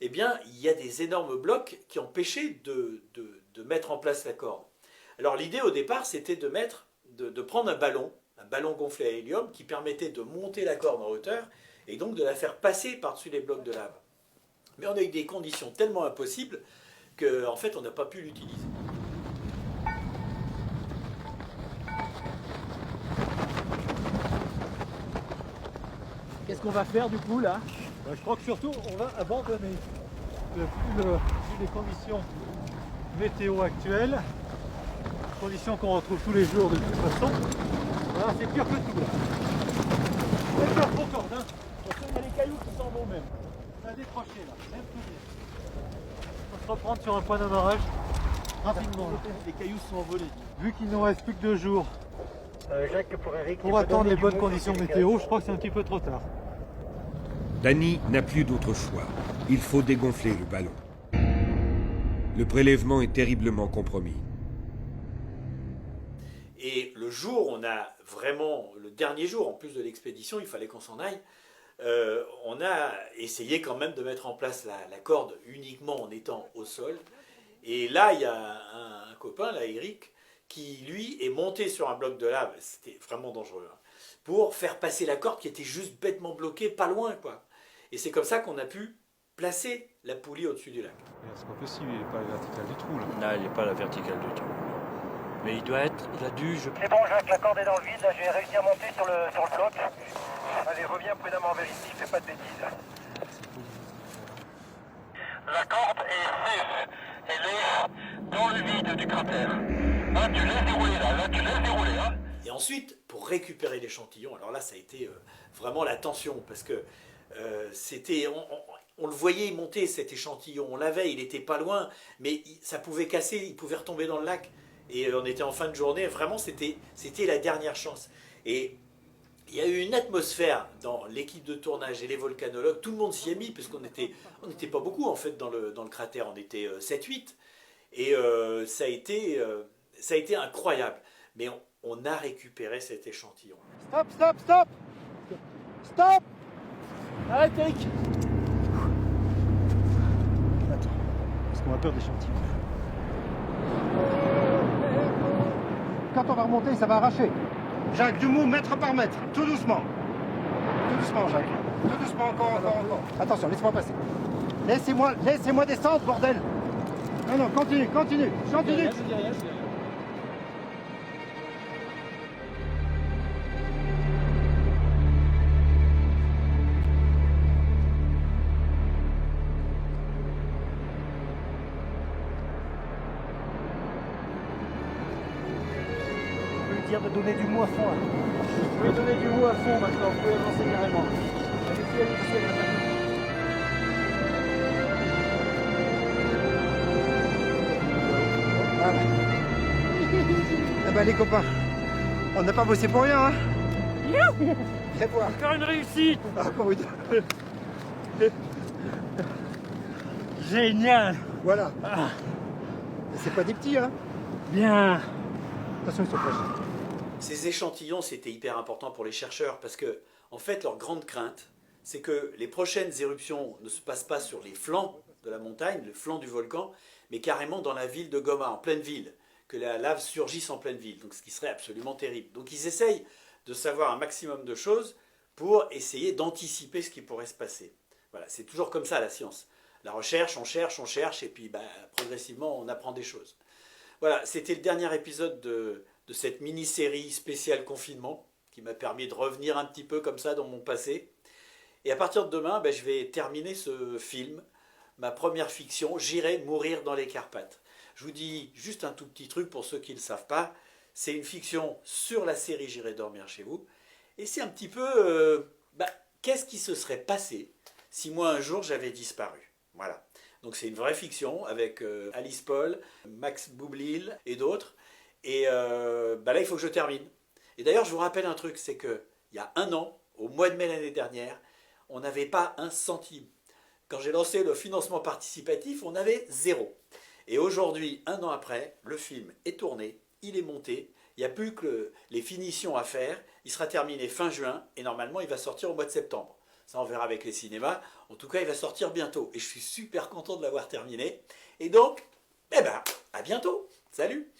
eh bien, il y a des énormes blocs qui empêchaient de mettre en place la corde. Alors l'idée au départ, c'était de prendre un ballon gonflé à hélium qui permettait de monter la corde en hauteur et donc de la faire passer par-dessus les blocs de lave. Mais on a eu des conditions tellement impossibles qu'en fait, on n'a pas pu l'utiliser. Qu'est-ce qu'on va faire du coup là? Je crois que surtout on va abandonner. Vu les conditions météo actuelles, conditions qu'on retrouve tous les jours de toute façon, voilà, c'est pire que tout là. C'est pire pour corde, hein. Il y a les cailloux qui s'en vont même. On a décroché là, même plus bien. Il faut se reprendre sur un point d'amarrage rapidement. Là. Les cailloux sont envolés. Vu qu'il nous reste plus que 2 jours Jacques, pour Eric, pour attendre les bonnes conditions météo, je crois que c'est un petit peu trop tard. Danny n'a plus d'autre choix. Il faut dégonfler le ballon. Le prélèvement est terriblement compromis. Et le jour, on a vraiment, le dernier jour, en plus de l'expédition, il fallait qu'on s'en aille, on a essayé quand même de mettre en place la corde uniquement en étant au sol. Et là, il y a un copain, là, Eric, qui, lui, est monté sur un bloc de lave, c'était vraiment dangereux, hein, pour faire passer la corde qui était juste bêtement bloquée, pas loin, quoi. Et c'est comme ça qu'on a pu placer la poulie au-dessus du lac. C'est pas possible, il n'est pas à la verticale du trou, là. Non, il n'est pas à la verticale du trou. Mais il a dû... C'est bon Jacques, la corde est dans le vide, là j'ai réussi à monter sur le bloc. Allez, reviens prudemment, vérifie, fais pas de bêtises. La corde est safe, elle est dans le vide du cratère. Hein, tu laisses dérouler là, tu laisses dérouler. Hein. Et ensuite, pour récupérer l'échantillon, alors là ça a été vraiment la tension, parce que c'était... On le voyait monter cet échantillon, on l'avait, il était pas loin, mais ça pouvait casser, il pouvait retomber dans le lac. Et on était en fin de journée, vraiment c'était la dernière chance. Et il y a eu une atmosphère dans l'équipe de tournage et les volcanologues, tout le monde s'y est mis, puisqu'on n'était pas beaucoup en fait dans le cratère, on était 7-8. Et ça a été incroyable. Mais on a récupéré cet échantillon. Stop, stop, stop! Stop! Arrête Eric! Attends, parce qu'on a peur d'échantillons. Quand on va remonter, ça va arracher. Jacques, du mot mètre par mètre, tout doucement. Tout doucement, Jacques. Tout doucement, encore. Attention, laisse-moi passer. Laissez-moi descendre, bordel. Non, continue. Je dis rien. dire de donner du mou à fond là. Vous pouvez donner du mou à fond maintenant, vous pouvez avancer carrément. Allez-y, allez-y, allez-y. Voilà. Eh ben les copains, on n'a pas bossé pour rien, hein. Fais voir. Encore une réussite. Encore une. Génial. Voilà. Et c'est pas des petits, hein. Bien. Attention, ils sont fraîches. Ces échantillons, c'était hyper important pour les chercheurs parce que, en fait, leur grande crainte, c'est que les prochaines éruptions ne se passent pas sur les flancs de la montagne, le flanc du volcan, mais carrément dans la ville de Goma, en pleine ville, que la lave surgisse en pleine ville, donc ce qui serait absolument terrible. Donc ils essayent de savoir un maximum de choses pour essayer d'anticiper ce qui pourrait se passer. Voilà, c'est toujours comme ça la science. La recherche, on cherche, et puis progressivement on apprend des choses. Voilà, c'était le dernier épisode de cette mini-série spéciale confinement, qui m'a permis de revenir un petit peu comme ça dans mon passé. Et à partir de demain, je vais terminer ce film, ma première fiction, J'irai mourir dans les Carpates. Je vous dis juste un tout petit truc pour ceux qui ne le savent pas. C'est une fiction sur la série J'irai dormir chez vous. Et c'est un petit peu, qu'est-ce qui se serait passé si moi un jour j'avais disparu. Voilà. Donc c'est une vraie fiction avec Alice Paul, Max Boublil et d'autres. Et là, il faut que je termine. Et d'ailleurs, je vous rappelle un truc, c'est qu'il y a un an, au mois de mai l'année dernière, on n'avait pas un centime. Quand j'ai lancé le financement participatif, on avait 0. Et aujourd'hui, un an après, le film est tourné, il est monté, il n'y a plus que les finitions à faire, il sera terminé fin juin, et normalement, il va sortir au mois de septembre. Ça, on verra avec les cinémas. En tout cas, il va sortir bientôt. Et je suis super content de l'avoir terminé. Et donc, à bientôt. Salut!